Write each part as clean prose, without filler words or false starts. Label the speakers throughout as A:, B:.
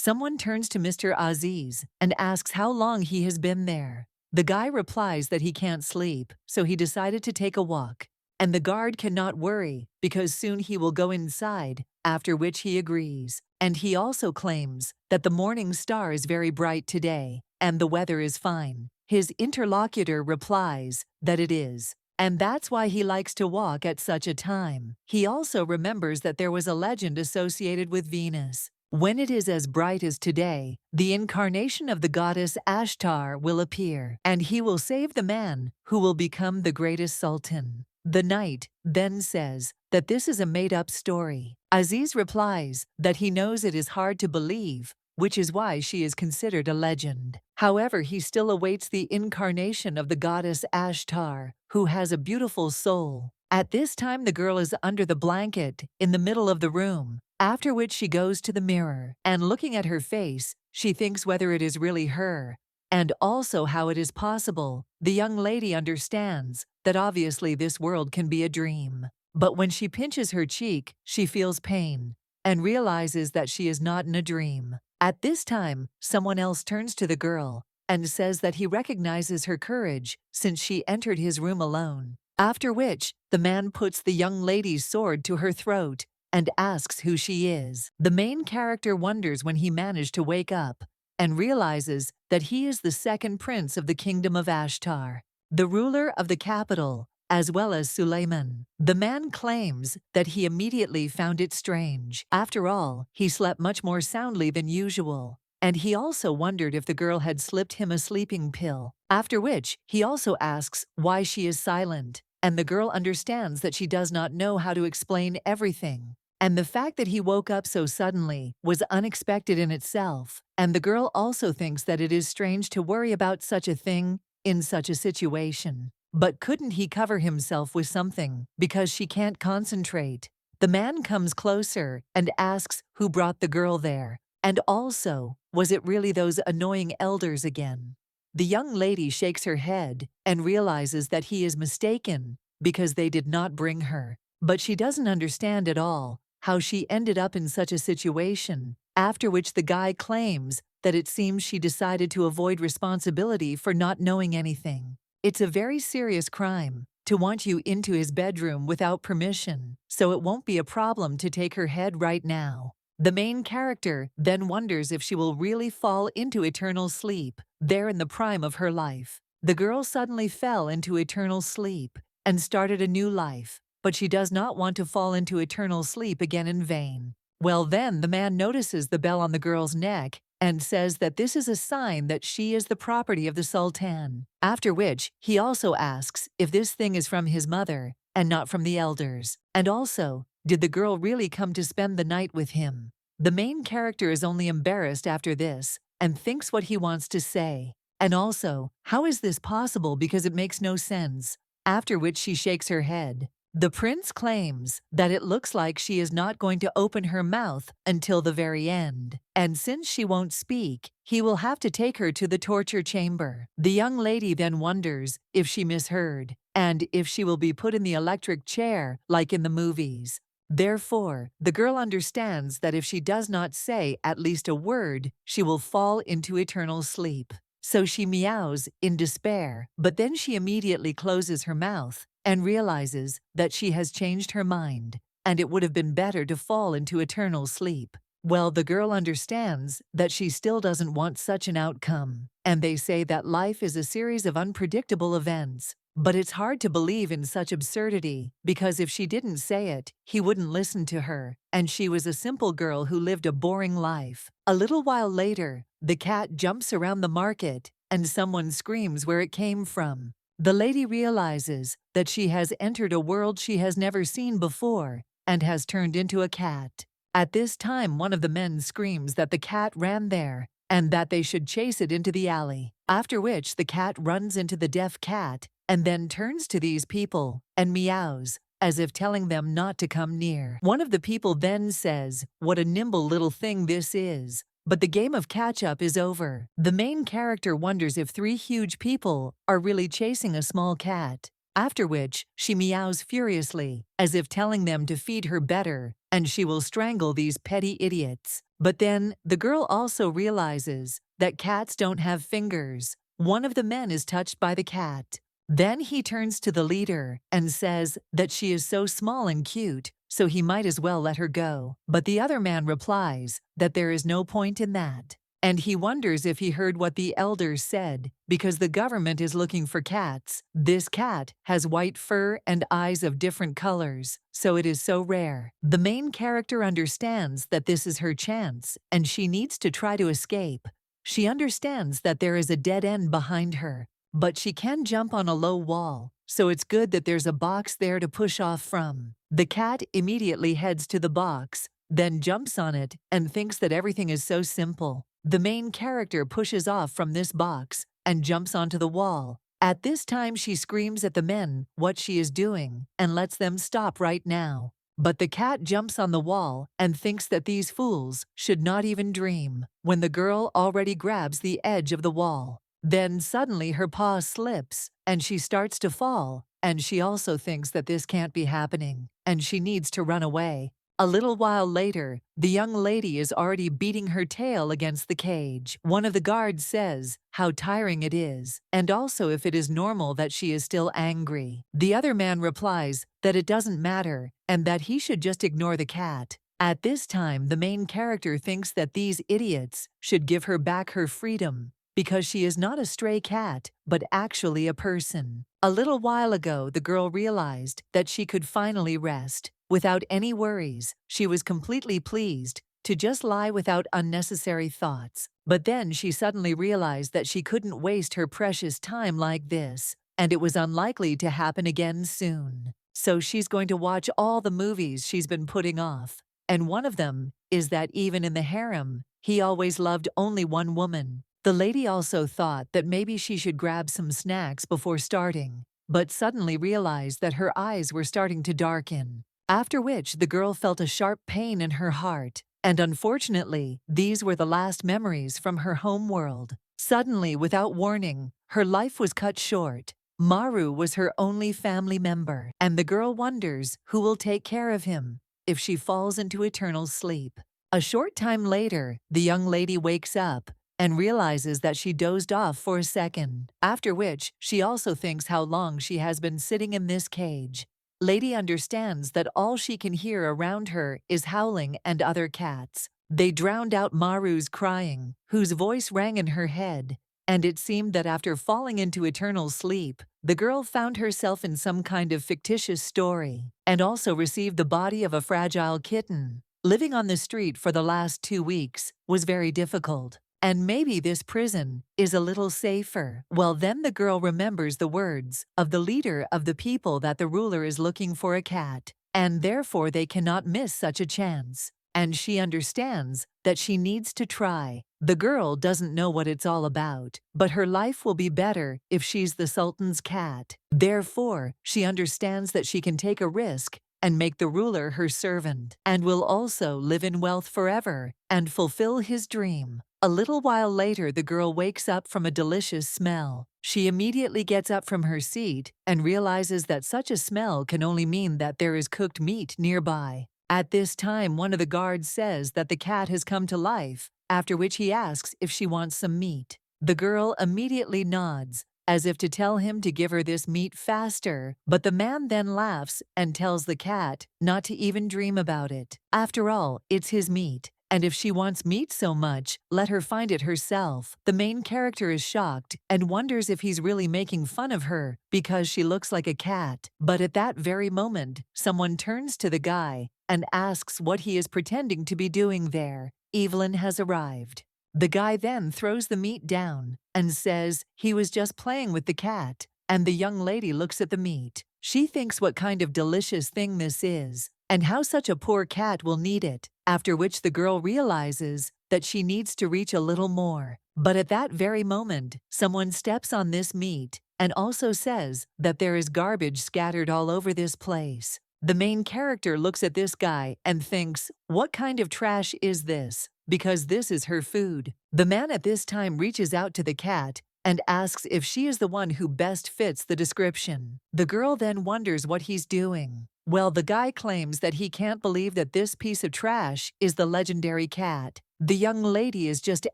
A: Someone turns to Mr. Aziz and asks how long he has been there. The guy replies that he can't sleep, so he decided to take a walk. And the guard cannot worry because soon he will go inside, after which he agrees. And he also claims that the morning star is very bright today and the weather is fine. His interlocutor replies that it is, and that's why he likes to walk at such a time. He also remembers that there was a legend associated with Venus. When it is as bright as today, the incarnation of the goddess Ashtar will appear, and he will save the man who will become the greatest sultan. The knight then says that this is a made-up story. Aziz replies that he knows it is hard to believe, which is why she is considered a legend. However, he still awaits the incarnation of the goddess Ashtar, who has a beautiful soul. At this time, the girl is under the blanket in the middle of the room, after which she goes to the mirror, and looking at her face, she thinks whether it is really her, and also how it is possible. The young lady understands that obviously this world can be a dream. But when she pinches her cheek, she feels pain and realizes that she is not in a dream. At this time, someone else turns to the girl and says that he recognizes her courage since she entered his room alone. After which, the man puts the young lady's sword to her throat and asks who she is. The main character wonders when he managed to wake up and realizes that he is the second prince of the kingdom of Ashtar, the ruler of the capital, as well as Sulaiman. The man claims that he immediately found it strange. After all, he slept much more soundly than usual, and he also wondered if the girl had slipped him a sleeping pill. After which, he also asks why she is silent, and the girl understands that she does not know how to explain everything. And the fact that he woke up so suddenly was unexpected in itself, and the girl also thinks that it is strange to worry about such a thing in such a situation. But couldn't he cover himself with something because she can't concentrate? The man comes closer and asks who brought the girl there, and also, was it really those annoying elders again? The young lady shakes her head and realizes that he is mistaken because they did not bring her, but she doesn't understand at all how she ended up in such a situation, after which the guy claims that it seems she decided to avoid responsibility for not knowing anything. It's a very serious crime to want you into his bedroom without permission, so it won't be a problem to take her head right now. The main character then wonders if she will really fall into eternal sleep there in the prime of her life. The girl suddenly fell into eternal sleep and started a new life, but she does not want to fall into eternal sleep again in vain. Well, then the man notices the bell on the girl's neck and says that this is a sign that she is the property of the Sultan. After which, he also asks if this thing is from his mother and not from the elders. And also, did the girl really come to spend the night with him? The main character is only embarrassed after this and thinks what he wants to say. And also, how is this possible because it makes no sense? After which she shakes her head. The prince claims that it looks like she is not going to open her mouth until the very end, and since she won't speak, he will have to take her to the torture chamber. The young lady then wonders if she misheard, and if she will be put in the electric chair like in the movies. Therefore, the girl understands that if she does not say at least a word, she will fall into eternal sleep. So she meows in despair, but then she immediately closes her mouth and realizes that she has changed her mind, and it would have been better to fall into eternal sleep. Well, the girl understands that she still doesn't want such an outcome, and they say that life is a series of unpredictable events. But it's hard to believe in such absurdity, because if she didn't say it, he wouldn't listen to her, and she was a simple girl who lived a boring life. A little while later, the cat jumps around the market, and someone screams where it came from. The lady realizes that she has entered a world she has never seen before and has turned into a cat. At this time, one of the men screams that the cat ran there and that they should chase it into the alley, after which the cat runs into the deaf cat and then turns to these people and meows, as if telling them not to come near. One of the people then says, "What a nimble little thing this is." But the game of catch-up is over. The main character wonders if three huge people are really chasing a small cat. After which, she meows furiously, as if telling them to feed her better, and she will strangle these petty idiots. But then, the girl also realizes that cats don't have fingers. One of the men is touched by the cat. Then he turns to the leader and says that she is so small and cute, so he might as well let her go. But the other man replies that there is no point in that. And he wonders if he heard what the elders said, because the government is looking for cats. This cat has white fur and eyes of different colors, so it is so rare. The main character understands that this is her chance, and she needs to try to escape. She understands that there is a dead end behind her, but she can jump on a low wall, so it's good that there's a box there to push off from. The cat immediately heads to the box, then jumps on it and thinks that everything is so simple. The main character pushes off from this box and jumps onto the wall. At this time, she screams at the men what she is doing and lets them stop right now. But the cat jumps on the wall and thinks that these fools should not even dream, when the girl already grabs the edge of the wall. Then suddenly her paw slips and she starts to fall, and she also thinks that this can't be happening and she needs to run away. A little while later, the young lady is already beating her tail against the cage. One of the guards says how tiring it is, and also if it is normal that she is still angry. The other man replies that it doesn't matter and that he should just ignore the cat. At this time, the main character thinks that these idiots should give her back her freedom, because she is not a stray cat, but actually a person. A little while ago, the girl realized that she could finally rest. Without any worries, she was completely pleased to just lie without unnecessary thoughts. But then she suddenly realized that she couldn't waste her precious time like this, and it was unlikely to happen again soon. So she's going to watch all the movies she's been putting off. And one of them is that even in the harem, he always loved only one woman. The lady also thought that maybe she should grab some snacks before starting, but suddenly realized that her eyes were starting to darken. After which, the girl felt a sharp pain in her heart, and unfortunately, these were the last memories from her home world. Suddenly, without warning, her life was cut short. Maru was her only family member, and the girl wonders who will take care of him if she falls into eternal sleep. A short time later, the young lady wakes up and realizes that she dozed off for a second, after which she also thinks how long she has been sitting in this cage. Lady understands that all she can hear around her is howling and other cats. They drowned out Maru's crying, whose voice rang in her head, and it seemed that after falling into eternal sleep, the girl found herself in some kind of fictitious story, and also received the body of a fragile kitten. Living on the street for the last 2 weeks was very difficult. And maybe this prison is a little safer. Well, then the girl remembers the words of the leader of the people that the ruler is looking for a cat, and therefore they cannot miss such a chance. And she understands that she needs to try. The girl doesn't know what it's all about, but her life will be better if she's the Sultan's cat. Therefore, she understands that she can take a risk and make the ruler her servant, and will also live in wealth forever and fulfill his dream. A little while later, the girl wakes up from a delicious smell. She immediately gets up from her seat and realizes that such a smell can only mean that there is cooked meat nearby. At this time, one of the guards says that the cat has come to life, after which he asks if she wants some meat. The girl immediately nods, as if to tell him to give her this meat faster, but the man then laughs and tells the cat not to even dream about it. After all, it's his meat, and if she wants meat so much, let her find it herself. The main character is shocked and wonders if he's really making fun of her because she looks like a cat. But at that very moment, someone turns to the guy and asks what he is pretending to be doing there. Evelyn has arrived. The guy then throws the meat down and says he was just playing with the cat, and the young lady looks at the meat. She thinks what kind of delicious thing this is, and how such a poor cat will need it, after which the girl realizes that she needs to reach a little more. But at that very moment, someone steps on this meat and also says that there is garbage scattered all over this place. The main character looks at this guy and thinks, what kind of trash is this? Because this is her food. The man at this time reaches out to the cat and asks if she is the one who best fits the description. The girl then wonders what he's doing. Well, the guy claims that he can't believe that this piece of trash is the legendary cat. The young lady is just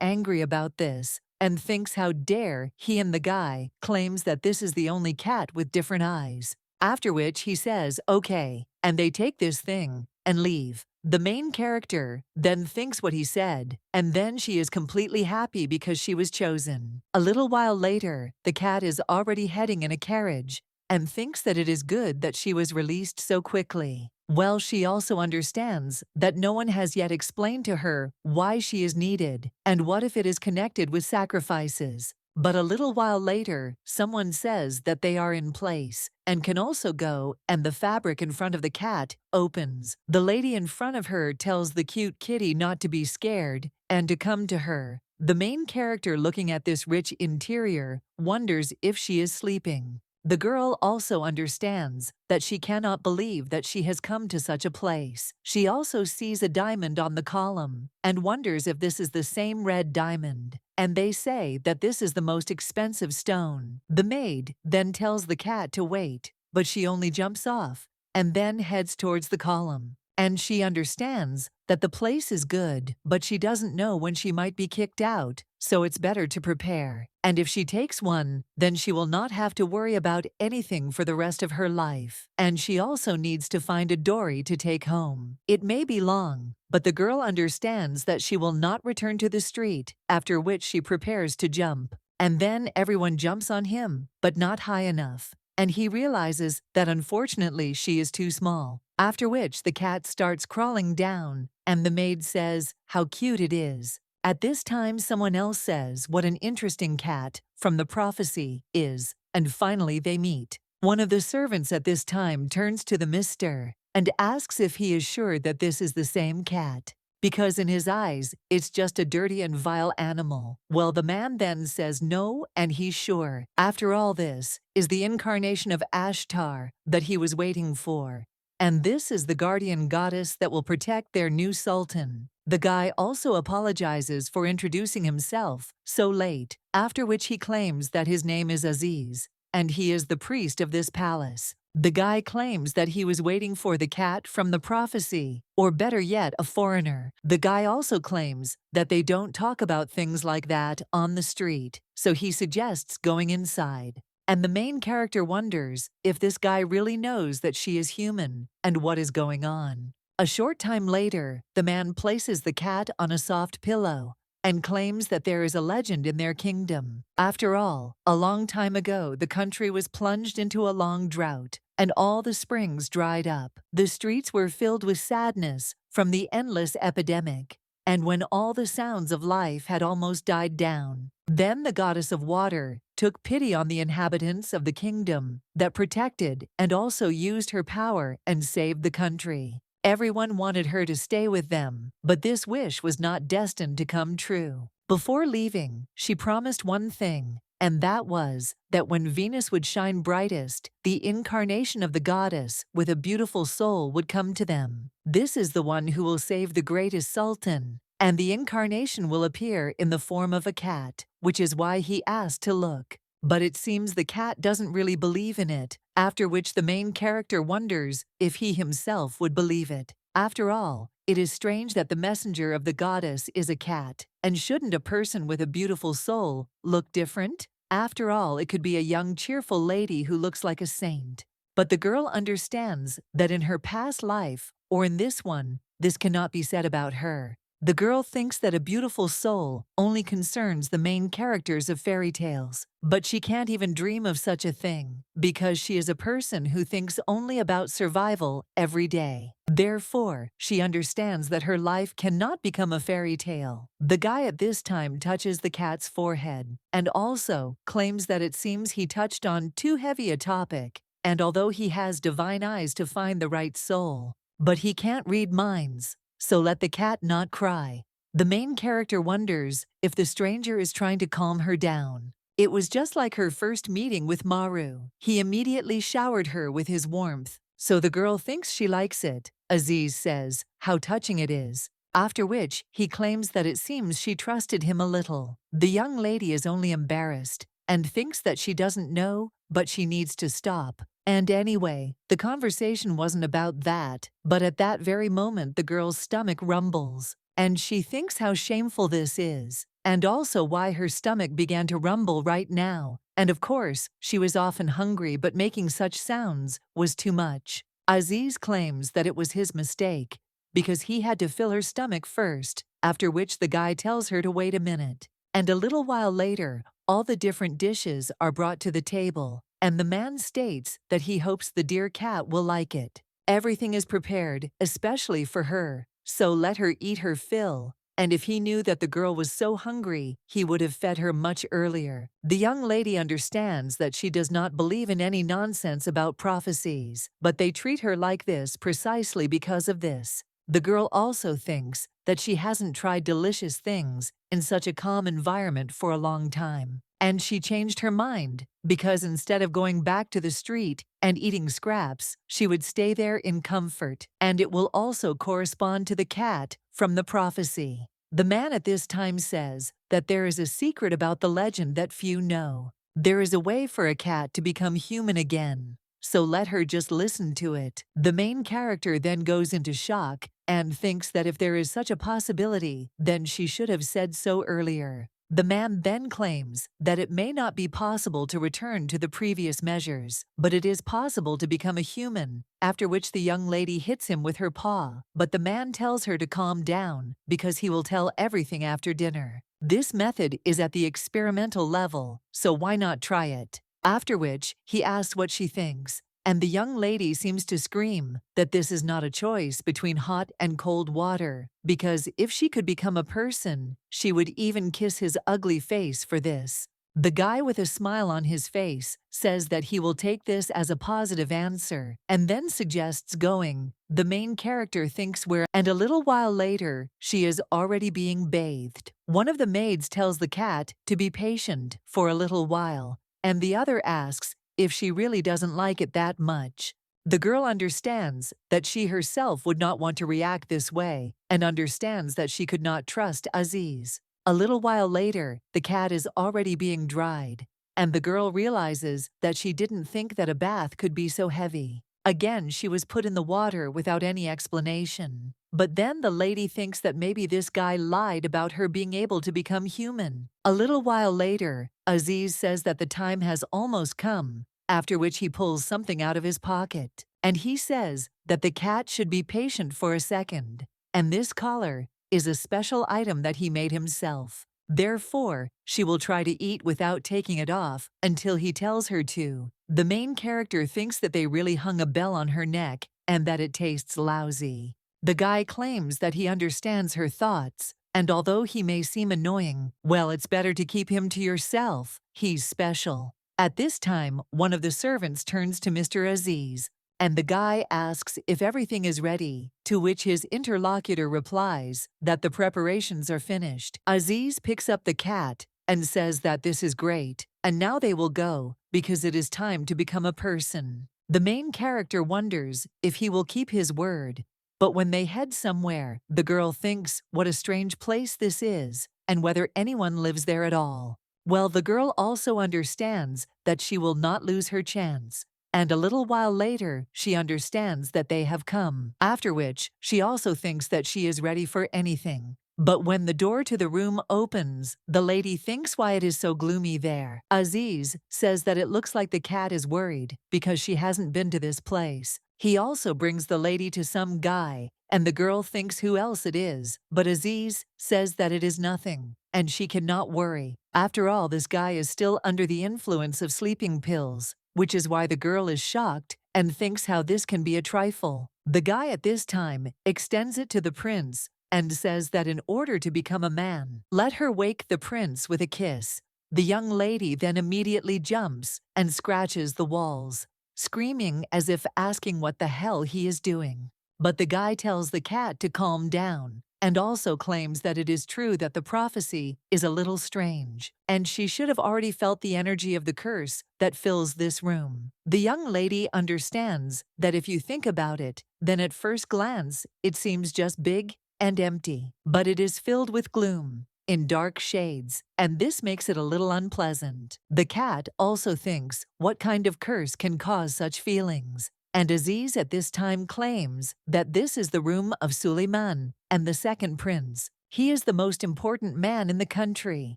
A: angry about this and thinks how dare he, and the guy claims that this is the only cat with different eyes. After which he says, okay, and they take this thing and leave. The main character then thinks what he said, and then she is completely happy because she was chosen. A little while later, the cat is already heading in a carriage and thinks that it is good that she was released so quickly. Well, she also understands that no one has yet explained to her why she is needed and what if it is connected with sacrifices. But a little while later, someone says that they are in place and can also go, and the fabric in front of the cat opens. The lady in front of her tells the cute kitty not to be scared and to come to her. The main character, looking at this rich interior, wonders if she is sleeping. The girl also understands that she cannot believe that she has come to such a place. She also sees a diamond on the column and wonders if this is the same red diamond, and they say that this is the most expensive stone. The maid then tells the cat to wait, but she only jumps off and then heads towards the column. And she understands that the place is good, but she doesn't know when she might be kicked out, so it's better to prepare. And if she takes one, then she will not have to worry about anything for the rest of her life. And she also needs to find a dory to take home. It may be long, but the girl understands that she will not return to the street, after which she prepares to jump. And then everyone jumps on him, but not high enough. And he realizes that unfortunately she is too small. After which the cat starts crawling down, and the maid says how cute it is. At this time, someone else says what an interesting cat from the prophecy is, and finally they meet. One of the servants at this time turns to the mister and asks if he is sure that this is the same cat, because in his eyes it's just a dirty and vile animal. Well, the man then says no, and he's sure. After all, this is the incarnation of Ashtar that he was waiting for. And this is the guardian goddess that will protect their new sultan. The guy also apologizes for introducing himself so late, after which he claims that his name is Aziz, and he is the priest of this palace. The guy claims that he was waiting for the cat from the prophecy, or better yet, a foreigner. The guy also claims that they don't talk about things like that on the street, so he suggests going inside. And the main character wonders if this guy really knows that she is human and what is going on. A short time later, the man places the cat on a soft pillow and claims that there is a legend in their kingdom. After all, a long time ago, the country was plunged into a long drought, and all the springs dried up. The streets were filled with sadness from the endless epidemic, and when all the sounds of life had almost died down, then the goddess of water took pity on the inhabitants of the kingdom that protected and also used her power and saved the country. Everyone wanted her to stay with them, but this wish was not destined to come true. Before leaving, she promised one thing, and that was that when Venus would shine brightest, the incarnation of the goddess with a beautiful soul would come to them. This is the one who will save the greatest sultan, and the incarnation will appear in the form of a cat, which is why he asked to look. But it seems the cat doesn't really believe in it, after which the main character wonders if he himself would believe it. After all, it is strange that the messenger of the goddess is a cat, and shouldn't a person with a beautiful soul look different? After all, it could be a young, cheerful lady who looks like a saint. But the girl understands that in her past life, or in this one, this cannot be said about her. The girl thinks that a beautiful soul only concerns the main characters of fairy tales, but she can't even dream of such a thing, because she is a person who thinks only about survival every day. Therefore, she understands that her life cannot become a fairy tale. The guy at this time touches the cat's forehead, and also claims that it seems he touched on too heavy a topic, and although he has divine eyes to find the right soul, but he can't read minds. So let the cat not cry. The main character wonders if the stranger is trying to calm her down. It was just like her first meeting with Maru. He immediately showered her with his warmth, so the girl thinks she likes it. Aziz says how touching it is, after which he claims that it seems she trusted him a little. The young lady is only embarrassed and thinks that she doesn't know, but she needs to stop. And anyway, the conversation wasn't about that, but at that very moment the girl's stomach rumbles, and she thinks how shameful this is, and also why her stomach began to rumble right now. And of course, she was often hungry, but making such sounds was too much. Aziz claims that it was his mistake, because he had to fill her stomach first, after which the guy tells her to wait a minute. And a little while later, all the different dishes are brought to the table, and the man states that he hopes the dear cat will like it. Everything is prepared, especially for her, so let her eat her fill. And if he knew that the girl was so hungry, he would have fed her much earlier. The young lady understands that she does not believe in any nonsense about prophecies, but they treat her like this precisely because of this. The girl also thinks that she hasn't tried delicious things in such a calm environment for a long time. And she changed her mind, because instead of going back to the street and eating scraps, she would stay there in comfort. And it will also correspond to the cat from the prophecy. The man at this time says that there is a secret about the legend that few know. There is a way for a cat to become human again, so let her just listen to it. The main character then goes into shock and thinks that if there is such a possibility, then she should have said so earlier. The man then claims that it may not be possible to return to the previous measures, but it is possible to become a human, after which the young lady hits him with her paw. But the man tells her to calm down, because he will tell everything after dinner. This method is at the experimental level, so why not try it? After which, he asks what she thinks, and the young lady seems to scream that this is not a choice between hot and cold water, because if she could become a person, she would even kiss his ugly face for this. The guy with a smile on his face says that he will take this as a positive answer, and then suggests going. The main character thinks and a little while later, she is already being bathed. One of the maids tells the cat to be patient for a little while, and the other asks if she really doesn't like it that much. The girl understands that she herself would not want to react this way, and understands that she could not trust Aziz. A little while later, the cat is already being dried, and the girl realizes that she didn't think that a bath could be so heavy. Again, she was put in the water without any explanation. But then the lady thinks that maybe this guy lied about her being able to become human. A little while later, Aziz says that the time has almost come, after which he pulls something out of his pocket. And he says that the cat should be patient for a second. And this collar is a special item that he made himself. Therefore, she will try to eat without taking it off until he tells her to. The main character thinks that they really hung a bell on her neck and that it tastes lousy. The guy claims that he understands her thoughts, and although he may seem annoying, well, it's better to keep him to yourself. He's special. At this time, one of the servants turns to Mr. Aziz, and the guy asks if everything is ready, to which his interlocutor replies that the preparations are finished. Aziz picks up the cat and says that this is great, and now they will go, because it is time to become a person. The main character wonders if he will keep his word, but when they head somewhere, the girl thinks what a strange place this is, and whether anyone lives there at all. Well, the girl also understands that she will not lose her chance, and a little while later, she understands that they have come, after which she also thinks that she is ready for anything. But when the door to the room opens, the lady thinks why it is so gloomy there. Aziz says that it looks like the cat is worried because she hasn't been to this place. He also brings the lady to some guy, and the girl thinks who else it is, but Aziz says that it is nothing, and she cannot worry. After all, this guy is still under the influence of sleeping pills, which is why the girl is shocked and thinks how this can be a trifle. The guy at this time extends it to the prince and says that in order to become a man, let her wake the prince with a kiss. The young lady then immediately jumps and scratches the walls, screaming as if asking what the hell he is doing. But the guy tells the cat to calm down, and also claims that it is true that the prophecy is a little strange, and she should have already felt the energy of the curse that fills this room. The young lady understands that if you think about it, then at first glance, it seems just big and empty, but it is filled with gloom. in dark shades, and this makes it a little unpleasant. The cat also thinks, what kind of curse can cause such feelings? And Aziz at this time claims that this is the room of Suleiman and the second prince. He is the most important man in the country,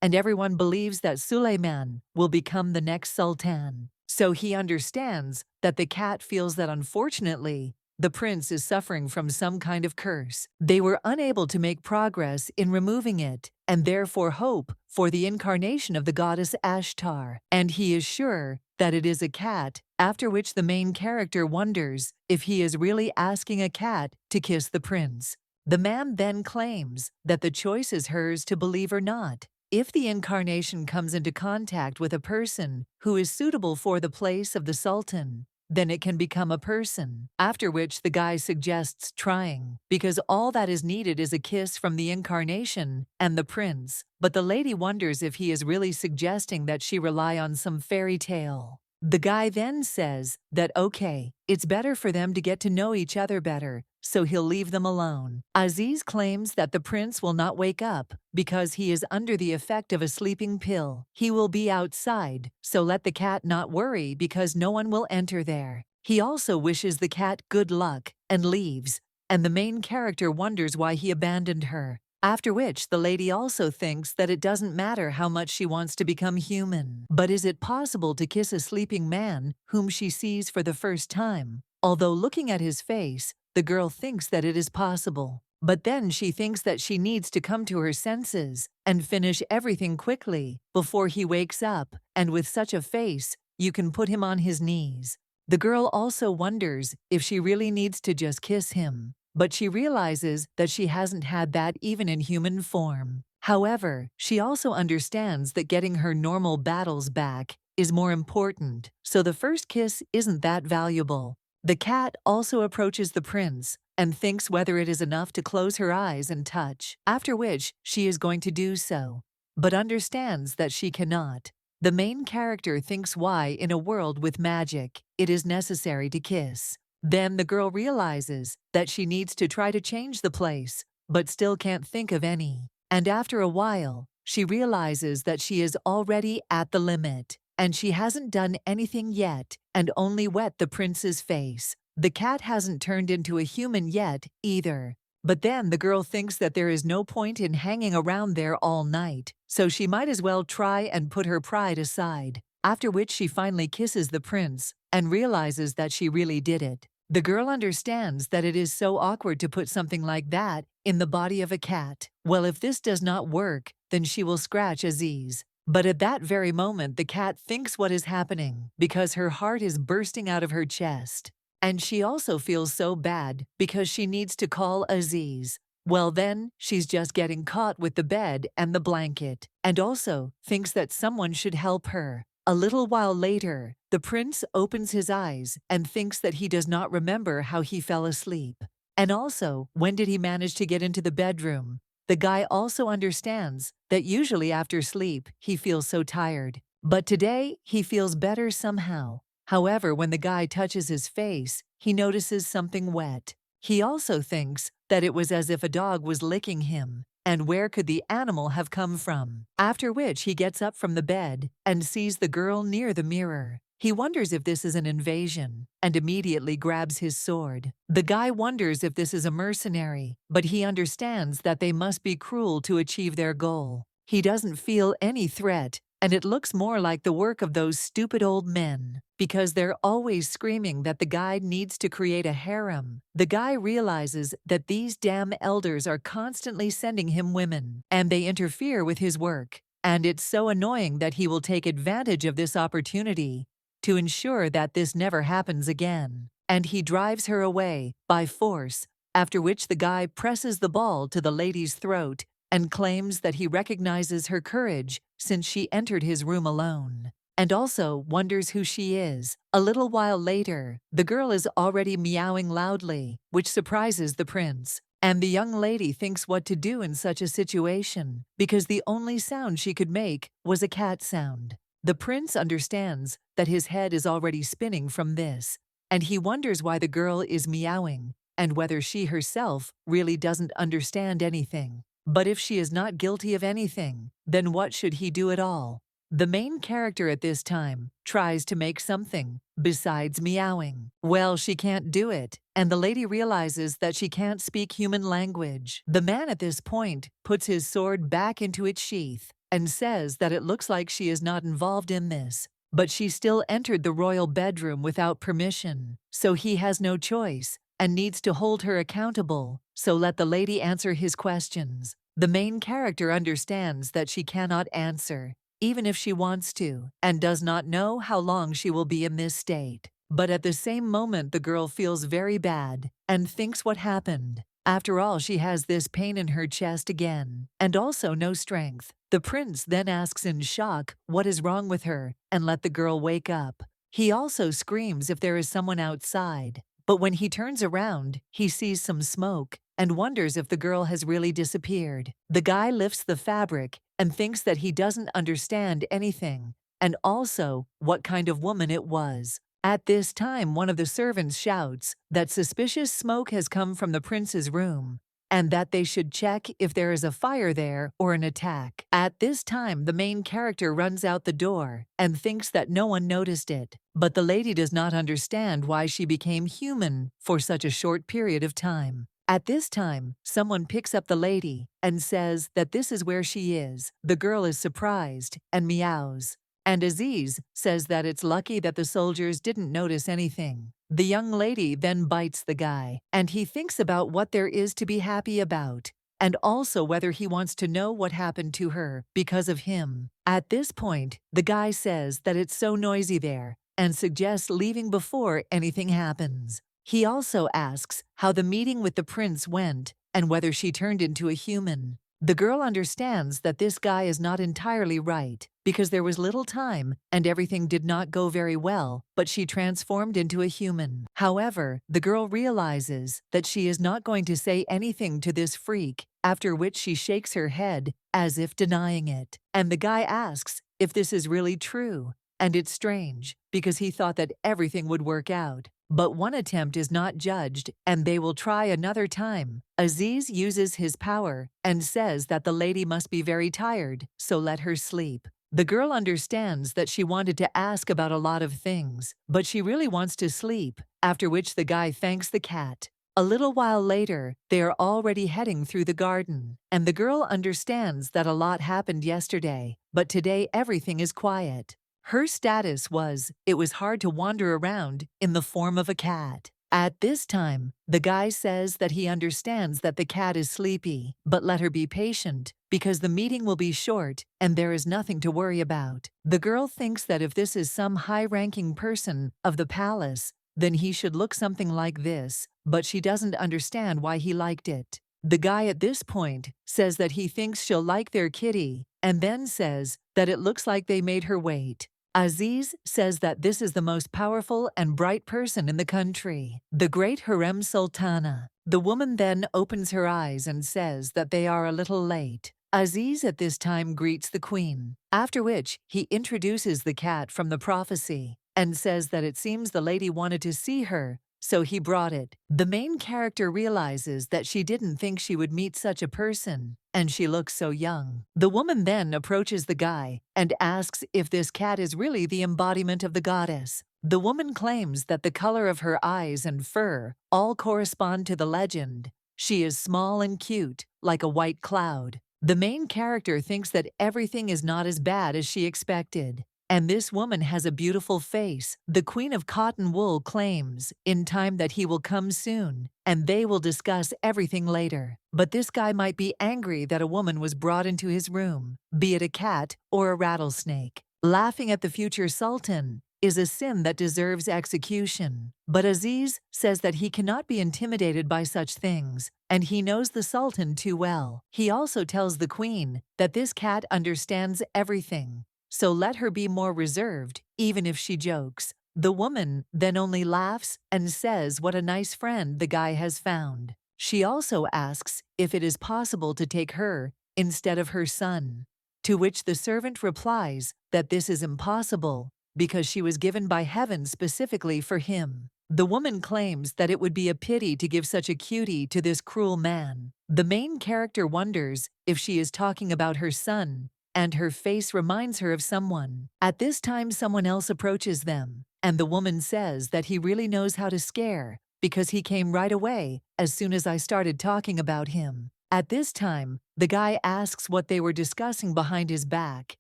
A: and everyone believes that Suleiman will become the next sultan. So he understands that the cat feels that unfortunately, the prince is suffering from some kind of curse. They were unable to make progress in removing it, and therefore hope for the incarnation of the goddess Ashtar. And he is sure that it is a cat, after which the main character wonders if he is really asking a cat to kiss the prince. The man then claims that the choice is hers to believe or not. If the incarnation comes into contact with a person who is suitable for the place of the Sultan, then it can become a person, after which the guy suggests trying, because all that is needed is a kiss from the incarnation and the prince. But the lady wonders if he is really suggesting that she rely on some fairy tale. The guy then says that okay, it's better for them to get to know each other better, so he'll leave them alone. Aziz claims that the prince will not wake up because he is under the effect of a sleeping pill. He will be outside, so let the cat not worry because no one will enter there. He also wishes the cat good luck and leaves, and the main character wonders why he abandoned her. After which, the lady also thinks that it doesn't matter how much she wants to become human. But is it possible to kiss a sleeping man whom she sees for the first time? Although looking at his face, the girl thinks that it is possible. But then she thinks that she needs to come to her senses and finish everything quickly before he wakes up, and with such a face, you can put him on his knees. The girl also wonders if she really needs to just kiss him. But she realizes that she hasn't had that even in human form. However, she also understands that getting her normal battles back is more important, so the first kiss isn't that valuable. The cat also approaches the prince and thinks whether it is enough to close her eyes and touch, after which she is going to do so, but understands that she cannot. The main character thinks why, in a world with magic, it is necessary to kiss. Then the girl realizes that she needs to try to change the place, but still can't think of any. And after a while, she realizes that she is already at the limit, and she hasn't done anything yet and only wet the prince's face. The cat hasn't turned into a human yet either. But then the girl thinks that there is no point in hanging around there all night, so she might as well try and put her pride aside. After which she finally kisses the prince and realizes that she really did it. The girl understands that it is so awkward to put something like that in the body of a cat. Well, if this does not work, then she will scratch Aziz. But at that very moment, the cat thinks what is happening because her heart is bursting out of her chest. And she also feels so bad because she needs to call Aziz. Well then, she's just getting caught with the bed and the blanket, and also thinks that someone should help her. A little while later, the prince opens his eyes and thinks that he does not remember how he fell asleep. And also, when did he manage to get into the bedroom? The guy also understands that usually after sleep, he feels so tired. But today, he feels better somehow. However, when the guy touches his face, he notices something wet. He also thinks that it was as if a dog was licking him. And where could the animal have come from? After which he gets up from the bed and sees the girl near the mirror. He wonders if this is an invasion and immediately grabs his sword. The guy wonders if this is a mercenary, but he understands that they must be cruel to achieve their goal. He doesn't feel any threat, and it looks more like the work of those stupid old men, because they're always screaming that the guy needs to create a harem. The guy realizes that these damn elders are constantly sending him women, and they interfere with his work. And it's so annoying that he will take advantage of this opportunity to ensure that this never happens again. And he drives her away by force, after which the guy presses the ball to the lady's throat and claims that he recognizes her courage since she entered his room alone, and also wonders who she is. A little while later, the girl is already meowing loudly, which surprises the prince, and the young lady thinks what to do in such a situation, because the only sound she could make was a cat sound. The prince understands that his head is already spinning from this, and he wonders why the girl is meowing, and whether she herself really doesn't understand anything. But if she is not guilty of anything, then what should he do at all? The main character at this time tries to make something besides meowing. Well, she can't do it, and the lady realizes that she can't speak human language. The man at this point puts his sword back into its sheath and says that it looks like she is not involved in this, but she still entered the royal bedroom without permission, so he has no choice and needs to hold her accountable, so let the lady answer his questions. The main character understands that she cannot answer, even if she wants to, and does not know how long she will be in this state. But at the same moment the girl feels very bad and thinks what happened. After all, she has this pain in her chest again, and also no strength. The prince then asks in shock what is wrong with her and let the girl wake up. He also screams if there is someone outside, but when he turns around, he sees some smoke and wonders if the girl has really disappeared. The guy lifts the fabric and thinks that he doesn't understand anything, and also what kind of woman it was. At this time, one of the servants shouts that suspicious smoke has come from the prince's room, and that they should check if there is a fire there or an attack. At this time, the main character runs out the door and thinks that no one noticed it, but the lady does not understand why she became human for such a short period of time. At this time, someone picks up the lady and says that this is where she is. The girl is surprised and meows, and Aziz says that it's lucky that the soldiers didn't notice anything. The young lady then bites the guy, and he thinks about what there is to be happy about, and also whether he wants to know what happened to her because of him. At this point, the guy says that it's so noisy there and suggests leaving before anything happens. He also asks how the meeting with the prince went and whether she turned into a human. The girl understands that this guy is not entirely right because there was little time and everything did not go very well, but she transformed into a human. However, the girl realizes that she is not going to say anything to this freak, after which she shakes her head as if denying it. And the guy asks if this is really true, and it's strange because he thought that everything would work out. But one attempt is not judged, and they will try another time. Aziz uses his power and says that the lady must be very tired, so let her sleep. The girl understands that she wanted to ask about a lot of things, but she really wants to sleep, after which the guy thanks the cat. A little while later, they are already heading through the garden, and the girl understands that a lot happened yesterday, but today everything is quiet. Her status was, it was hard to wander around in the form of a cat. At this time, the guy says that he understands that the cat is sleepy, but let her be patient, because the meeting will be short and there is nothing to worry about. The girl thinks that if this is some high-ranking person of the palace, then he should look something like this, but she doesn't understand why he liked it. The guy at this point says that he thinks she'll like their kitty, and then says that it looks like they made her wait. Aziz says that this is the most powerful and bright person in the country, the great harem sultana. The woman then opens her eyes and says that they are a little late. Aziz at this time greets the queen, after which he introduces the cat from the prophecy and says that it seems the lady wanted to see her, so he brought it. The main character realizes that she didn't think she would meet such a person, and she looks so young. The woman then approaches the guy and asks if this cat is really the embodiment of the goddess. The woman claims that the color of her eyes and fur all correspond to the legend. She is small and cute, like a white cloud. The main character thinks that everything is not as bad as she expected. And this woman has a beautiful face. The Queen of Cotton Wool claims in time that he will come soon, and they will discuss everything later. But this guy might be angry that a woman was brought into his room, be it a cat or a rattlesnake. Laughing at the future sultan is a sin that deserves execution. But Aziz says that he cannot be intimidated by such things, and he knows the sultan too well. He also tells the queen that this cat understands everything, so let her be more reserved, even if she jokes. The woman then only laughs and says what a nice friend the guy has found. She also asks if it is possible to take her instead of her son, to which the servant replies that this is impossible because she was given by heaven specifically for him. The woman claims that it would be a pity to give such a cutie to this cruel man. The main character wonders if she is talking about her son, and her face reminds her of someone. At this time, someone else approaches them, and the woman says that he really knows how to scare because he came right away as soon as I started talking about him. At this time, the guy asks what they were discussing behind his back,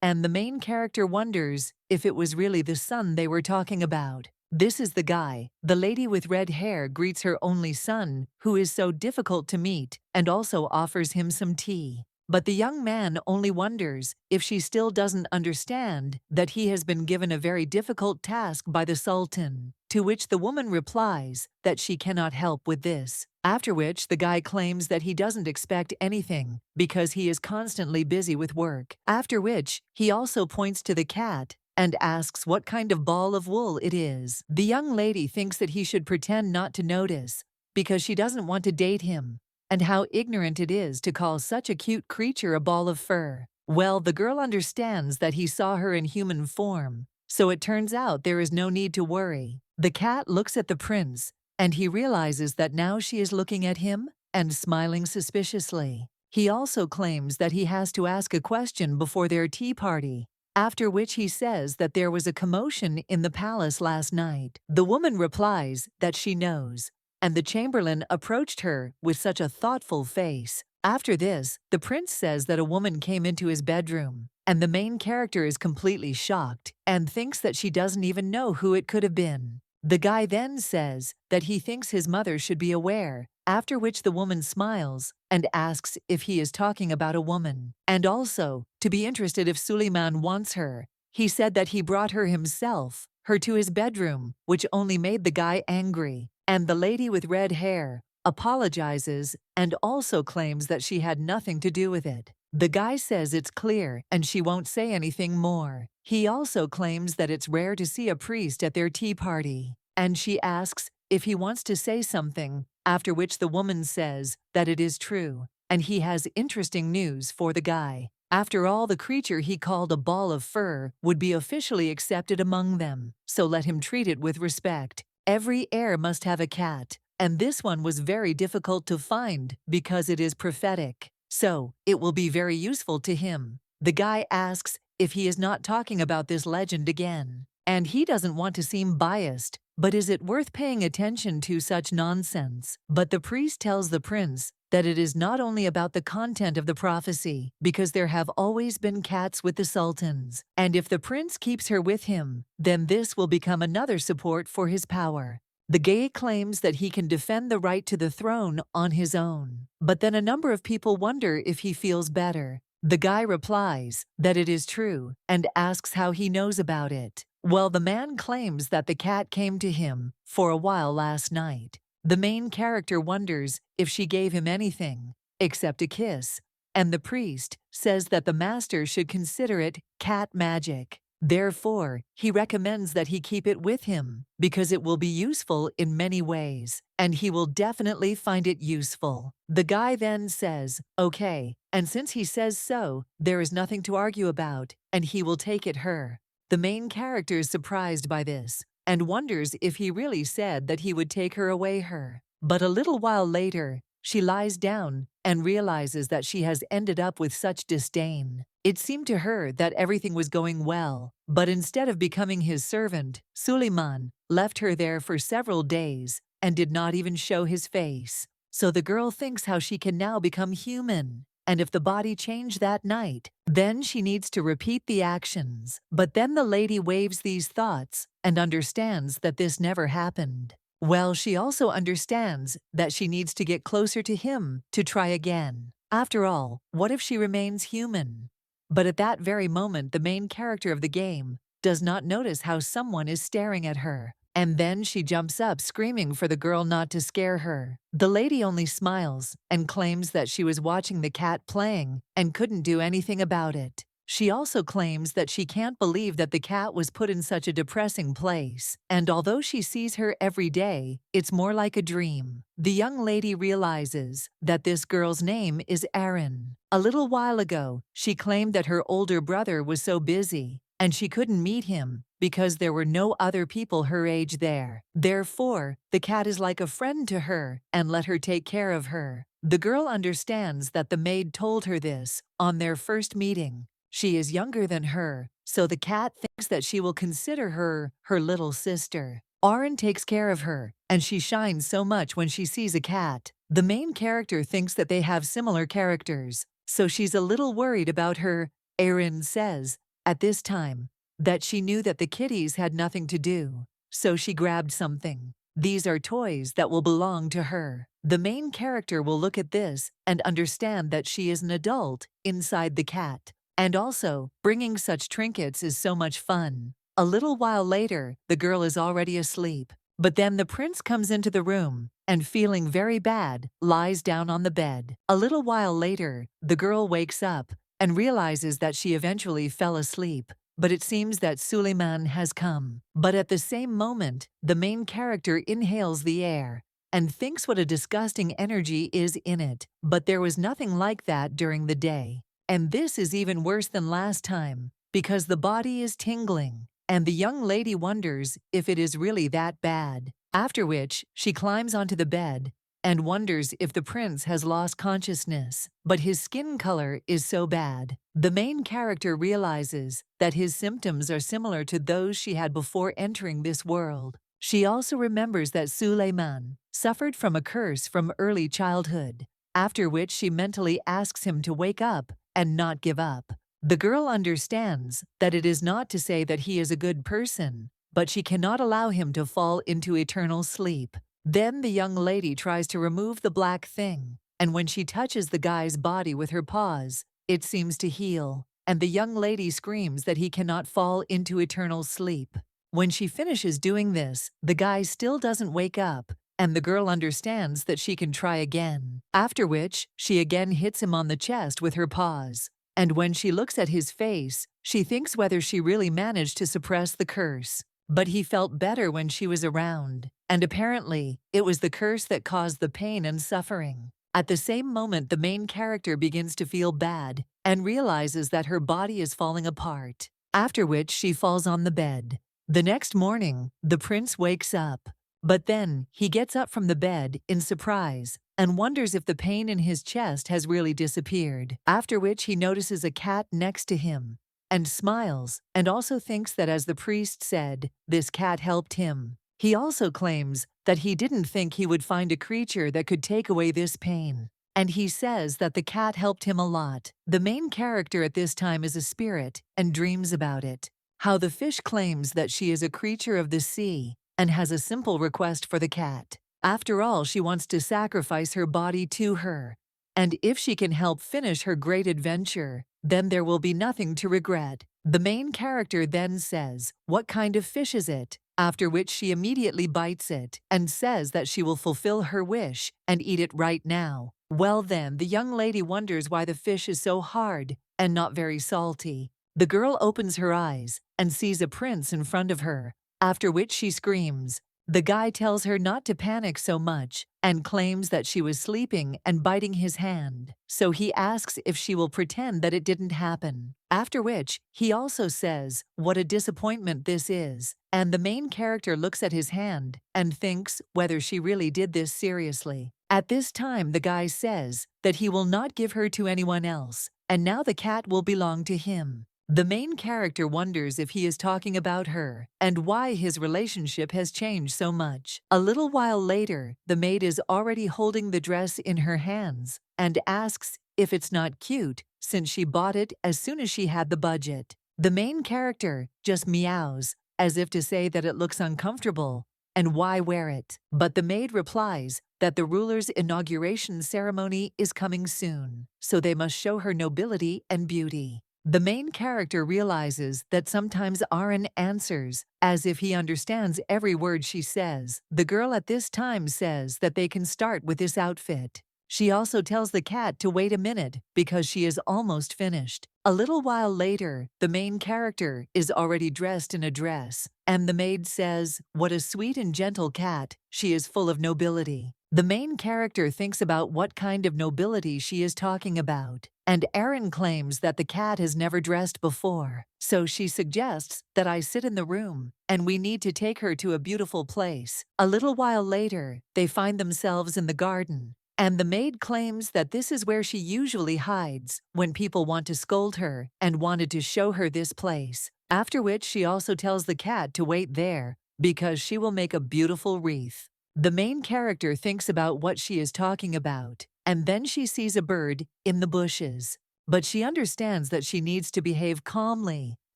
A: and the main character wonders if it was really the son they were talking about. This is the guy. The lady with red hair greets her only son, who is so difficult to meet, and also offers him some tea. But the young man only wonders if she still doesn't understand that he has been given a very difficult task by the Sultan, to which the woman replies that she cannot help with this. After which the guy claims that he doesn't expect anything because he is constantly busy with work. After which he also points to the cat and asks what kind of ball of wool it is. The young lady thinks that he should pretend not to notice because she doesn't want to date him, and how ignorant it is to call such a cute creature a ball of fur. Well, the girl understands that he saw her in human form, so it turns out there is no need to worry. The cat looks at the prince, and he realizes that now she is looking at him and smiling suspiciously. He also claims that he has to ask a question before their tea party, after which he says that there was a commotion in the palace last night. The woman replies that she knows, and the chamberlain approached her with such a thoughtful face. After this, the prince says that a woman came into his bedroom, and the main character is completely shocked and thinks that she doesn't even know who it could have been. The guy then says that he thinks his mother should be aware, after which the woman smiles and asks if he is talking about a woman, and also to be interested if Suleiman wants her. He said that he brought her himself, her to his bedroom, which only made the guy angry. And the lady with red hair apologizes and also claims that she had nothing to do with it. The guy says it's clear and she won't say anything more. He also claims that it's rare to see a priest at their tea party, and she asks if he wants to say something, after which the woman says that it is true, and he has interesting news for the guy. After all, the creature he called a ball of fur would be officially accepted among them, so let him treat it with respect. Every heir must have a cat, and this one was very difficult to find because it is prophetic, so it will be very useful to him. The guy asks if he is not talking about this legend again, and he doesn't want to seem biased, but is it worth paying attention to such nonsense? But the priest tells the prince that it is not only about the content of the prophecy, because there have always been cats with the sultans, and if the prince keeps her with him, then this will become another support for his power. The guy claims that he can defend the right to the throne on his own, but then a number of people wonder if he feels better. The guy replies that it is true and asks how he knows about it. Well, the man claims that the cat came to him for a while last night. The main character wonders if she gave him anything except a kiss, and the priest says that the master should consider it cat magic. Therefore, he recommends that he keep it with him because it will be useful in many ways, and he will definitely find it useful. The guy then says, okay, and since he says so, there is nothing to argue about, and he will take it her. The main character is surprised by this and wonders if he really said that he would take her away her. But a little while later, she lies down and realizes that she has ended up with such disdain. It seemed to her that everything was going well, but instead of becoming his servant, Suleiman left her there for several days and did not even show his face. So the girl thinks how she can now become human, and if the body changed that night, then she needs to repeat the actions. But then the lady waves these thoughts and understands that this never happened. Well, she also understands that she needs to get closer to him to try again. After all, what if she remains human? But at that very moment, the main character of the game does not notice how someone is staring at her, and then she jumps up screaming for the girl not to scare her. The lady only smiles and claims that she was watching the cat playing and couldn't do anything about it. She also claims that she can't believe that the cat was put in such a depressing place, and although she sees her every day, it's more like a dream. The young lady realizes that this girl's name is Aaron. A little while ago, she claimed that her older brother was so busy, and she couldn't meet him because there were no other people her age there. Therefore, the cat is like a friend to her and let her take care of her. The girl understands that the maid told her this on their first meeting. She is younger than her, so the cat thinks that she will consider her her little sister. Aaron takes care of her, and she shines so much when she sees a cat. The main character thinks that they have similar characters, so she's a little worried about her. Aaron says, at this time, that she knew that the kitties had nothing to do, so she grabbed something. These are toys that will belong to her. The main character will look at this and understand that she is an adult inside the cat. And also, bringing such trinkets is so much fun. A little while later, the girl is already asleep. But then the prince comes into the room and, feeling very bad, lies down on the bed. A little while later, the girl wakes up and realizes that she eventually fell asleep. But it seems that Suleiman has come. But at the same moment, the main character inhales the air and thinks what a disgusting energy is in it. But there was nothing like that during the day. And this is even worse than last time, because the body is tingling, and the young lady wonders if it is really that bad. After which, she climbs onto the bed and wonders if the prince has lost consciousness, but his skin color is so bad. The main character realizes that his symptoms are similar to those she had before entering this world. She also remembers that Suleiman suffered from a curse from early childhood, after which she mentally asks him to wake up and not give up. The girl understands that it is not to say that he is a good person, but she cannot allow him to fall into eternal sleep. Then the young lady tries to remove the black thing, and when she touches the guy's body with her paws, it seems to heal, and the young lady screams that he cannot fall into eternal sleep. When she finishes doing this, the guy still doesn't wake up, and the girl understands that she can try again. After which, she again hits him on the chest with her paws. And when she looks at his face, she thinks whether she really managed to suppress the curse. But he felt better when she was around, and apparently, it was the curse that caused the pain and suffering. At the same moment, the main character begins to feel bad and realizes that her body is falling apart, after which she falls on the bed. The next morning, the prince wakes up, but then he gets up from the bed in surprise and wonders if the pain in his chest has really disappeared, after which he notices a cat next to him and smiles, and also thinks that, as the priest said, this cat helped him. He also claims that he didn't think he would find a creature that could take away this pain, and he says that the cat helped him a lot. The main character at this time is a spirit and dreams about it, how the fish claims that she is a creature of the sea and has a simple request for the cat. After all, she wants to sacrifice her body to her, and if she can help finish her great adventure, then there will be nothing to regret. The main character then says, "What kind of fish is it?" After which she immediately bites it and says that she will fulfill her wish and eat it right now. Well then, the young lady wonders why the fish is so hard and not very salty. The girl opens her eyes and sees a prince in front of her, after which she screams. The guy tells her not to panic so much and claims that she was sleeping and biting his hand, so he asks if she will pretend that it didn't happen. After which, he also says what a disappointment this is, and the main character looks at his hand and thinks whether she really did this seriously. At this time, the guy says that he will not give her to anyone else, and now the cat will belong to him. The main character wonders if he is talking about her and why his relationship has changed so much. A little while later, the maid is already holding the dress in her hands and asks if it's not cute since she bought it as soon as she had the budget. The main character just meows as if to say that it looks uncomfortable and why wear it. But the maid replies that the ruler's inauguration ceremony is coming soon, so they must show her nobility and beauty. The main character realizes that sometimes Aaron answers as if he understands every word she says. The girl at this time says that they can start with this outfit. She also tells the cat to wait a minute because she is almost finished. A little while later, the main character is already dressed in a dress, and the maid says, "What a sweet and gentle cat, she is full of nobility." The main character thinks about what kind of nobility she is talking about, and Aaron claims that the cat has never dressed before, so she suggests that I sit in the room, and we need to take her to a beautiful place. A little while later, they find themselves in the garden, And the maid claims that this is where she usually hides when people want to scold her and wanted to show her this place. After which she also tells the cat to wait there because she will make a beautiful wreath. The main character thinks about what she is talking about, and then she sees a bird in the bushes. But she understands that she needs to behave calmly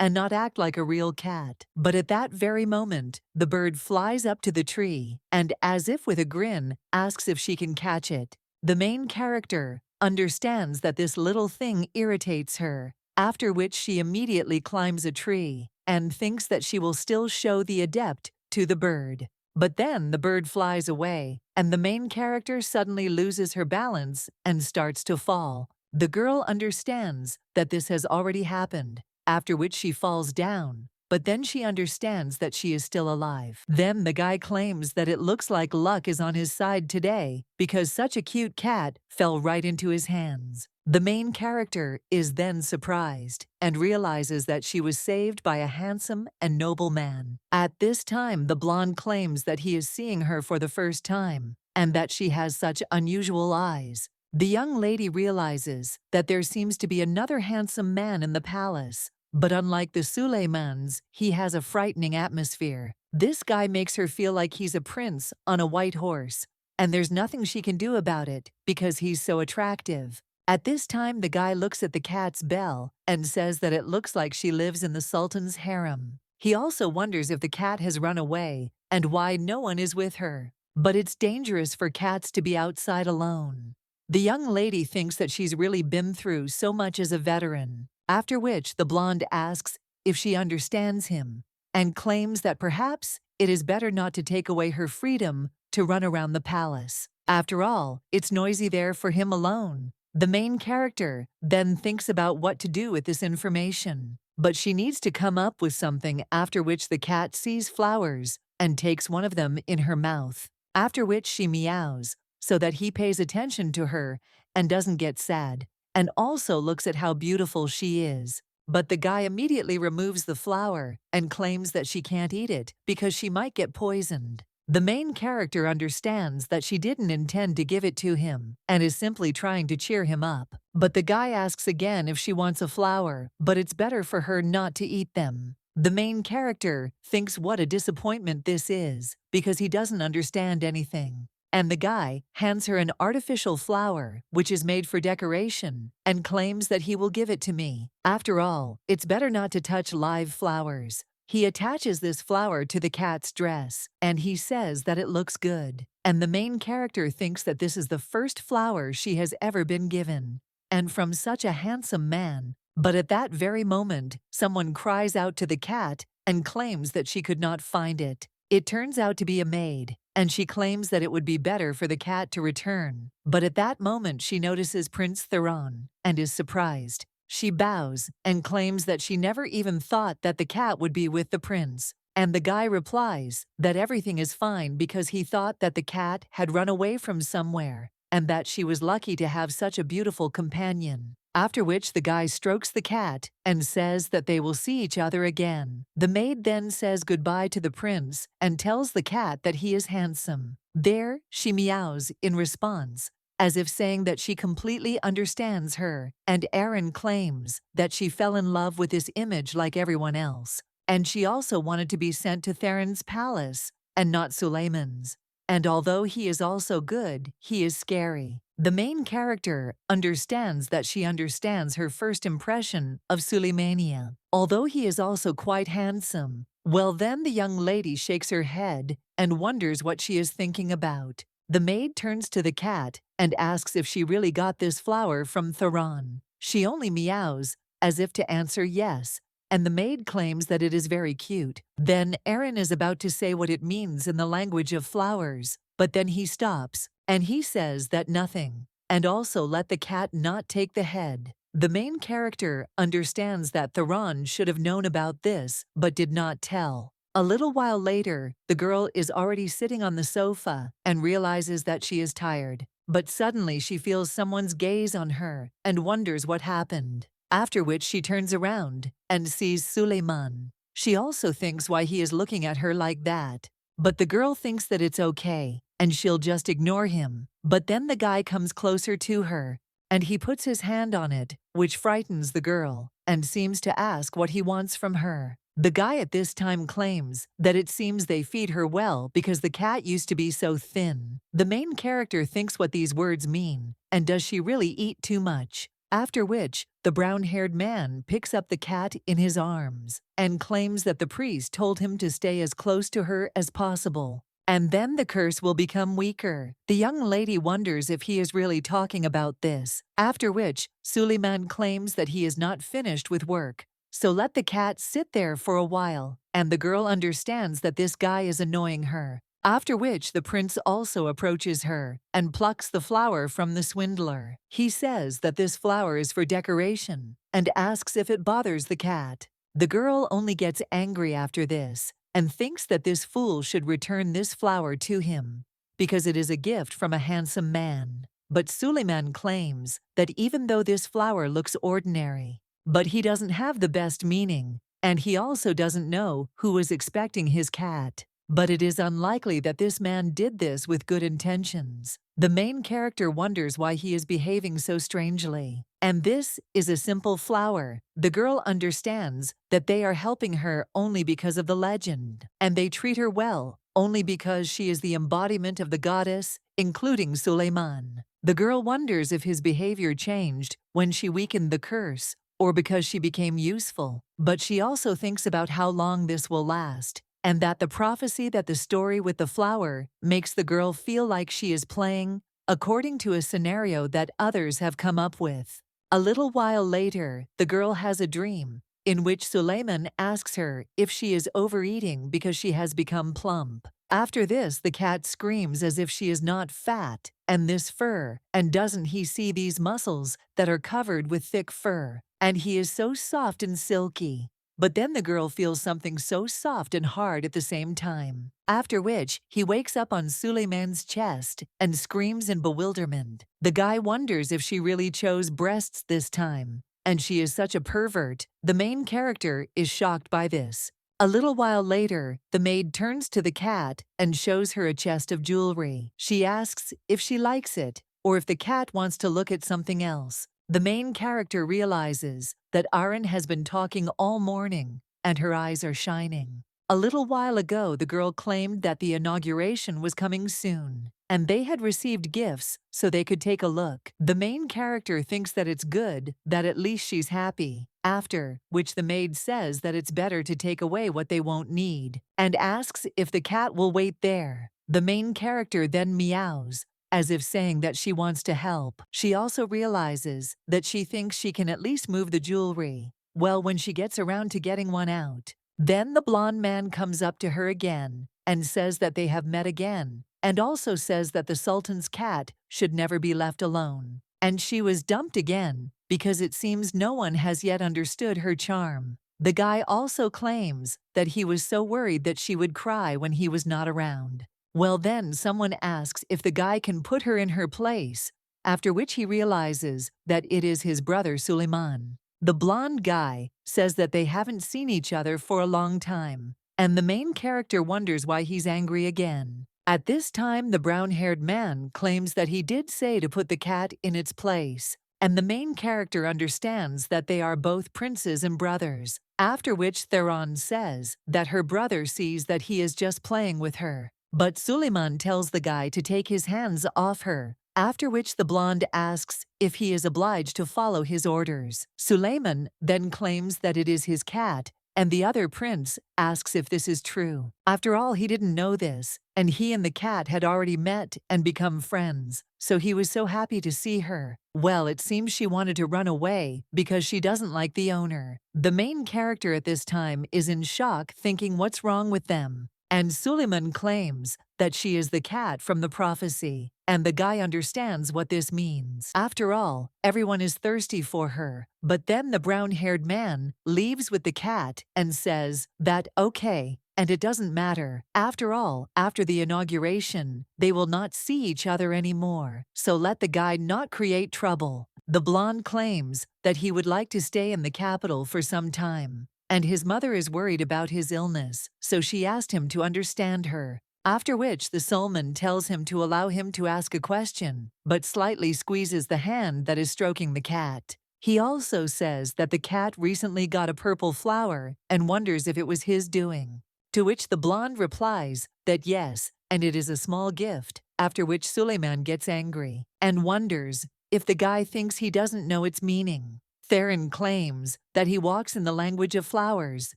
A: and not act like a real cat. But at that very moment, the bird flies up to the tree and, as if with a grin, asks if she can catch it. The main character understands that this little thing irritates her, after which she immediately climbs a tree and thinks that she will still show the adept to the bird. But then the bird flies away, and the main character suddenly loses her balance and starts to fall. The girl understands that this has already happened, after which she falls down, but then she understands that she is still alive. Then the guy claims that it looks like luck is on his side today because such a cute cat fell right into his hands. The main character is then surprised and realizes that she was saved by a handsome and noble man. At this time, the blonde claims that he is seeing her for the first time and that she has such unusual eyes. The young lady realizes that there seems to be another handsome man in the palace, but unlike the Suleimans, he has a frightening atmosphere. This guy makes her feel like he's a prince on a white horse, and there's nothing she can do about it because he's so attractive. At this time, the guy looks at the cat's bell and says that it looks like she lives in the Sultan's harem. He also wonders if the cat has run away and why no one is with her. But it's dangerous for cats to be outside alone. The young lady thinks that she's really been through so much as a veteran, after which the blonde asks if she understands him and claims that perhaps it is better not to take away her freedom to run around the palace. After all, it's noisy there for him alone. The main character then thinks about what to do with this information, but she needs to come up with something, after which the cat sees flowers and takes one of them in her mouth, after which she meows so that he pays attention to her and doesn't get sad, and also looks at how beautiful she is. But the guy immediately removes the flower and claims that she can't eat it because she might get poisoned. The main character understands that she didn't intend to give it to him and is simply trying to cheer him up. But the guy asks again if she wants a flower, but it's better for her not to eat them. The main character thinks what a disappointment this is because he doesn't understand anything. And the guy hands her an artificial flower, which is made for decoration, and claims that he will give it to me. After all, it's better not to touch live flowers. He attaches this flower to the cat's dress, and he says that it looks good. And the main character thinks that this is the first flower she has ever been given, and from such a handsome man. But at that very moment, someone cries out to the cat and claims that she could not find it. It turns out to be a maid, and she claims that it would be better for the cat to return. But at that moment, she notices Prince Theron and is surprised. She bows and claims that she never even thought that the cat would be with the prince. And the guy replies that everything is fine because he thought that the cat had run away from somewhere and that she was lucky to have such a beautiful companion. After which the guy strokes the cat and says that they will see each other again. The maid then says goodbye to the prince and tells the cat that he is handsome. There, she meows in response, as if saying that she completely understands her, and Erin claims that she fell in love with this image like everyone else, and she also wanted to be sent to Theron's palace and not Suleiman's. And although he is also good, he is scary. The main character understands that she understands her first impression of Suleimania, although he is also quite handsome. Well, then the young lady shakes her head and wonders what she is thinking about. The maid turns to the cat and asks if she really got this flower from Theron. She only meows, as if to answer yes, and the maid claims that it is very cute. Then Erin is about to say what it means in the language of flowers, but then he stops, and he says that nothing, and also let the cat not take the head. The main character understands that Theron should have known about this, but did not tell. A little while later, the girl is already sitting on the sofa and realizes that she is tired, but suddenly she feels someone's gaze on her and wonders what happened. After which she turns around and sees Suleiman. She also thinks why he is looking at her like that, but the girl thinks that it's okay and she'll just ignore him. But then the guy comes closer to her, and he puts his hand on it, which frightens the girl, and seems to ask what he wants from her. The guy at this time claims that it seems they feed her well because the cat used to be so thin. The main character thinks what these words mean, and does she really eat too much? After which, the brown-haired man picks up the cat in his arms and claims that the priest told him to stay as close to her as possible. And then the curse will become weaker. The young lady wonders if he is really talking about this, after which Suleiman claims that he is not finished with work, so let the cat sit there for a while, and the girl understands that this guy is annoying her. After which the prince also approaches her and plucks the flower from the swindler. He says that this flower is for decoration and asks if it bothers the cat. The girl only gets angry after this and thinks that this fool should return this flower to him because it is a gift from a handsome man. But Suleiman claims that even though this flower looks ordinary, but he doesn't have the best meaning, and he also doesn't know who is expecting his cat. But it is unlikely that this man did this with good intentions. The main character wonders why he is behaving so strangely. And this is a simple flower. The girl understands that they are helping her only because of the legend, and they treat her well only because she is the embodiment of the goddess, including Suleiman. The girl wonders if his behavior changed when she weakened the curse or because she became useful. But she also thinks about how long this will last, and that the prophecy that the story with the flower makes the girl feel like she is playing according to a scenario that others have come up with. A little while later, the girl has a dream in which Suleiman asks her if she is overeating because she has become plump. After this, the cat screams as if she is not fat, and this fur, and doesn't he see these muscles that are covered with thick fur, and he is so soft and silky. But then the girl feels something so soft and hard at the same time. After which, he wakes up on Suleiman's chest and screams in bewilderment. The guy wonders if she really chose breasts this time, and she is such a pervert. The main character is shocked by this. A little while later, the maid turns to the cat and shows her a chest of jewelry. She asks if she likes it, or if the cat wants to look at something else. The main character realizes that Aaron has been talking all morning, and her eyes are shining. A little while ago, the girl claimed that the inauguration was coming soon, and they had received gifts so they could take a look. The main character thinks that it's good, that at least she's happy. After which the maid says that it's better to take away what they won't need, and asks if the cat will wait there. The main character then meows, as if saying that she wants to help. She also realizes that she thinks she can at least move the jewelry. Well, when she gets around to getting one out, then the blonde man comes up to her again and says that they have met again, and also says that the Sultan's cat should never be left alone. And she was dumped again because it seems no one has yet understood her charm. The guy also claims that he was so worried that she would cry when he was not around. Well, then someone asks if the guy can put her in her place, after which he realizes that it is his brother Suleiman. The blonde guy says that they haven't seen each other for a long time, and the main character wonders why he's angry again. At this time, the brown-haired man claims that he did say to put the cat in its place, and the main character understands that they are both princes and brothers, after which Theron says that her brother sees that he is just playing with her. But Suleiman tells the guy to take his hands off her, after which the blonde asks if he is obliged to follow his orders. Suleiman then claims that it is his cat, and the other prince asks if this is true. After all, he didn't know this, and he and the cat had already met and become friends, so he was so happy to see her. Well, it seems she wanted to run away because she doesn't like the owner. The main character at this time is in shock, thinking what's wrong with them. And Suleiman claims that she is the cat from the prophecy, and the guy understands what this means. After all, everyone is thirsty for her. But then the brown-haired man leaves with the cat and says that, okay, and it doesn't matter. After all, after the inauguration, they will not see each other anymore, so let the guy not create trouble. The blonde claims that he would like to stay in the capital for some time, and his mother is worried about his illness, so she asked him to understand her. After which the Sultan tells him to allow him to ask a question, but slightly squeezes the hand that is stroking the cat. He also says that the cat recently got a purple flower and wonders if it was his doing. To which the blonde replies that yes, and it is a small gift, after which Suleiman gets angry and wonders if the guy thinks he doesn't know its meaning. Theron claims that he walks in the language of flowers.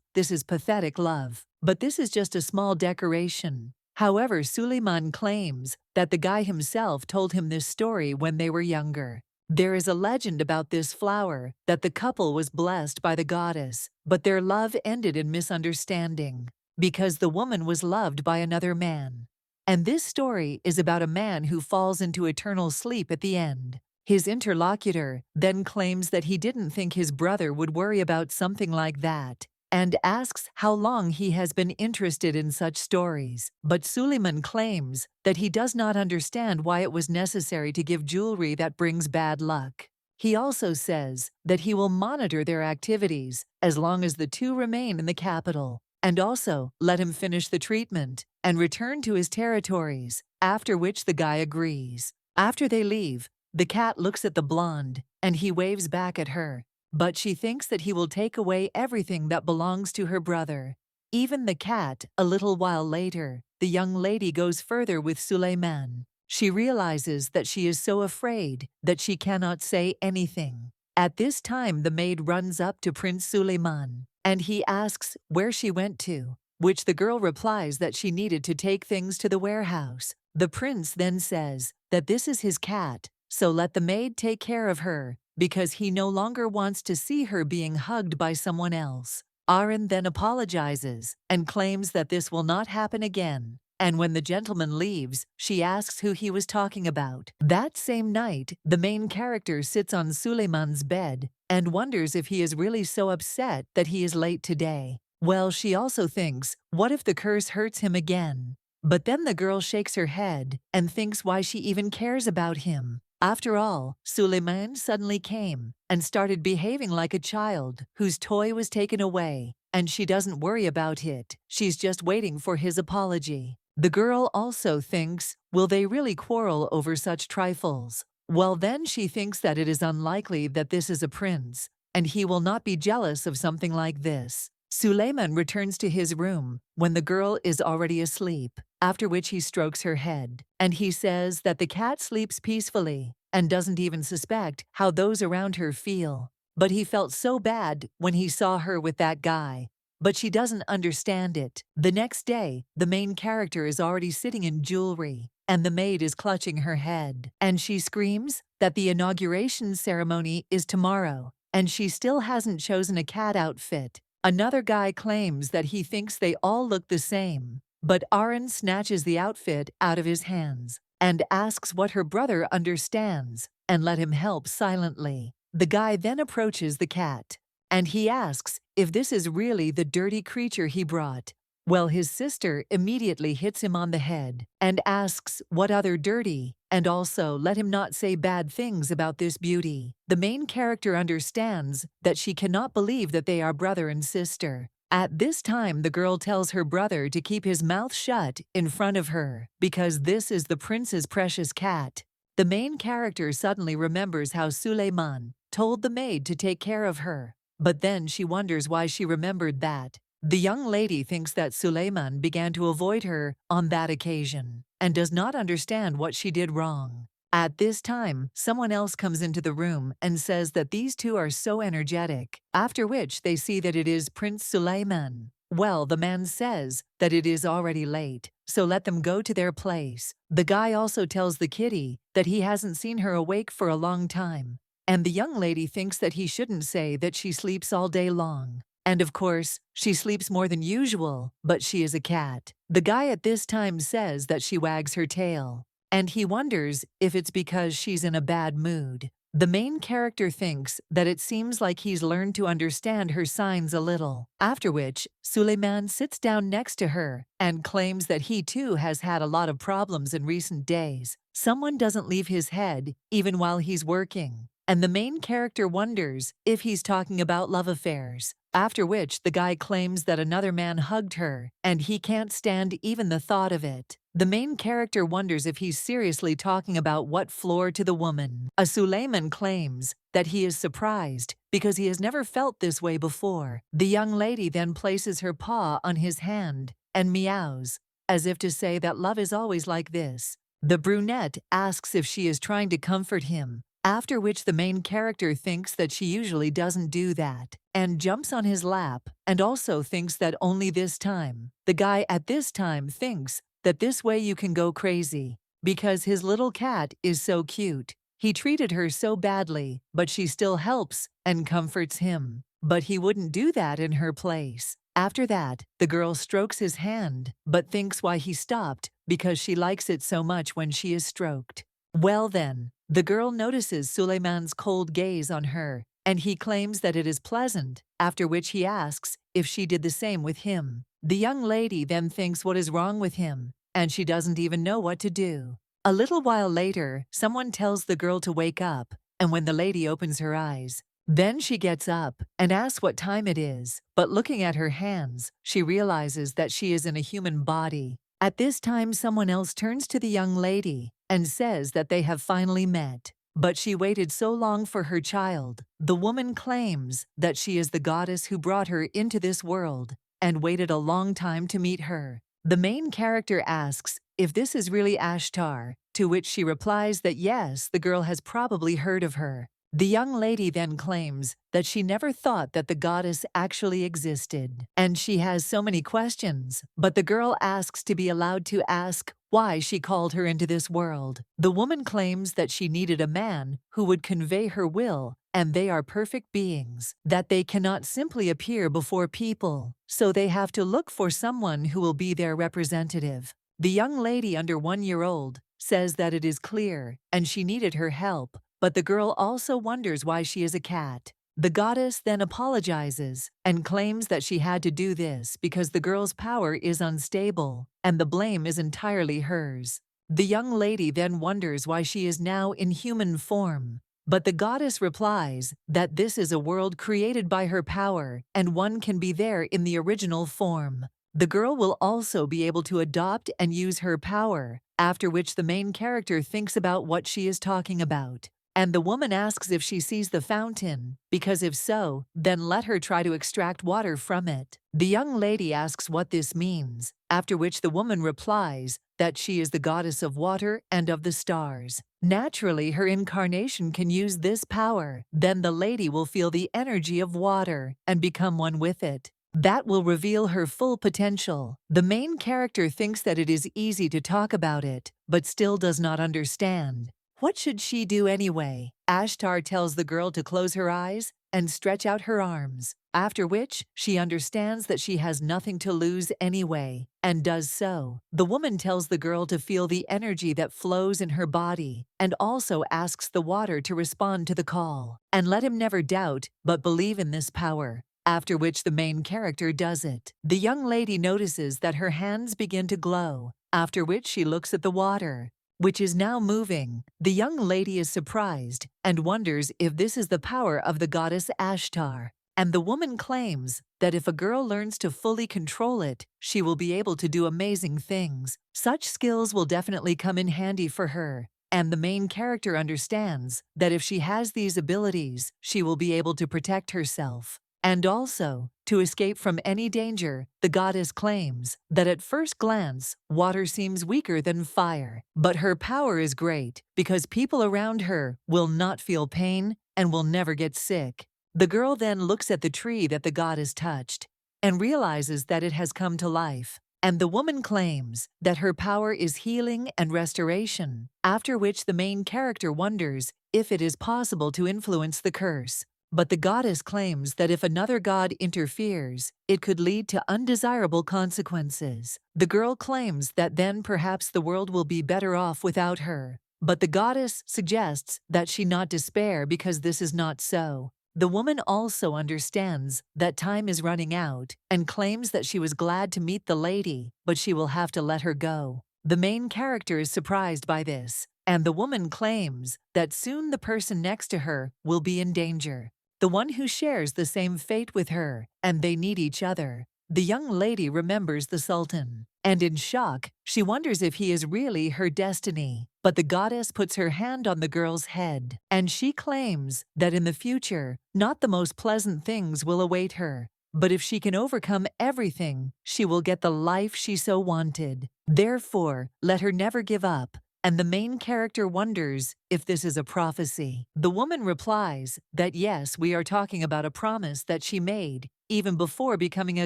A: This is pathetic love, but this is just a small decoration. However, Suleiman claims that the guy himself told him this story when they were younger. There is a legend about this flower that the couple was blessed by the goddess, but their love ended in misunderstanding because the woman was loved by another man. And this story is about a man who falls into eternal sleep at the end. His interlocutor then claims that he didn't think his brother would worry about something like that, and asks how long he has been interested in such stories. But Suleiman claims that he does not understand why it was necessary to give jewelry that brings bad luck. He also says that he will monitor their activities as long as the two remain in the capital, and also let him finish the treatment and return to his territories, after which the guy agrees. After they leave, the cat looks at the blonde, and he waves back at her, but she thinks that he will take away everything that belongs to her brother. Even the cat. A little while later, the young lady goes further with Suleiman. She realizes that she is so afraid that she cannot say anything. At this time, the maid runs up to Prince Suleiman, and he asks where she went to, which the girl replies that she needed to take things to the warehouse. The prince then says that this is his cat, so let the maid take care of her, because he no longer wants to see her being hugged by someone else. Aaron then apologizes and claims that this will not happen again. And when the gentleman leaves, she asks who he was talking about. That same night, the main character sits on Suleiman's bed and wonders if he is really so upset that he is late today. Well, she also thinks, what if the curse hurts him again? But then the girl shakes her head and thinks why she even cares about him. After all, Suleiman suddenly came and started behaving like a child whose toy was taken away, and she doesn't worry about it. She's just waiting for his apology. The girl also thinks, will they really quarrel over such trifles? Well, then she thinks that it is unlikely that this is a prince, and he will not be jealous of something like this. Suleiman returns to his room when the girl is already asleep, after which he strokes her head, and he says that the cat sleeps peacefully and doesn't even suspect how those around her feel. But he felt so bad when he saw her with that guy, but she doesn't understand it. The next day, the main character is already sitting in jewelry, and the maid is clutching her head, and she screams that the inauguration ceremony is tomorrow, and she still hasn't chosen a cat outfit. Another guy claims that he thinks they all look the same, but Aaron snatches the outfit out of his hands and asks what her brother understands and let him help silently. The guy then approaches the cat, and he asks if this is really the dirty creature he brought. Well, his sister immediately hits him on the head and asks what other dirty, and also let him not say bad things about this beauty. The main character understands that she cannot believe that they are brother and sister. At this time, the girl tells her brother to keep his mouth shut in front of her, because this is the prince's precious cat. The main character suddenly remembers how Suleiman told the maid to take care of her, but then she wonders why she remembered that. The young lady thinks that Suleiman began to avoid her on that occasion and does not understand what she did wrong. At this time, someone else comes into the room and says that these two are so energetic, after which they see that it is Prince Suleiman. Well, the man says that it is already late, so let them go to their place. The guy also tells the kitty that he hasn't seen her awake for a long time, and the young lady thinks that he shouldn't say that she sleeps all day long. And of course, she sleeps more than usual, but she is a cat. The guy at this time says that she wags her tail, and he wonders if it's because she's in a bad mood. The main character thinks that it seems like he's learned to understand her signs a little, after which Suleiman sits down next to her and claims that he too has had a lot of problems in recent days. Someone doesn't leave his head even while he's working. and the main character wonders if he's talking about love affairs. After which, the guy claims that another man hugged her, and he can't stand even the thought of it. The main character wonders if he's seriously talking about what floor to the woman. A Suleiman claims that he is surprised because he has never felt this way before. The young lady then places her paw on his hand and meows, as if to say that love is always like this. The brunette asks if she is trying to comfort him, after which the main character thinks that she usually doesn't do that, and jumps on his lap, and also thinks that only this time. The guy at this time thinks that this way you can go crazy, because his little cat is so cute. He treated her so badly, but she still helps and comforts him. But he wouldn't do that in her place. After that, the girl strokes his hand, but thinks why he stopped, because she likes it so much when she is stroked. Well then, the girl notices Suleiman's cold gaze on her, and he claims that it is pleasant, after which he asks if she did the same with him. The young lady then thinks what is wrong with him, and she doesn't even know what to do. A little while later, someone tells the girl to wake up, and when the lady opens her eyes, then she gets up and asks what time it is, but looking at her hands, she realizes that she is in a human body. At this time, someone else turns to the young lady and says that they have finally met. But she waited so long for her child. The woman claims that she is the goddess who brought her into this world and waited a long time to meet her. The main character asks if this is really Ashtar, to which she replies that yes, the girl has probably heard of her. The young lady then claims that she never thought that the goddess actually existed, and she has so many questions, but the girl asks to be allowed to ask why she called her into this world. The woman claims that she needed a man who would convey her will, and they are perfect beings, that they cannot simply appear before people, so they have to look for someone who will be their representative. The young lady under 1 year old says that it is clear, and she needed her help, but the girl also wonders why she is a cat. The goddess then apologizes and claims that she had to do this because the girl's power is unstable, and the blame is entirely hers. The young lady then wonders why she is now in human form, but the goddess replies that this is a world created by her power, and one can be there in the original form. The girl will also be able to adopt and use her power, after which the main character thinks about what she is talking about. And the woman asks if she sees the fountain, because if so, then let her try to extract water from it. The young lady asks what this means, after which the woman replies that she is the goddess of water and of the stars. Naturally, her incarnation can use this power. Then the lady will feel the energy of water and become one with it. That will reveal her full potential. The main character thinks that it is easy to talk about it, but still does not understand. What should she do anyway? Ashtar tells the girl to close her eyes and stretch out her arms, after which she understands that she has nothing to lose anyway, and does so. The woman tells the girl to feel the energy that flows in her body, and also asks the water to respond to the call, and let him never doubt but believe in this power. After which the main character does it. The young lady notices that her hands begin to glow, after which she looks at the water, which is now moving. The young lady is surprised and wonders if this is the power of the goddess Ashtar. And the woman claims that if a girl learns to fully control it, she will be able to do amazing things. Such skills will definitely come in handy for her. And the main character understands that if she has these abilities, she will be able to protect herself. And also, to escape from any danger, the goddess claims that at first glance, water seems weaker than fire. But her power is great because people around her will not feel pain and will never get sick. The girl then looks at the tree that the goddess touched and realizes that it has come to life. And the woman claims that her power is healing and restoration, after which the main character wonders if it is possible to influence the curse. But the goddess claims that if another god interferes, it could lead to undesirable consequences. The girl claims that then perhaps the world will be better off without her. But the goddess suggests that she not despair because this is not so. The woman also understands that time is running out and claims that she was glad to meet the lady, but she will have to let her go. The main character is surprised by this, and the woman claims that soon the person next to her will be in danger, the one who shares the same fate with her, and they need each other. The young lady remembers the Sultan, and in shock, she wonders if he is really her destiny. But the goddess puts her hand on the girl's head, and she claims that in the future, not the most pleasant things will await her. But if she can overcome everything, she will get the life she so wanted. Therefore, let her never give up. And the main character wonders if this is a prophecy. The woman replies that yes, we are talking about a promise that she made even before becoming a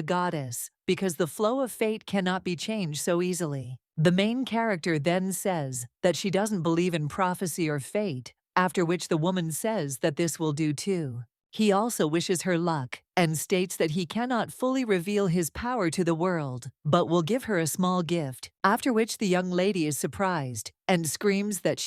A: goddess, because the flow of fate cannot be changed so easily. The main character then says that she doesn't believe in prophecy or fate, after which the woman says that this will do too. He also wishes her luck and states that he cannot fully reveal his power to the world, but will give her a small gift, after which the young lady is surprised and screams that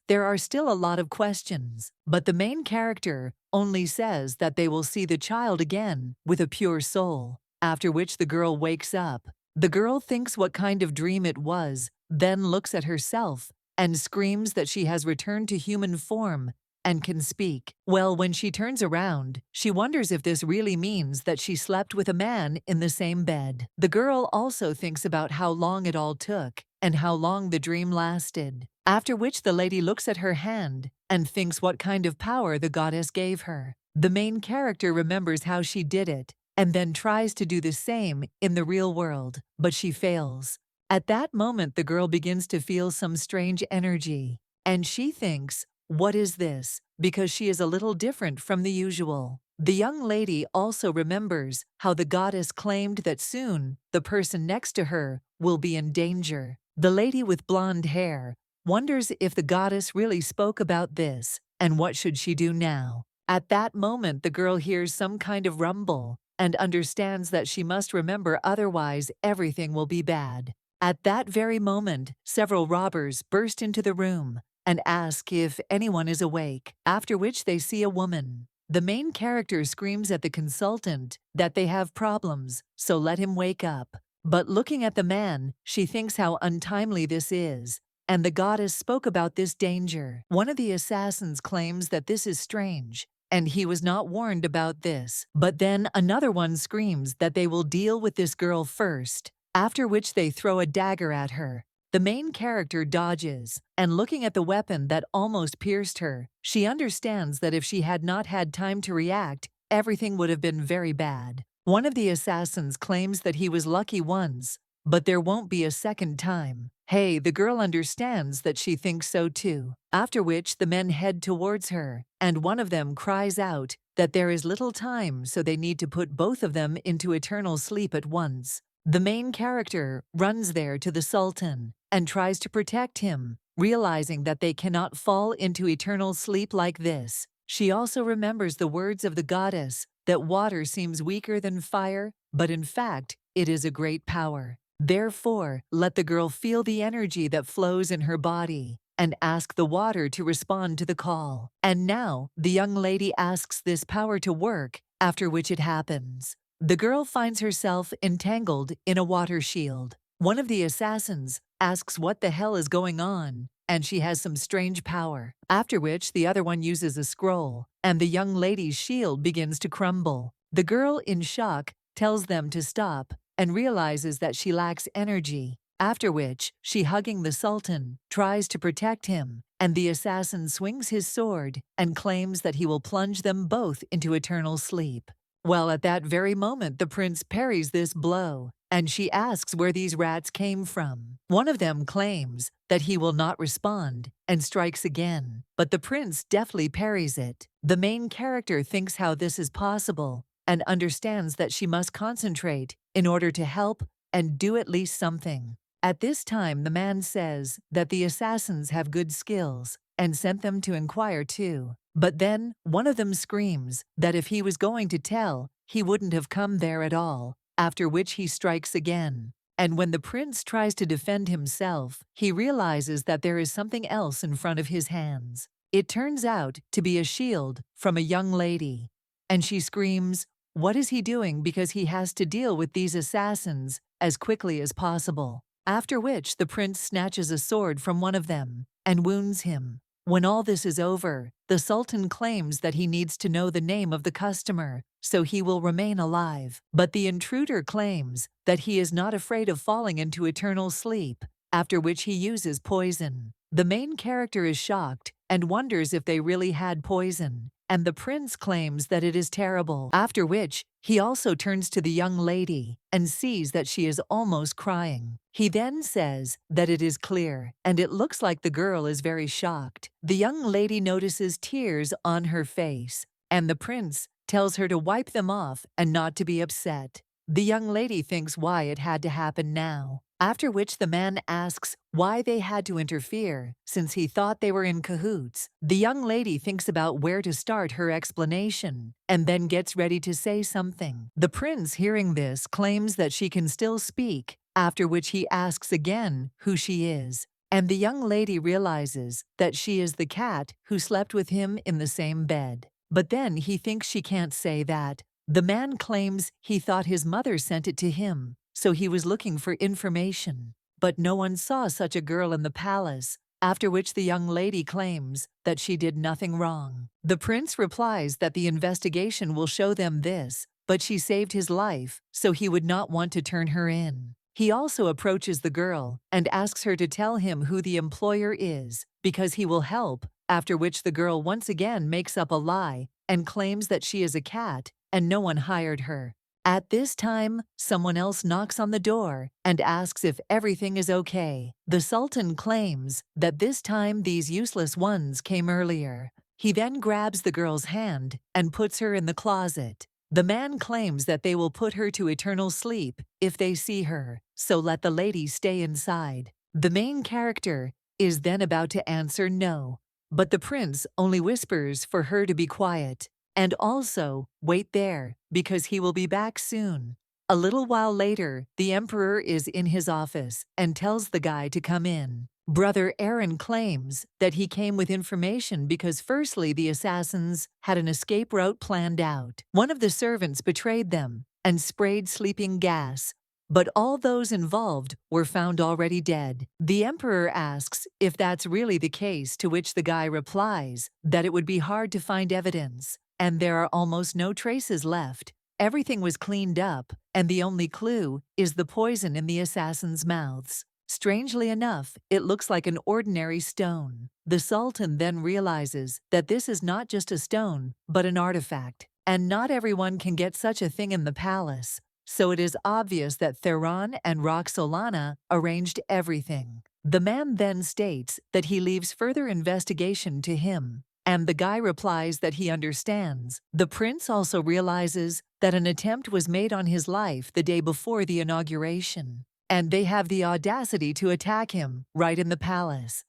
A: there are still a lot of questions. But the main character only says that they will see the child again with a pure soul, after which the girl wakes up. The girl thinks what kind of dream it was, then looks at herself and screams that she has returned to human form and can speak. Well, when she turns around, she wonders if this really means that she slept with a man in the same bed. The girl also thinks about how long it all took and how long the dream lasted, after which the lady looks at her hand and thinks what kind of power the goddess gave her. The main character remembers how she did it and then tries to do the same in the real world, but she fails. At that moment, the girl begins to feel some strange energy, and she thinks, "What is this?" because she is a little different from the usual. The young lady also remembers how the goddess claimed that soon the person next to her will be in danger. The lady with blonde hair wonders if the goddess really spoke about this, and what should she do now? At that moment, the girl hears some kind of rumble and understands that she must remember, otherwise everything will be bad. At that very moment, several robbers burst into the room and ask if anyone is awake, after which they see a woman. The main character screams at the consultant that they have problems, so let him wake up. But looking at the man, she thinks how untimely this is, and the goddess spoke about this danger. One of the assassins claims that this is strange, and he was not warned about this. But then another one screams that they will deal with this girl first, after which they throw a dagger at her. The main character dodges, and looking at the weapon that almost pierced her, she understands that if she had not had time to react, everything would have been very bad. One of the assassins claims that he was lucky once, but there won't be a second time. Hey, the girl understands that she thinks so too. After which the men head towards her, and one of them cries out that there is little time, so they need to put both of them into eternal sleep at once. The main character runs there to the Sultan and tries to protect him, realizing that they cannot fall into eternal sleep like this. She also remembers the words of the goddess that water seems weaker than fire, but in fact, it is a great power. Therefore, let the girl feel the energy that flows in her body and ask the water to respond to the call. And now, the young lady asks this power to work, after which it happens. The girl finds herself entangled in a water shield. One of the assassins asks what the hell is going on, and she has some strange power. After which the other one uses a scroll, and the young lady's shield begins to crumble. The girl, in shock, tells them to stop and realizes that she lacks energy. After which, she, hugging the Sultan, tries to protect him, and the assassin swings his sword and claims that he will plunge them both into eternal sleep. Well, at that very moment, the prince parries this blow, and she asks where these rats came from. One of them claims that he will not respond and strikes again, but the prince deftly parries it. The main character thinks how this is possible and understands that she must concentrate in order to help and do at least something. At this time, the man says that the assassins have good skills and sent them to inquire too. But then, one of them screams that if he was going to tell, he wouldn't have come there at all, after which he strikes again. And when the prince tries to defend himself, he realizes that there is something else in front of his hands. It turns out to be a shield from a young lady. And she screams, what is he doing, because he has to deal with these assassins as quickly as possible. after which the prince snatches a sword from one of them and wounds him. When all this is over, the Sultan claims that he needs to know the name of the customer, so he will remain alive. But the intruder claims that he is not afraid of falling into eternal sleep, after which he uses poison. The main character is shocked and wonders if they really had poison, and the prince claims that it is terrible, after which he also turns to the young lady and sees that she is almost crying. He then says that it is clear, and it looks like the girl is very shocked. The young lady notices tears on her face, and the prince tells her to wipe them off and not to be upset. The young lady thinks why it had to happen now, after which the man asks why they had to interfere, since he thought they were in cahoots. The young lady thinks about where to start her explanation, and then gets ready to say something. The prince, hearing this, claims that she can still speak, after which he asks again who she is. And the young lady realizes that she is the cat who slept with him in the same bed. But then he thinks she can't say that. The man claims he thought his mother sent it to him, so he was looking for information. But no one saw such a girl in the palace, after which the young lady claims that she did nothing wrong. The prince replies that the investigation will show them this, but she saved his life, so he would not want to turn her in. He also approaches the girl and asks her to tell him who the employer is, because he will help, after which the girl once again makes up a lie and claims that she is a cat and no one hired her. At this time, someone else knocks on the door and asks if everything is okay. The Sultan claims that this time these useless ones came earlier. He then grabs the girl's hand and puts her in the closet. The man claims that they will put her to eternal sleep if they see her, so let the lady stay inside. The main character is then about to answer no, but the prince only whispers for her to be quiet. And also, wait there, because he will be back soon. A little while later, the emperor is in his office and tells the guy to come in. Brother Aaron claims that he came with information because firstly the assassins had an escape route planned out. One of the servants betrayed them and sprayed sleeping gas, but all those involved were found already dead. The emperor asks if that's really the case, to which the guy replies that it would be hard to find evidence, and there are almost no traces left. Everything was cleaned up, and the only clue is the poison in the assassins' mouths. Strangely enough, it looks like an ordinary stone. The Sultan then realizes that this is not just a stone, but an artifact, and not everyone can get such a thing in the palace. So it is obvious that Theron and Roxolana arranged everything. The man then states that he leaves further investigation to him, and the guy replies that he understands. The prince also realizes that an attempt was made on his life the day before the inauguration, and they have the audacity to attack him right in the palace.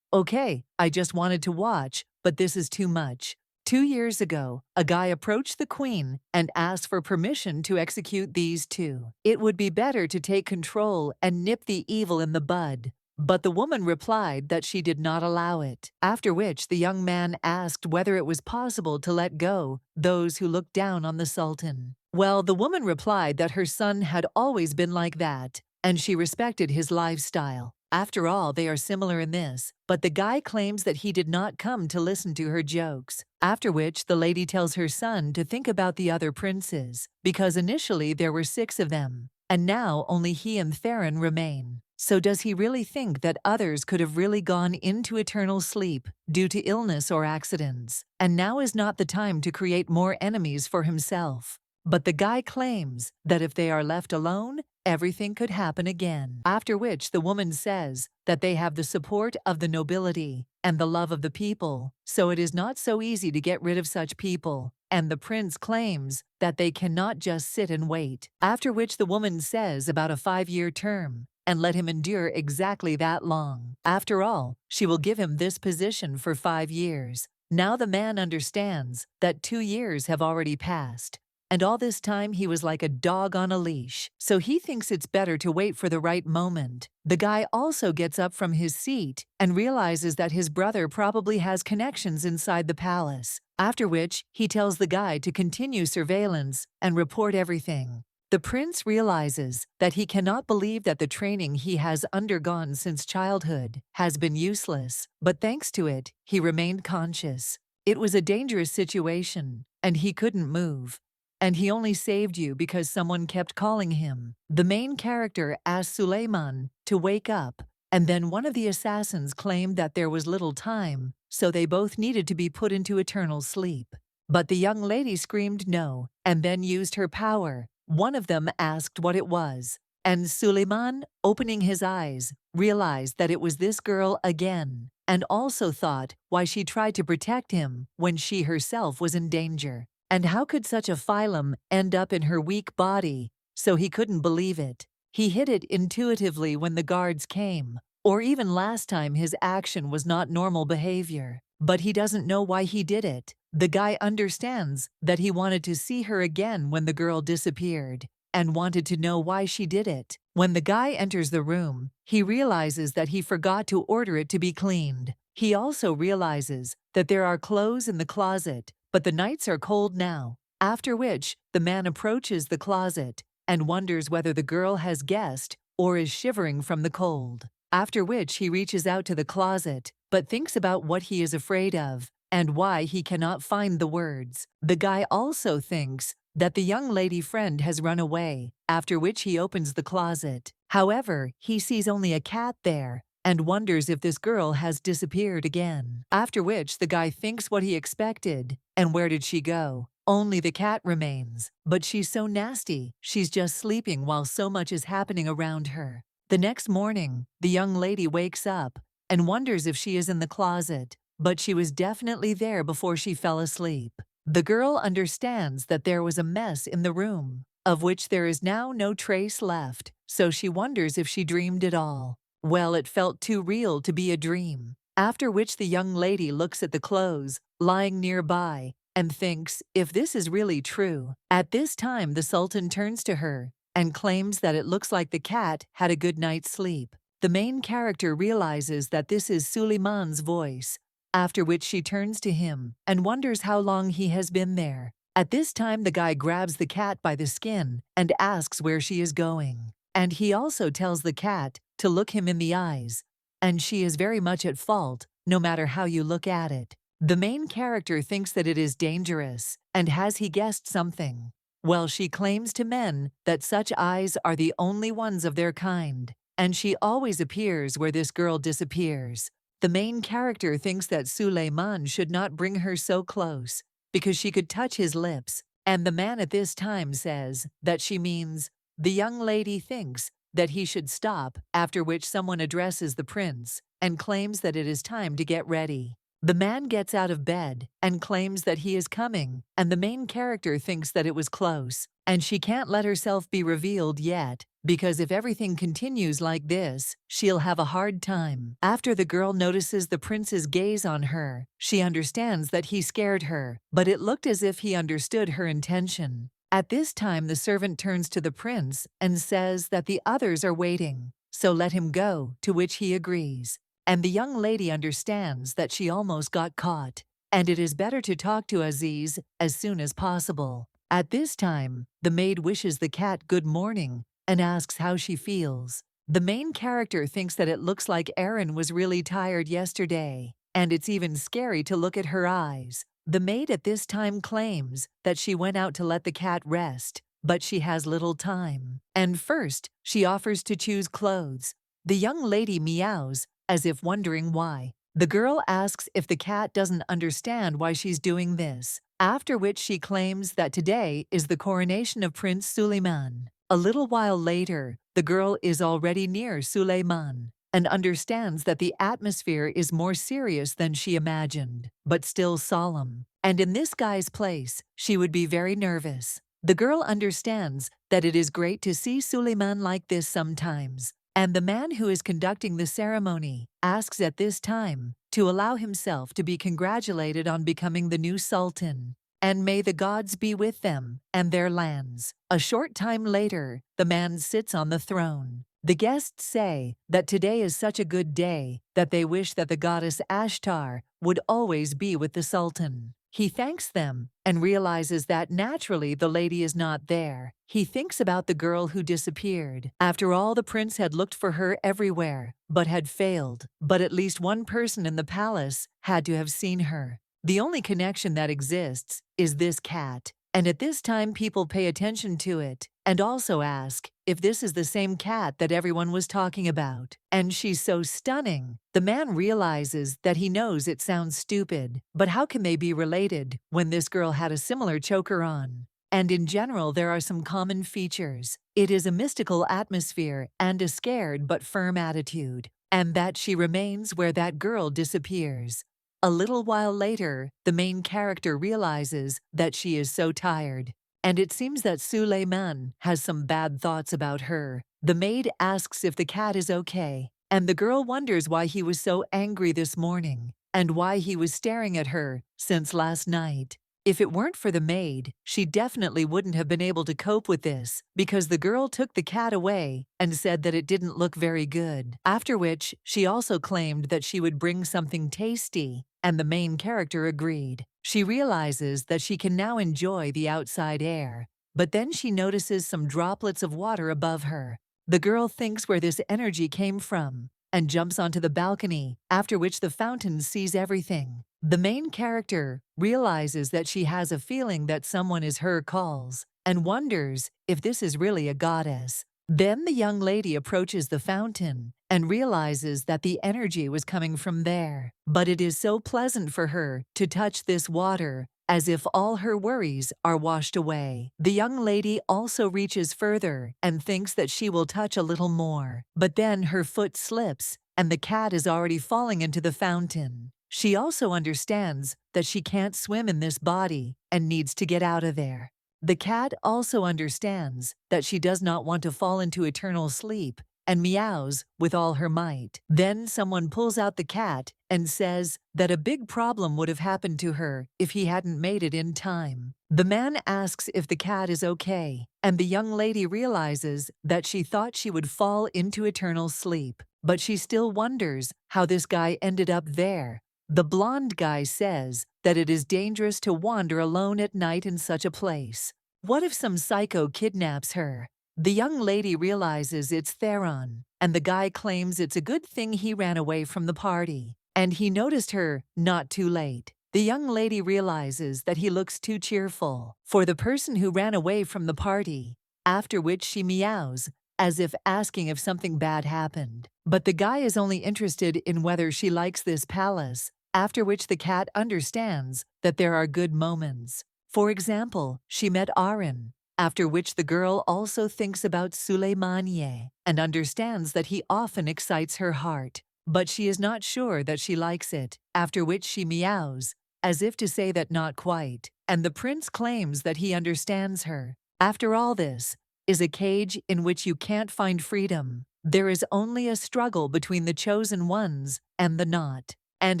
A: Okay, I just wanted to watch, but this is too much. 2 years ago, a guy approached the queen and asked for permission to execute these two. It would be better to take control and nip the evil in the bud. But the woman replied that she did not allow it, after which the young man asked whether it was possible to let go those who looked down on the Sultan. Well, the woman replied that her son had always been like that, and she respected his lifestyle. After all, they are similar in this, but the guy claims that he did not come to listen to her jokes, after which the lady tells her son to think about the other princes, because initially there were 6 of them, and now only he and Theron remain. So does he really think that others could have really gone into eternal sleep due to illness or accidents, and now is not the time to create more enemies for himself? But the guy claims that if they are left alone, everything could happen again. After which the woman says that they have the support of the nobility and the love of the people, so it is not so easy to get rid of such people, and the prince claims that they cannot just sit and wait. After which the woman says about a 5-year term, and let him endure exactly that long. After all, she will give him this position for 5 years. Now the man understands that 2 years have already passed, and all this time he was like a dog on a leash, so he thinks it's better to wait for the right moment. The guy also gets up from his seat and realizes that his brother probably has connections inside the palace, after which he tells the guy to continue surveillance and report everything. The prince realizes that he cannot believe that the training he has undergone since childhood has been useless, but thanks to it, he remained conscious. It was a dangerous situation, and he couldn't move. And he only saved you because someone kept calling him. The main character asked Suleiman to wake up, and then one of the assassins claimed that there was little time, so they both needed to be put into eternal sleep. But the young lady screamed no, and then used her power. One of them asked what it was, and Suleiman, opening his eyes, realized that it was this girl again, and also thought why she tried to protect him when she herself was in danger. And how could such a phylum end up in her weak body? So he couldn't believe it. He hid it intuitively when the guards came, or even last time his action was not normal behavior. But he doesn't know why he did it. The guy understands that he wanted to see her again when the girl disappeared, and wanted to know why she did it. When the guy enters the room, he realizes that he forgot to order it to be cleaned. He also realizes that there are clothes in the closet, but the nights are cold now. After which, the man approaches the closet and wonders whether the girl has guessed or is shivering from the cold. After which he reaches out to the closet, but thinks about what he is afraid of and why he cannot find the words. The guy also thinks that the young lady friend has run away, after which he opens the closet. However, he sees only a cat there and wonders if this girl has disappeared again. After which the guy thinks what he expected, and where did she go? Only the cat remains, but she's so nasty, she's just sleeping while so much is happening around her. The next morning, the young lady wakes up and wonders if she is in the closet, but she was definitely there before she fell asleep. The girl understands that there was a mess in the room, of which there is now no trace left, so she wonders if she dreamed it all. Well, it felt too real to be a dream. After which the young lady looks at the clothes lying nearby and thinks, if this is really true. At this time, the Sultan turns to her and claims that it looks like the cat had a good night's sleep. The main character realizes that this is Suleiman's voice, after which she turns to him and wonders how long he has been there. At this time, the guy grabs the cat by the skin and asks where she is going. And he also tells the cat to look him in the eyes, and she is very much at fault, no matter how you look at it. The main character thinks that it is dangerous, and has he guessed something? Well, she claims to men that such eyes are the only ones of their kind, and she always appears where this girl disappears. The main character thinks that Suleiman should not bring her so close, because she could touch his lips, and the man at this time says that she means. The young lady thinks that he should stop, after which someone addresses the prince and claims that it is time to get ready. The man gets out of bed and claims that he is coming, and the main character thinks that it was close, and she can't let herself be revealed yet, because if everything continues like this, she'll have a hard time. After the girl notices the prince's gaze on her, she understands that he scared her, but it looked as if he understood her intention. At this time, the servant turns to the prince and says that the others are waiting, so let him go, to which he agrees. And the young lady understands that she almost got caught, and it is better to talk to Aziz as soon as possible. At this time, the maid wishes the cat good morning and asks how she feels. The main character thinks that it looks like Erin was really tired yesterday, and it's even scary to look at her eyes. The maid at this time claims that she went out to let the cat rest, but she has little time. And first, she offers to choose clothes. The young lady meows, as if wondering why. The girl asks if the cat doesn't understand why she's doing this, after which she claims that today is the coronation of Prince Suleiman. A little while later, the girl is already near Suleiman and understands that the atmosphere is more serious than she imagined, but still solemn. And in this guy's place, she would be very nervous. The girl understands that it is great to see Suleiman like this sometimes, and the man who is conducting the ceremony asks at this time to allow himself to be congratulated on becoming the new Sultan. And may the gods be with them and their lands. A short time later, the man sits on the throne. The guests say that today is such a good day that they wish that the goddess Ashtar would always be with the Sultan. He thanks them and realizes that naturally the lady is not there. He thinks about the girl who disappeared. After all, the prince had looked for her everywhere, but had failed. But at least one person in the palace had to have seen her. The only connection that exists is this cat. And at this time, people pay attention to it and also ask if this is the same cat that everyone was talking about. And she's so stunning. The man realizes that he knows it sounds stupid, but how can they be related when this girl had a similar choker on? And in general, there are some common features. It is a mystical atmosphere and a scared but firm attitude, and that she remains where that girl disappears. A little while later, the main character realizes that she is so tired, and it seems that Sulaiman has some bad thoughts about her. The maid asks if the cat is okay, and the girl wonders why he was so angry this morning, and why he was staring at her since last night. If it weren't for the maid, she definitely wouldn't have been able to cope with this, because the girl took the cat away and said that it didn't look very good. After which, she also claimed that she would bring something tasty, and the main character agreed. She realizes that she can now enjoy the outside air, but then she notices some droplets of water above her. The girl thinks where this energy came from and jumps onto the balcony, after which the fountain sees everything. The main character realizes that she has a feeling that someone is her calls and wonders if this is really a goddess. Then the young lady approaches the fountain and realizes that the energy was coming from there. But it is so pleasant for her to touch this water, as if all her worries are washed away. The young lady also reaches further and thinks that she will touch a little more. But then her foot slips and the cat is already falling into the fountain. She also understands that she can't swim in this body and needs to get out of there. The cat also understands that she does not want to fall into eternal sleep and meows with all her might. Then someone pulls out the cat and says that a big problem would have happened to her if he hadn't made it in time. The man asks if the cat is okay, and the young lady realizes that she thought she would fall into eternal sleep, but she still wonders how this guy ended up there. The blonde guy says that it is dangerous to wander alone at night in such a place. What if some psycho kidnaps her? The young lady realizes it's Theron, and the guy claims it's a good thing he ran away from the party, and he noticed her not too late. The young lady realizes that he looks too cheerful for the person who ran away from the party, after which she meows, as if asking if something bad happened. But the guy is only interested in whether she likes this palace, after which the cat understands that there are good moments. For example, she met Aaron, after which the girl also thinks about Suleymaniye and understands that he often excites her heart, but she is not sure that she likes it, after which she meows, as if to say that not quite, and the prince claims that he understands her. After all, this is a cage in which you can't find freedom. There is only a struggle between the chosen ones and the not, and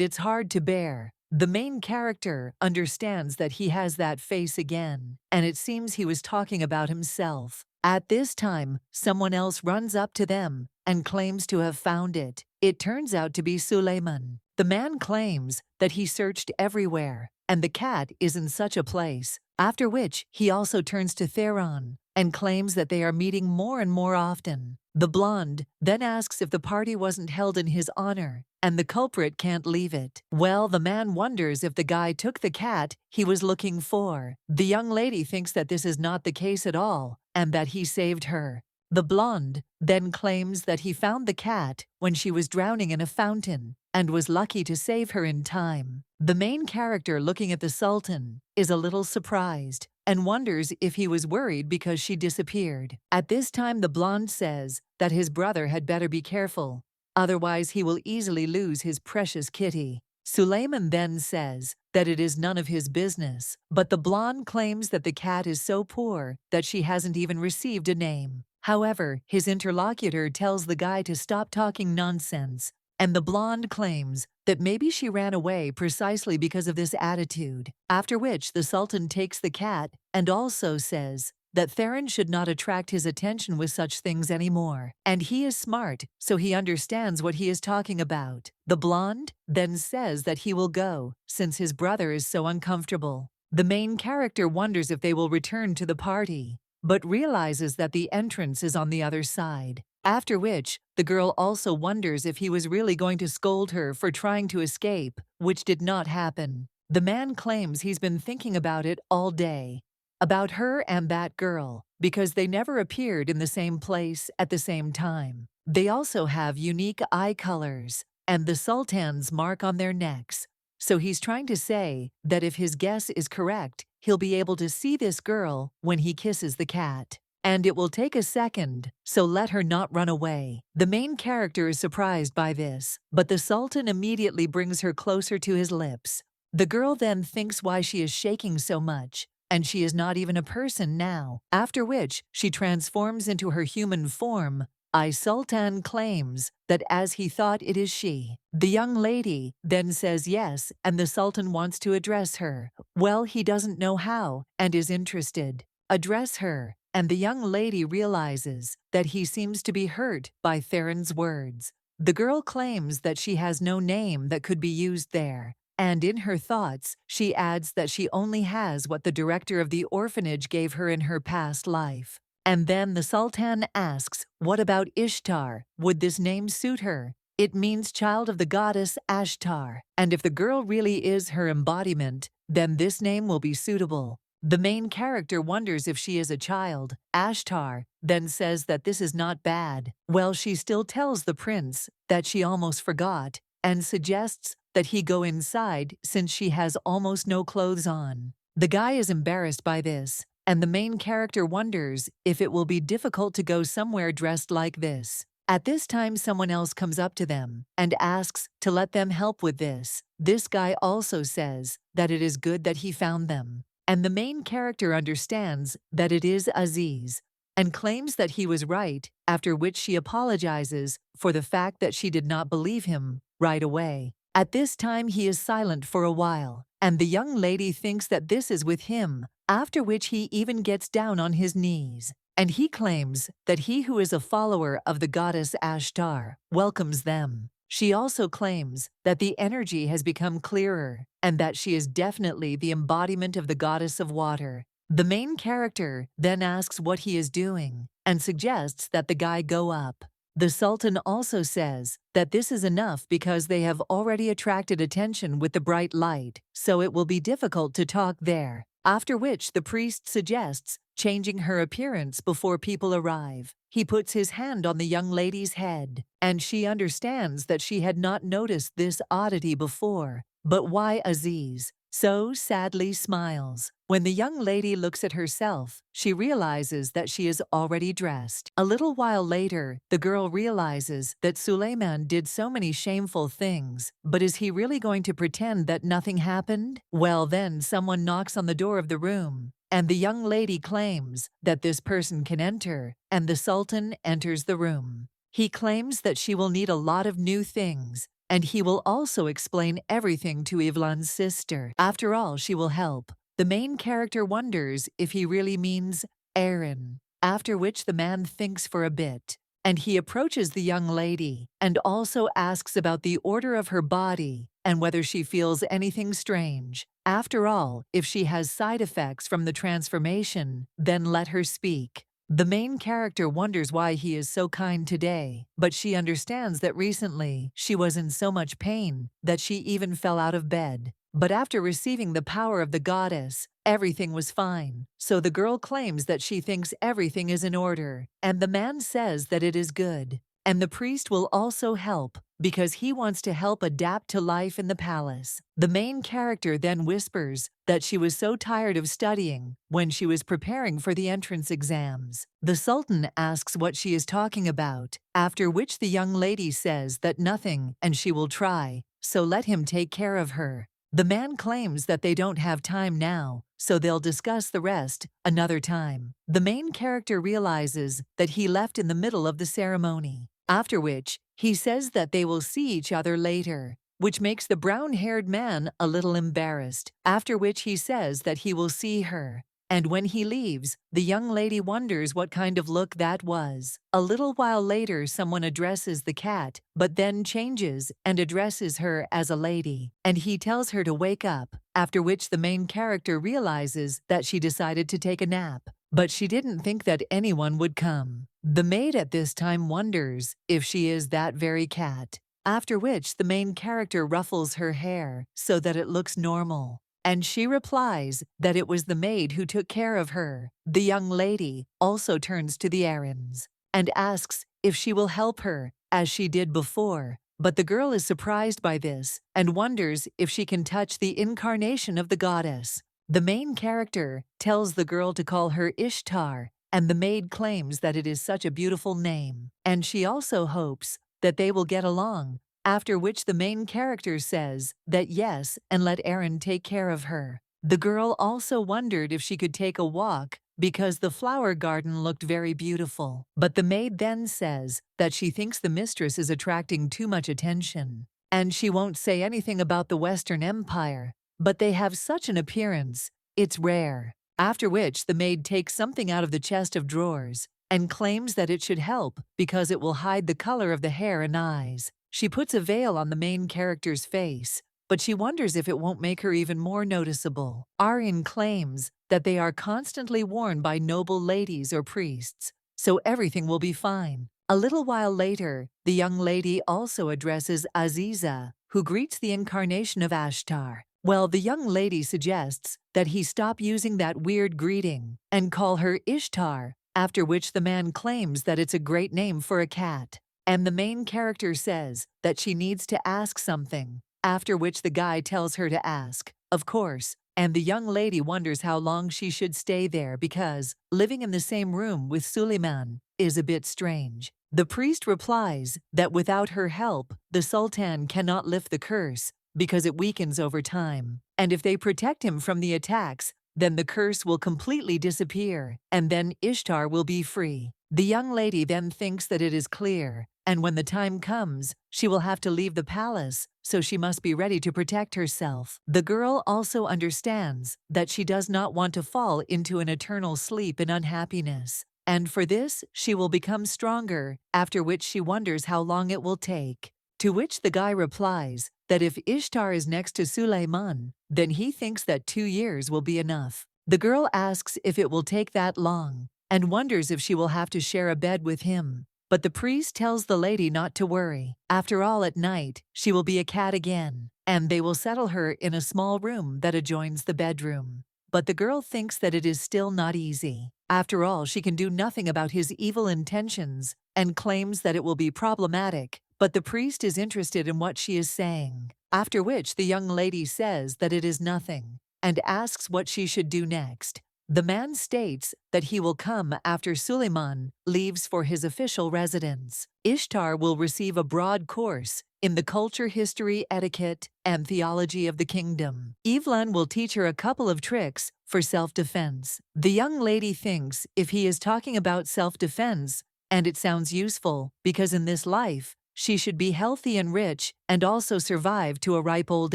A: it's hard to bear. The main character understands that he has that face again, and it seems he was talking about himself. At this time, someone else runs up to them and claims to have found it. It turns out to be Suleiman. The man claims that he searched everywhere, and the cat is in such a place, after which he also turns to Theron and claims that they are meeting more and more often. The blonde then asks if the party wasn't held in his honor, and the culprit can't leave it. Well, the man wonders if the guy took the cat he was looking for. The young lady thinks that this is not the case at all, and that he saved her. The blonde then claims that he found the cat when she was drowning in a fountain and was lucky to save her in time. The main character, looking at the Sultan, is a little surprised and wonders if he was worried because she disappeared. At this time, the blonde says that his brother had better be careful, otherwise he will easily lose his precious kitty. Suleiman then says that it is none of his business, but the blonde claims that the cat is so poor that she hasn't even received a name. However, his interlocutor tells the guy to stop talking nonsense, and the blonde claims that maybe she ran away precisely because of this attitude, after which the Sultan takes the cat and also says that Theron should not attract his attention with such things anymore, and he is smart, so he understands what he is talking about. The blonde then says that he will go, since his brother is so uncomfortable. The main character wonders if they will return to the party, but realizes that the entrance is on the other side. After which, the girl also wonders if he was really going to scold her for trying to escape, which did not happen. The man claims he's been thinking about it all day, about her and that girl, because they never appeared in the same place at the same time. They also have unique eye colors and the Sultan's mark on their necks. So he's trying to say that if his guess is correct, he'll be able to see this girl when he kisses the cat. And it will take a second, so let her not run away. The main character is surprised by this, but the Sultan immediately brings her closer to his lips. The girl then thinks why she is shaking so much, and she is not even a person now, after which she transforms into her human form. Sultan claims that as he thought it is she. The young lady then says yes, and the Sultan wants to address her. Well, he doesn't know how, and is interested. Address her, and the young lady realizes that he seems to be hurt by Theron's words. The girl claims that she has no name that could be used there, and in her thoughts, she adds that she only has what the director of the orphanage gave her in her past life. And then the Sultan asks, what about Ishtar? Would this name suit her? It means child of the goddess Ashtar, and if the girl really is her embodiment, then this name will be suitable. The main character wonders if she is a child. Ashtar then says that this is not bad. Well, she still tells the prince that she almost forgot, and suggests that he go inside since she has almost no clothes on. The guy is embarrassed by this, and the main character wonders if it will be difficult to go somewhere dressed like this. At this time, someone else comes up to them and asks to let them help with this. This guy also says that it is good that he found them, and the main character understands that it is Aziz, and claims that he was right, after which she apologizes for the fact that she did not believe him right away. At this time, he is silent for a while, and the young lady thinks that this is with him, after which he even gets down on his knees, and he claims that he who is a follower of the goddess Ashtar welcomes them. She also claims that the energy has become clearer, and that she is definitely the embodiment of the goddess of water. The main character then asks what he is doing, and suggests that the guy go up. The Sultan also says that this is enough because they have already attracted attention with the bright light, so it will be difficult to talk there. After which the priest suggests changing her appearance before people arrive. He puts his hand on the young lady's head, and she understands that she had not noticed this oddity before. But why Aziz so sadly smiles. When the young lady looks at herself, she realizes that she is already dressed. A little while later, the girl realizes that Suleiman did so many shameful things, but is he really going to pretend that nothing happened? Well, then someone knocks on the door of the room, and the young lady claims that this person can enter, and the Sultan enters the room. He claims that she will need a lot of new things, and he will also explain everything to Ivlan's sister. After all, she will help. The main character wonders if he really means Aaron, after which the man thinks for a bit, and he approaches the young lady and also asks about the order of her body and whether she feels anything strange. After all, if she has side effects from the transformation, then let her speak. The main character wonders why he is so kind today, but she understands that recently she was in so much pain that she even fell out of bed. But after receiving the power of the goddess, everything was fine. So the girl claims that she thinks everything is in order, and the man says that it is good. And the priest will also help, because he wants to help adapt to life in the palace. The main character then whispers that she was so tired of studying when she was preparing for the entrance exams. The Sultan asks what she is talking about, after which the young lady says that nothing and she will try, so let him take care of her. The man claims that they don't have time now, so they'll discuss the rest another time. The main character realizes that he left in the middle of the ceremony, after which he says that they will see each other later, which makes the brown-haired man a little embarrassed, after which he says that he will see her, And when he leaves, the young lady wonders what kind of look that was. A little while later, someone addresses the cat, but then changes and addresses her as a lady. And he tells her to wake up, after which the main character realizes that she decided to take a nap. But she didn't think that anyone would come. The maid at this time wonders if she is that very cat. After which the main character ruffles her hair so that it looks normal. And she replies that it was the maid who took care of her. The young lady also turns to the errands and asks if she will help her, as she did before. But the girl is surprised by this and wonders if she can touch the incarnation of the goddess. The main character tells the girl to call her Ishtar, and the maid claims that it is such a beautiful name. And she also hopes that they will get along. After which the main character says that yes and let Aaron take care of her. The girl also wondered if she could take a walk because the flower garden looked very beautiful. But the maid then says that she thinks the mistress is attracting too much attention. And she won't say anything about the Western Empire, but they have such an appearance, it's rare. After which the maid takes something out of the chest of drawers and claims that it should help because it will hide the color of the hair and eyes. She puts a veil on the main character's face, but she wonders if it won't make her even more noticeable. Aryan claims that they are constantly worn by noble ladies or priests, so everything will be fine. A little while later, the young lady also addresses Aziza, who greets the incarnation of Ashtar. Well, the young lady suggests that he stop using that weird greeting and call her Ishtar, after which the man claims that it's a great name for a cat. And the main character says that she needs to ask something, after which the guy tells her to ask, of course, and the young lady wonders how long she should stay there because living in the same room with Sulaiman is a bit strange. The priest replies that without her help, the Sultan cannot lift the curse because it weakens over time, and if they protect him from the attacks, then the curse will completely disappear, and then Ishtar will be free. The young lady then thinks that it is clear, and when the time comes, she will have to leave the palace, so she must be ready to protect herself. The girl also understands that she does not want to fall into an eternal sleep in unhappiness, and for this she will become stronger, after which she wonders how long it will take. To which the guy replies that if Ishtar is next to Suleiman, then he thinks that 2 years will be enough. The girl asks if it will take that long, and wonders if she will have to share a bed with him. But the priest tells the lady not to worry. After all, at night, she will be a cat again, and they will settle her in a small room that adjoins the bedroom. But the girl thinks that it is still not easy. After all, she can do nothing about his evil intentions, and claims that it will be problematic. But the priest is interested in what she is saying, after which the young lady says that it is nothing, and asks what she should do next. The man states that he will come after Suleiman leaves for his official residence. Ishtar will receive a broad course in the culture, history, etiquette, and theology of the kingdom. Evelyn will teach her a couple of tricks for self-defense. The young lady thinks if he is talking about self-defense, and it sounds useful, because in this life, she should be healthy and rich and also survive to a ripe old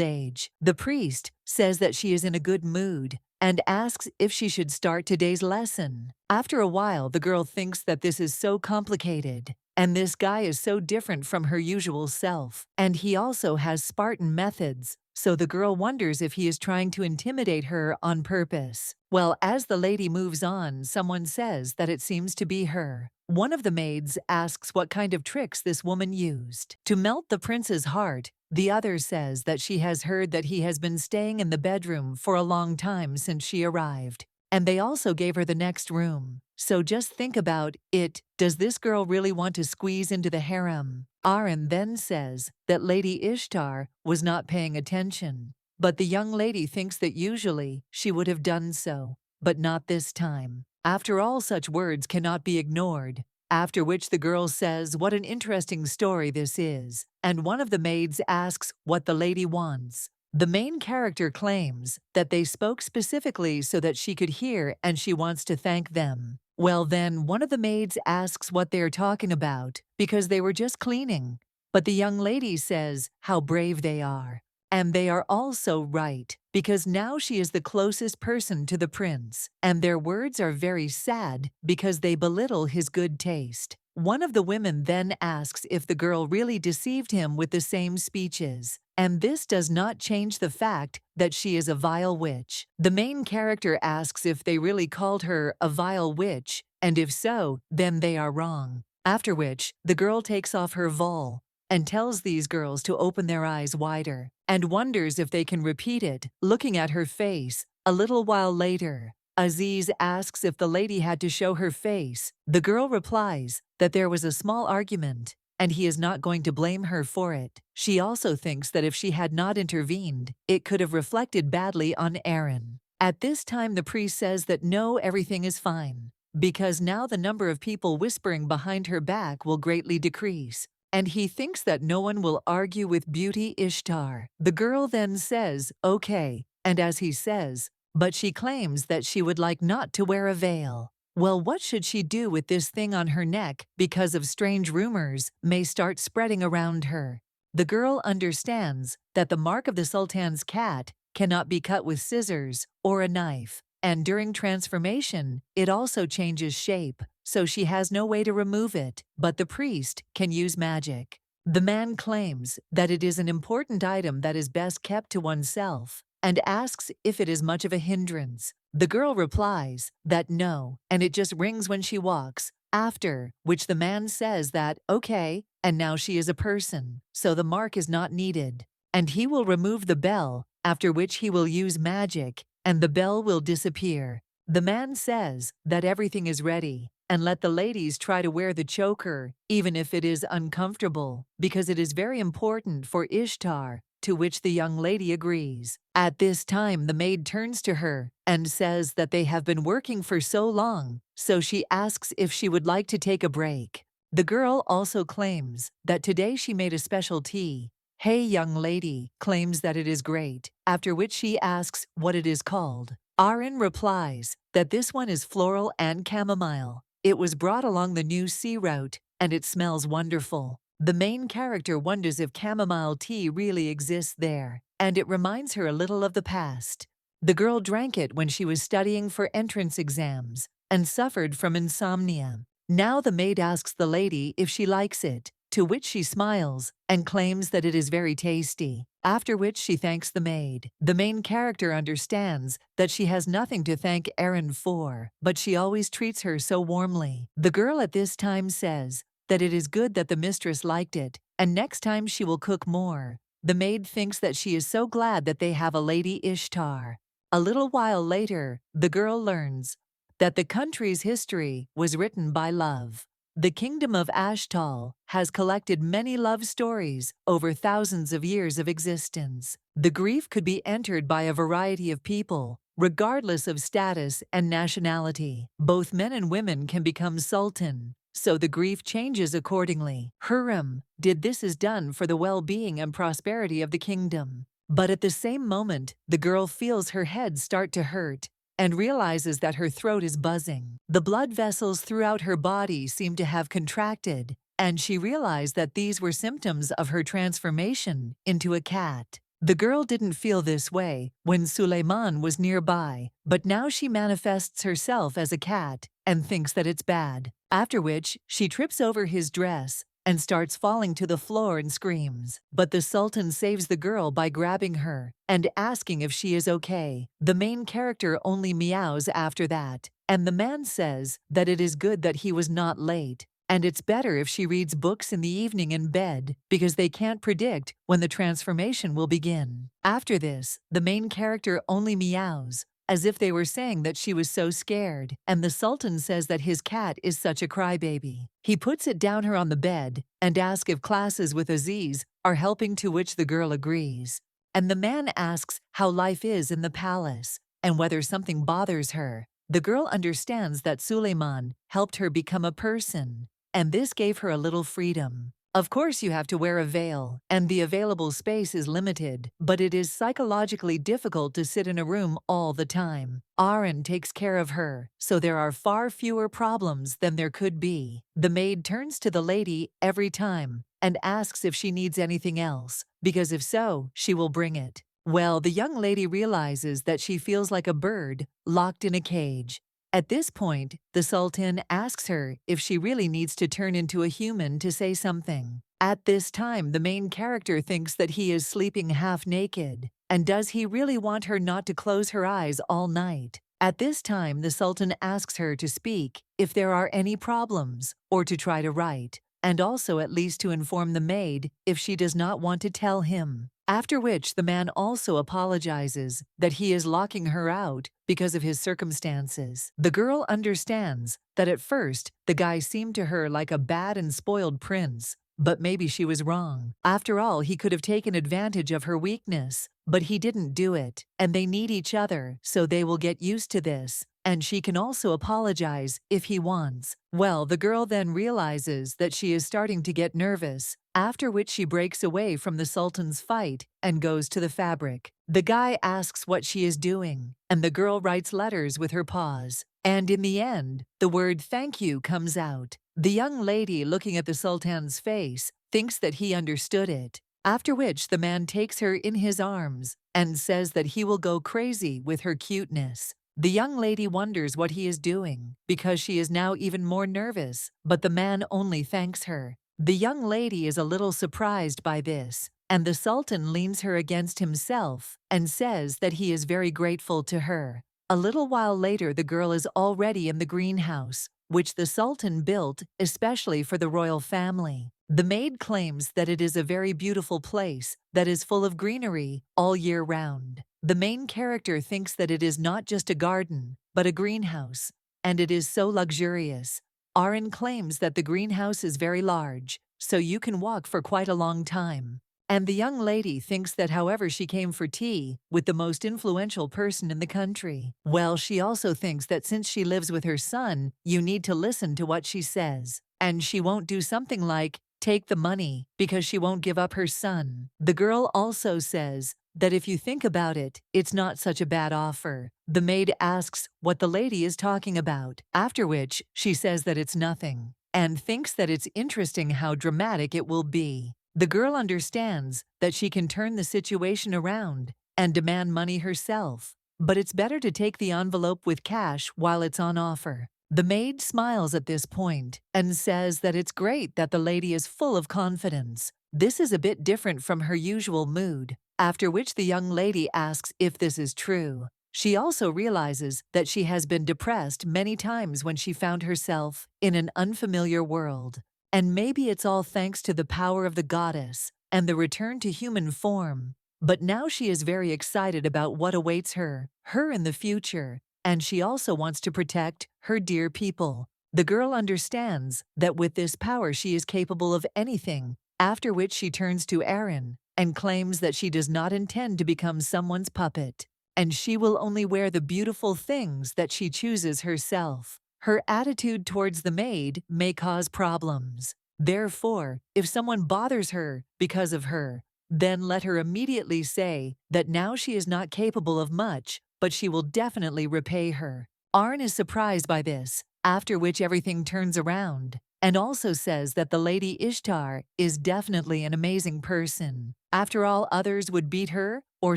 A: age. The priest says that she is in a good mood and asks if she should start today's lesson. After a while, the girl thinks that this is so complicated, and this guy is so different from her usual self, and he also has Spartan methods, so the girl wonders if he is trying to intimidate her on purpose. Well, as the lady moves on, someone says that it seems to be her. One of the maids asks what kind of tricks this woman used to melt the prince's heart. The other says that she has heard that he has been staying in the bedroom for a long time since she arrived. And they also gave her the next room. So just think about it. Does this girl really want to squeeze into the harem? Aaron then says that Lady Ishtar was not paying attention. But the young lady thinks that usually she would have done so, but not this time. After all, such words cannot be ignored. After which the girl says what an interesting story this is, and one of the maids asks what the lady wants. The main character claims that they spoke specifically so that she could hear and she wants to thank them. Well then, one of the maids asks what they're talking about, because they were just cleaning. But the young lady says how brave they are. And they are also right, because now she is the closest person to the prince, and their words are very sad because they belittle his good taste. One of the women then asks if the girl really deceived him with the same speeches, and this does not change the fact that she is a vile witch. The main character asks if they really called her a vile witch, and if so, then they are wrong. After which, the girl takes off her voile and tells these girls to open their eyes wider, and wonders if they can repeat it, looking at her face. A little while later, Aziz asks if the lady had to show her face. The girl replies that there was a small argument, and he is not going to blame her for it. She also thinks that if she had not intervened, it could have reflected badly on Aaron. At this time, the priest says that no, everything is fine, because now the number of people whispering behind her back will greatly decrease, and he thinks that no one will argue with beauty Ishtar. The girl then says, okay, and as he says, but she claims that she would like not to wear a veil. Well, what should she do with this thing on her neck because of strange rumors may start spreading around her? The girl understands that the mark of the Sultan's cat cannot be cut with scissors or a knife, and during transformation, it also changes shape, so she has no way to remove it, but the priest can use magic. The man claims that it is an important item that is best kept to oneself, and asks if it is much of a hindrance. The girl replies that no, and it just rings when she walks, after which the man says that, okay, and now she is a person, so the mark is not needed, and he will remove the bell, after which he will use magic, and the bell will disappear. The man says that everything is ready, and let the ladies try to wear the choker, even if it is uncomfortable, because it is very important for Ishtar, to which the young lady agrees. At this time, the maid turns to her and says that they have been working for so long, so she asks if she would like to take a break. The girl also claims that today she made a special tea. Hey, young lady claims that it is great, after which she asks what it is called. Aaron replies that this one is floral and chamomile. It was brought along the new sea route, and it smells wonderful. The main character wonders if chamomile tea really exists there, and it reminds her a little of the past. The girl drank it when she was studying for entrance exams and suffered from insomnia. Now the maid asks the lady if she likes it, to which she smiles and claims that it is very tasty, after which she thanks the maid. The main character understands that she has nothing to thank Aaron for, but she always treats her so warmly. The girl at this time says that it is good that the mistress liked it, and next time she will cook more. The maid thinks that she is so glad that they have a lady Ishtar. A little while later, the girl learns that the country's history was written by love. The kingdom of Ashtar has collected many love stories over thousands of years of existence. The grief could be entered by a variety of people, regardless of status and nationality. Both men and women can become sultan, so the grief changes accordingly. Hurram did this is done for the well-being and prosperity of the kingdom. But at the same moment, the girl feels her head start to hurt and realizes that her throat is buzzing. The blood vessels throughout her body seem to have contracted, and she realized that these were symptoms of her transformation into a cat. The girl didn't feel this way when Sulaiman was nearby, but now she manifests herself as a cat and thinks that it's bad, after which she trips over his dress and starts falling to the floor and screams. But the Sultan saves the girl by grabbing her and asking if she is okay. The main character only meows after that, and the man says that it is good that he was not late, and it's better if she reads books in the evening in bed because they can't predict when the transformation will begin. After this, the main character only meows, as if they were saying that she was so scared, and the Sultan says that his cat is such a crybaby. He puts it down her on the bed and asks if classes with Aziz are helping, to which the girl agrees. And the man asks how life is in the palace and whether something bothers her. The girl understands that Suleiman helped her become a person, and this gave her a little freedom. Of course, you have to wear a veil, and the available space is limited, but it is psychologically difficult to sit in a room all the time. Aaron takes care of her, so there are far fewer problems than there could be. The maid turns to the lady every time and asks if she needs anything else, because if so, she will bring it. Well, the young lady realizes that she feels like a bird locked in a cage. At this point, the Sultan asks her if she really needs to turn into a human to say something. At this time, the main character thinks that he is sleeping half naked. And does he really want her not to close her eyes all night? At this time, the Sultan asks her to speak if there are any problems, or to try to write, and also at least to inform the maid if she does not want to tell him. After which the man also apologizes that he is locking her out because of his circumstances. The girl understands that at first the guy seemed to her like a bad and spoiled prince, but maybe she was wrong. After all, he could have taken advantage of her weakness, but he didn't do it, and they need each other, so they will get used to this. And she can also apologize if he wants. Well, the girl then realizes that she is starting to get nervous, after which she breaks away from the Sultan's fight and goes to the fabric. The guy asks what she is doing, and the girl writes letters with her paws. And in the end, the word thank you comes out. The young lady, looking at the Sultan's face, thinks that he understood it. After which the man takes her in his arms and says that he will go crazy with her cuteness. The young lady wonders what he is doing, because she is now even more nervous, but the man only thanks her. The young lady is a little surprised by this, and the Sultan leans her against himself and says that he is very grateful to her. A little while later, the girl is already in the greenhouse, which the Sultan built especially for the royal family. The maid claims that it is a very beautiful place that is full of greenery all year round. The main character thinks that it is not just a garden, but a greenhouse, and it is so luxurious. Aaron claims that the greenhouse is very large, so you can walk for quite a long time. And the young lady thinks that however she came for tea with the most influential person in the country. Well, she also thinks that since she lives with her son, you need to listen to what she says. And she won't do something like, take the money, because she won't give up her son. The girl also says that if you think about it, it's not such a bad offer. The maid asks what the lady is talking about, after which she says that it's nothing, and thinks that it's interesting how dramatic it will be. The girl understands that she can turn the situation around and demand money herself, but it's better to take the envelope with cash while it's on offer. The maid smiles at this point and says that it's great that the lady is full of confidence. This is a bit different from her usual mood, after which the young lady asks if this is true. She also realizes that she has been depressed many times when she found herself in an unfamiliar world. And maybe it's all thanks to the power of the goddess and the return to human form. But now she is very excited about what awaits her in the future, and she also wants to protect her dear people. The girl understands that with this power she is capable of anything, after which she turns to Aaron and claims that she does not intend to become someone's puppet, and she will only wear the beautiful things that she chooses herself. Her attitude towards the maid may cause problems. Therefore, if someone bothers her because of her, then let her immediately say that now she is not capable of much, but she will definitely repay her. Arn is surprised by this, after which everything turns around, and also says that the lady Ishtar is definitely an amazing person. After all, others would beat her or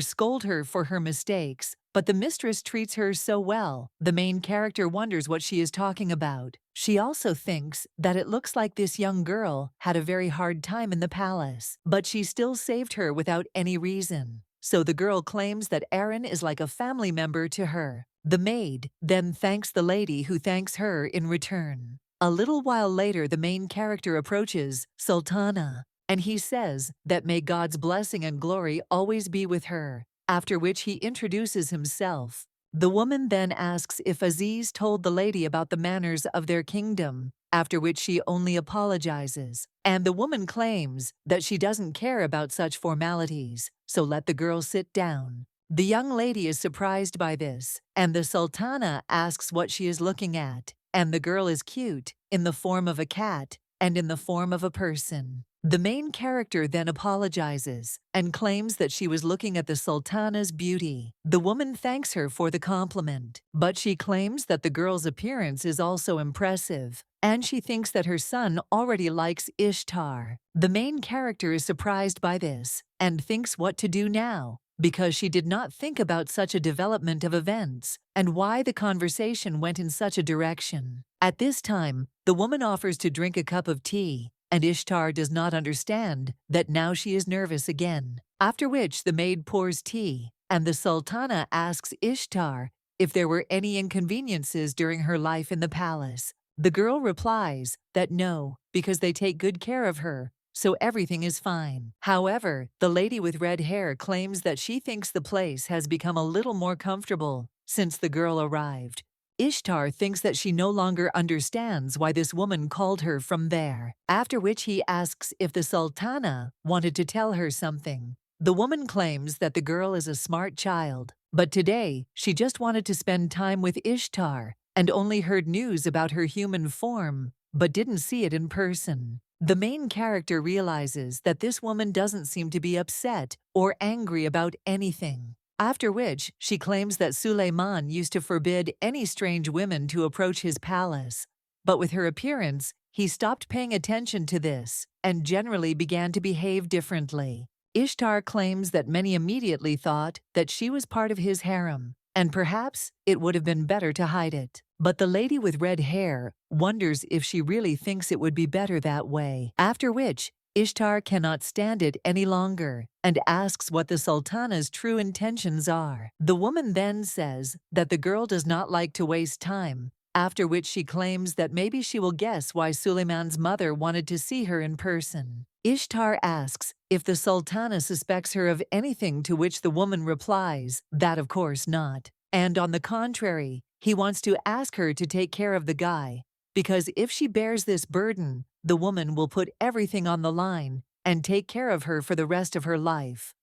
A: scold her for her mistakes, but the mistress treats her so well. The main character wonders what she is talking about. She also thinks that it looks like this young girl had a very hard time in the palace, but she still saved her without any reason. So the girl claims that Aaron is like a family member to her. The maid then thanks the lady, who thanks her in return. A little while later, the main character approaches Sultana, and he says that may God's blessing and glory always be with her, after which he introduces himself. The woman then asks if Aziz told the lady about the manners of their kingdom, after which she only apologizes. And the woman claims that she doesn't care about such formalities, so let the girl sit down. The young lady is surprised by this, and the Sultana asks what she is looking at, and the girl is cute, in the form of a cat and in the form of a person. The main character then apologizes and claims that she was looking at the Sultana's beauty. The woman thanks her for the compliment, but she claims that the girl's appearance is also impressive, and she thinks that her son already likes Ishtar. The main character is surprised by this and thinks what to do now, because she did not think about such a development of events and why the conversation went in such a direction. At this time, the woman offers to drink a cup of tea, and Ishtar does not understand that now she is nervous again. After which the maid pours tea, and the Sultana asks Ishtar if there were any inconveniences during her life in the palace. The girl replies that no, because they take good care of her, so everything is fine. However, the lady with red hair claims that she thinks the place has become a little more comfortable since the girl arrived. Ishtar thinks that she no longer understands why this woman called her from there, after which he asks if the Sultana wanted to tell her something. The woman claims that the girl is a smart child, but today she just wanted to spend time with Ishtar and only heard news about her human form, but didn't see it in person. The main character realizes that this woman doesn't seem to be upset or angry about anything. After which, she claims that Sulaiman used to forbid any strange women to approach his palace, but with her appearance, he stopped paying attention to this and generally began to behave differently. Ishtar claims that many immediately thought that she was part of his harem, and perhaps it would have been better to hide it. But the lady with red hair wonders if she really thinks it would be better that way. After which, Ishtar cannot stand it any longer and asks what the Sultana's true intentions are. The woman then says that the girl does not like to waste time, after which she claims that maybe she will guess why Suleiman's mother wanted to see her in person. Ishtar asks if the Sultana suspects her of anything, to which the woman replies that of course not. And on the contrary, he wants to ask her to take care of the guy, because if she bears this burden, the woman will put everything on the line and take care of her for the rest of her life.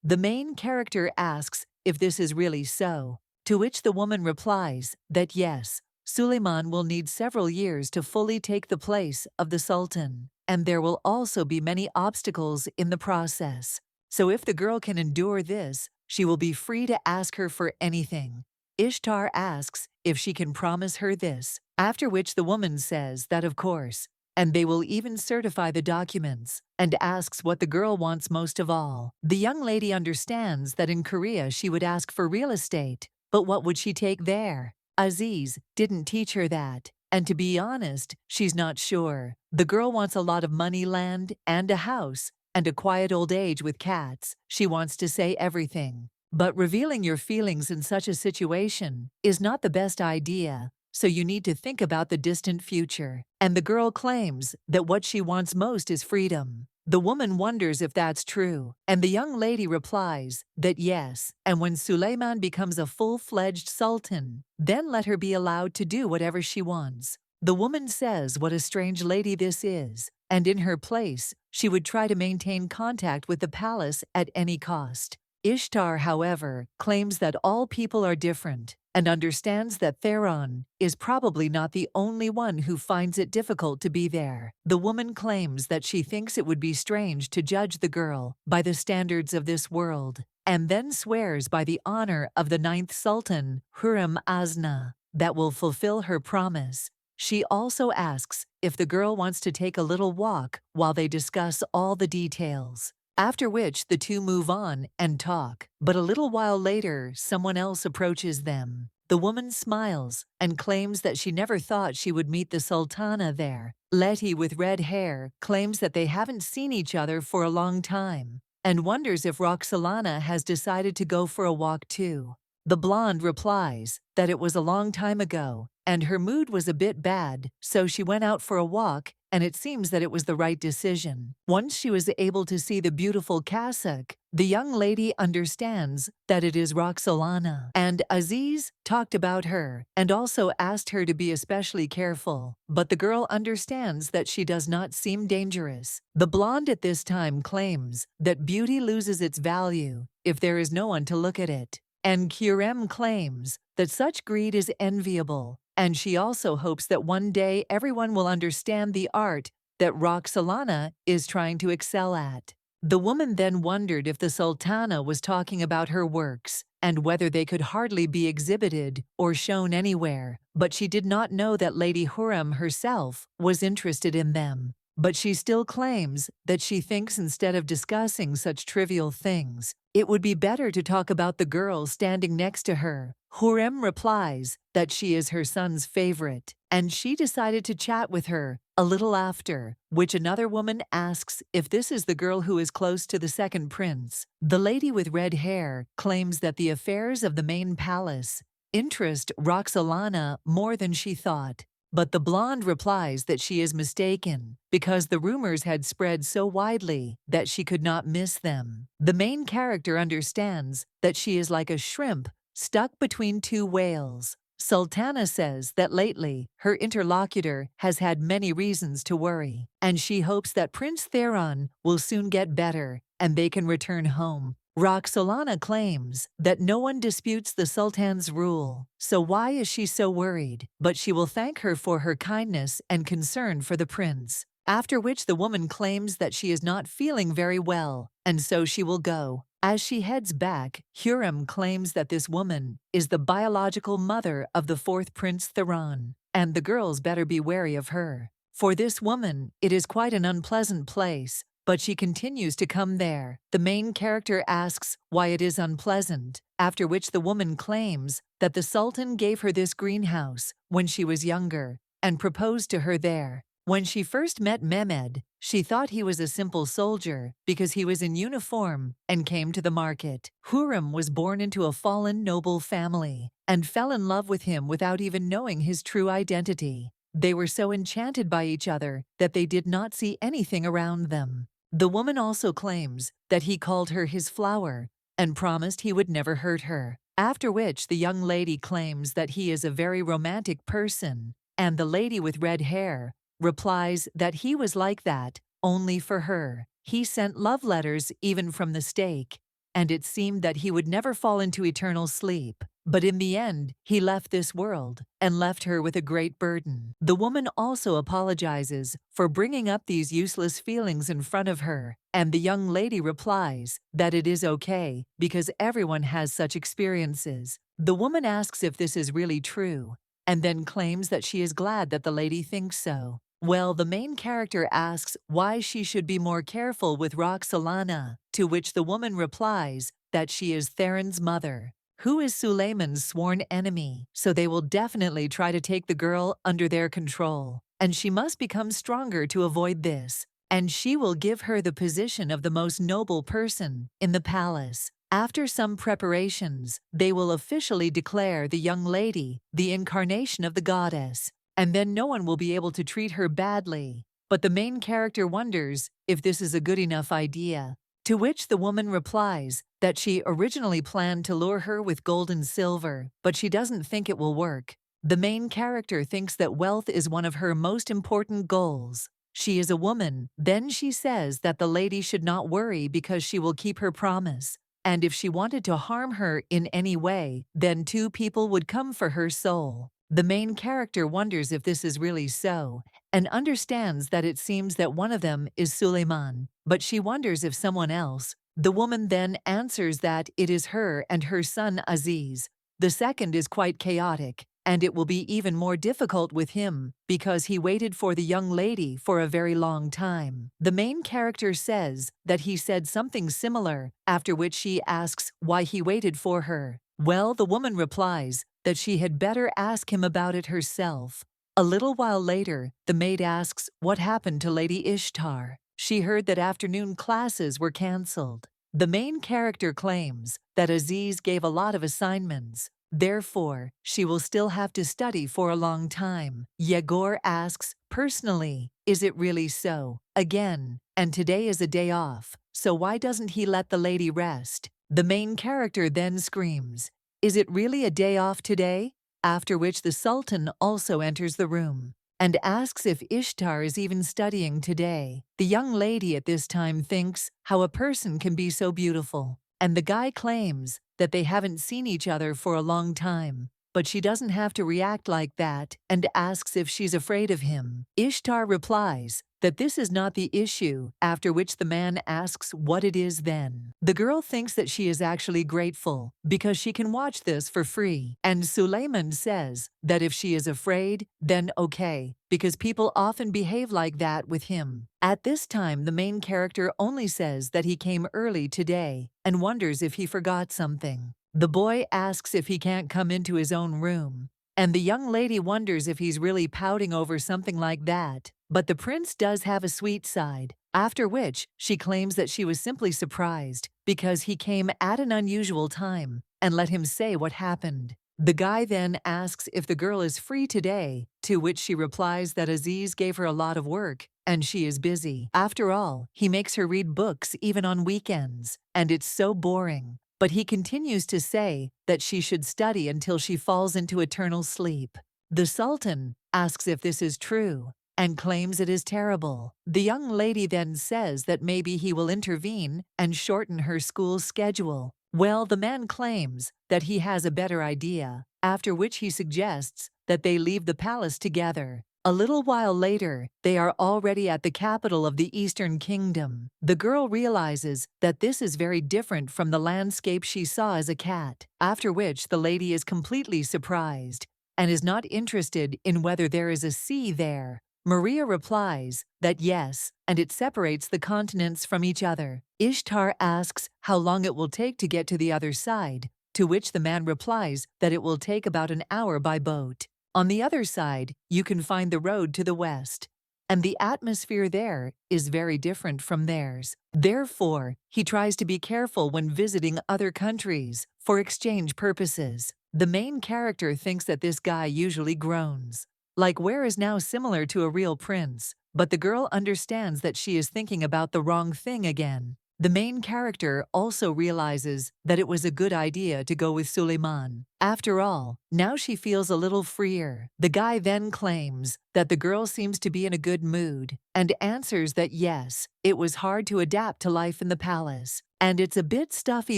A: The main character asks if this is really so, to which the woman replies that yes, Suleiman will need several years to fully take the place of the Sultan, and there will also be many obstacles in the process. So if the girl can endure this, she will be free to ask her for anything. Ishtar asks if she can promise her this, after which the woman says that of course, and they will even certify the documents, and asks what the girl wants most of all. The young lady understands that in Korea she would ask for real estate, but what would she take there? Aziz didn't teach her that, and to be honest, she's not sure. The girl wants a lot of money, land, and a house, and a quiet old age with cats. She wants to say everything. But revealing your feelings in such a situation is not the best idea, so you need to think about the distant future. And the girl claims that what she wants most is freedom. The woman wonders if that's true, and the young lady replies that yes, and when Suleiman becomes a full-fledged sultan, then let her be allowed to do whatever she wants. The woman says what a strange lady this is, and in her place, she would try to maintain contact with the palace at any cost. Ishtar, however, claims that all people are different and understands that Theron is probably not the only one who finds it difficult to be there. The woman claims that she thinks it would be strange to judge the girl by the standards of this world, and then swears by the honor of the 9th Sultan, Hurrem Azna, that will fulfill her promise. She also asks if the girl wants to take a little walk while they discuss all the details. After which the two move on and talk, but a little while later someone else approaches them. The woman smiles and claims that she never thought she would meet the Sultana there. Letty with red hair claims that they haven't seen each other for a long time and wonders if Roxolana has decided to go for a walk too. The blonde replies that it was a long time ago and her mood was a bit bad, so she went out for a walk, and it seems that it was the right decision. Once she was able to see the beautiful cassock, the young lady understands that it is Roxolana. And Aziz talked about her and also asked her to be especially careful, but the girl understands that she does not seem dangerous. The blonde at this time claims that beauty loses its value if there is no one to look at it. And Kurem claims that such greed is enviable, and she also hopes that one day everyone will understand the art that Roxolana is trying to excel at. The woman then wondered if the Sultana was talking about her works and whether they could hardly be exhibited or shown anywhere, but she did not know that Lady Hurrem herself was interested in them. But she still claims that she thinks instead of discussing such trivial things, it would be better to talk about the girl standing next to her. Hurrem replies that she is her son's favorite, and she decided to chat with her a little after, which another woman asks if this is the girl who is close to the second prince. The lady with red hair claims that the affairs of the main palace interest Roxolana more than she thought. But the blonde replies that she is mistaken, because the rumors had spread so widely that she could not miss them. The main character understands that she is like a shrimp stuck between two whales. Sultana says that lately her interlocutor has had many reasons to worry, and she hopes that Prince Theron will soon get better and they can return home. Roxolana claims that no one disputes the Sultan's rule, so why is she so worried? But she will thank her for her kindness and concern for the prince. After which the woman claims that she is not feeling very well, and so she will go. As she heads back, Hurrem claims that this woman is the biological mother of the fourth Prince Theron, and the girls better be wary of her. For this woman, it is quite an unpleasant place, but she continues to come there. The main character asks why it is unpleasant, after which the woman claims that the Sultan gave her this greenhouse when she was younger and proposed to her there. When she first met Mehmed, she thought he was a simple soldier because he was in uniform and came to the market. Hurrem was born into a fallen noble family and fell in love with him without even knowing his true identity. They were so enchanted by each other that they did not see anything around them. The woman also claims that he called her his flower and promised he would never hurt her. After which the young lady claims that he is a very romantic person, and the lady with red hair replies that he was like that only for her. He sent love letters even from the stake, and it seemed that he would never fall into eternal sleep. But in the end, he left this world and left her with a great burden. The woman also apologizes for bringing up these useless feelings in front of her, and the young lady replies that it is okay because everyone has such experiences. The woman asks if this is really true, and then claims that she is glad that the lady thinks so. Well, the main character asks why she should be more careful with Roxolana, to which the woman replies that she is Theron's mother, who is Suleiman's sworn enemy, so they will definitely try to take the girl under their control, and she must become stronger to avoid this, and she will give her the position of the most noble person in the palace. After some preparations, they will officially declare the young lady the incarnation of the goddess, and then no one will be able to treat her badly. But the main character wonders if this is a good enough idea, to which the woman replies that she originally planned to lure her with gold and silver, but she doesn't think it will work. The main character thinks that wealth is one of her most important goals. She is a woman. Then she says that the lady should not worry because she will keep her promise, and if she wanted to harm her in any way, then two people would come for her soul. The main character wonders if this is really so, and understands that it seems that one of them is Suleiman, but she wonders if someone else. The woman then answers that it is her and her son Aziz. The second is quite chaotic, and it will be even more difficult with him because he waited for the young lady for a very long time. The main character says that he said something similar, after which she asks why he waited for her. Well, the woman replies that she had better ask him about it herself. A little while later, the maid asks what happened to Lady Ishtar. She heard that afternoon classes were cancelled. The main character claims that Aziz gave a lot of assignments. Therefore, she will still have to study for a long time. Yegor asks, personally, is it really so? Again, and today is a day off, so why doesn't he let the lady rest? The main character then screams, is it really a day off today? After which the Sultan also enters the room and asks if Ishtar is even studying today. The young lady at this time thinks how a person can be so beautiful, and the guy claims that they haven't seen each other for a long time, but she doesn't have to react like that and asks if she's afraid of him. Ishtar replies that this is not the issue, after which the man asks what it is then. The girl thinks that she is actually grateful because she can watch this for free, and Suleiman says that if she is afraid, then okay, because people often behave like that with him. At this time, the main character only says that he came early today and wonders if he forgot something. The boy asks if he can't come into his own room, and the young lady wonders if he's really pouting over something like that. But the prince does have a sweet side, after which she claims that she was simply surprised because he came at an unusual time and let him say what happened. The guy then asks if the girl is free today, to which she replies that Aziz gave her a lot of work and she is busy. After all, he makes her read books even on weekends, and it's so boring. But he continues to say that she should study until she falls into eternal sleep. The Sultan asks if this is true and claims it is terrible. The young lady then says that maybe he will intervene and shorten her school schedule. Well, the man claims that he has a better idea, after which he suggests that they leave the palace together. A little while later, they are already at the capital of the Eastern Kingdom. The girl realizes that this is very different from the landscape she saw as a cat, after which the lady is completely surprised and is not interested in whether there is a sea there. Maria replies that yes, and it separates the continents from each other. Ishtar asks how long it will take to get to the other side, to which the man replies that it will take about an hour by boat. On the other side, you can find the road to the west, and the atmosphere there is very different from theirs. Therefore, he tries to be careful when visiting other countries for exchange purposes. The main character thinks that this guy usually groans, like where is now similar to a real prince, but the girl understands that she is thinking about the wrong thing again. The main character also realizes that it was a good idea to go with Suleiman. After all, now she feels a little freer. The guy then claims that the girl seems to be in a good mood and answers that yes, it was hard to adapt to life in the palace, and it's a bit stuffy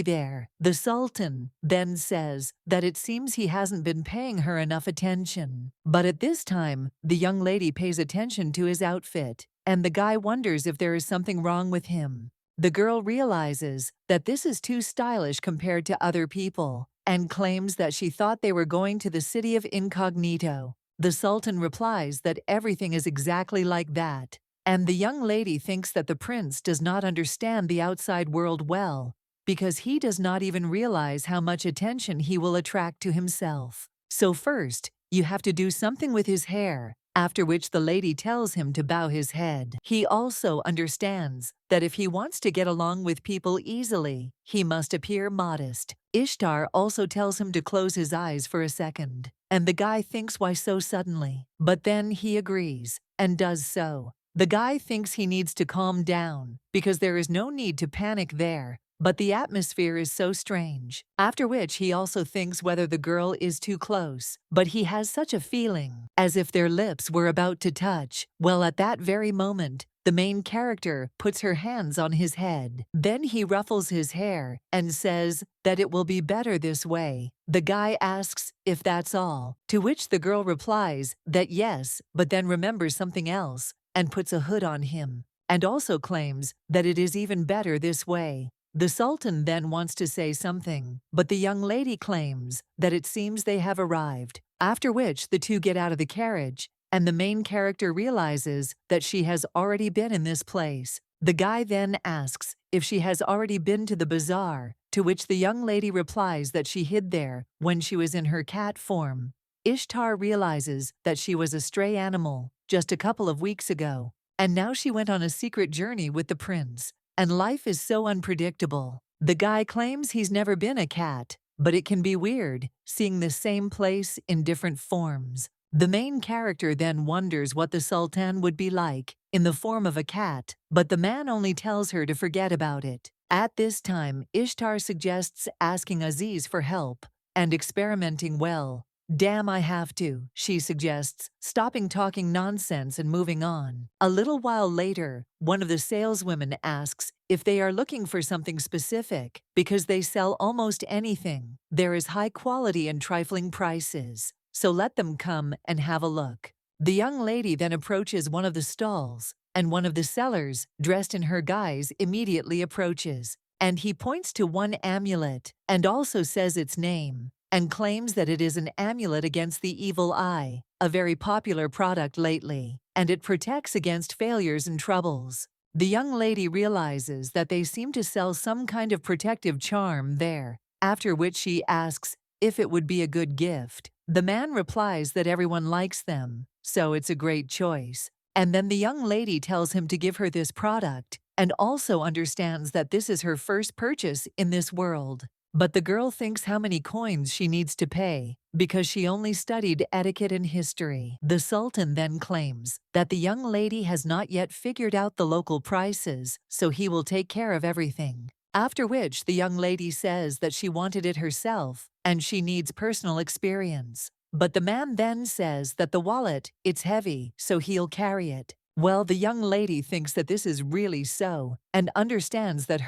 A: there. The Sultan then says that it seems he hasn't been paying her enough attention. But at this time, the young lady pays attention to his outfit, and the guy wonders if there is something wrong with him. The girl realizes that this is too stylish compared to other people and claims that she thought they were going to the city of incognito. The Sultan replies that everything is exactly like that, and the young lady thinks that the prince does not understand the outside world well because he does not even realize how much attention he will attract to himself. So first, you have to do something with his hair, after which the lady tells him to bow his head. He also understands that if he wants to get along with people easily, he must appear modest. Ishtar also tells him to close his eyes for a second, and the guy thinks why so suddenly, but then he agrees and does so. The guy thinks he needs to calm down because there is no need to panic there, but the atmosphere is so strange. After which he also thinks whether the girl is too close, but he has such a feeling as if their lips were about to touch. Well, at that very moment, the main character puts her hands on his head. Then he ruffles his hair and says that it will be better this way. The guy asks if that's all, to which the girl replies that yes, but then remembers something else and puts a hood on him, and also claims that it is even better this way. The Sultan then wants to say something, but the young lady claims that it seems they have arrived, after which the two get out of the carriage, and the main character realizes that she has already been in this place. The guy then asks if she has already been to the bazaar, to which the young lady replies that she hid there when she was in her cat form. Ishtar realizes that she was a stray animal just a couple of weeks ago, and now she went on a secret journey with the prince. And life is so unpredictable. The guy claims he's never been a cat, but it can be weird, seeing the same place in different forms. The main character then wonders what the Sultan would be like in the form of a cat, but the man only tells her to forget about it. At this time, Ishtar suggests asking Aziz for help and experimenting well. Damn, I have to, she suggests, stopping talking nonsense and moving on. A little while later, one of the saleswomen asks if they are looking for something specific because they sell almost anything. There is high quality and trifling prices, so let them come and have a look. The young lady then approaches one of the stalls and one of the sellers, dressed in her guise, immediately approaches, and he points to one amulet and also says its name, and claims that it is an amulet against the evil eye, a very popular product lately, and it protects against failures and troubles. The young lady realizes that they seem to sell some kind of protective charm there, after which she asks if it would be a good gift. The man replies that everyone likes them, so it's a great choice. And then the young lady tells him to give her this product, and also understands that this is her first purchase in this world. But the girl thinks how many coins she needs to pay, because she only studied etiquette and history. The Sultan then claims that the young lady has not yet figured out the local prices, so he will take care of everything. After which the young lady says that she wanted it herself, and she needs personal experience. But the man then says that the wallet, it's heavy, so he'll carry it. Well, the young lady thinks that this is really so, and understands that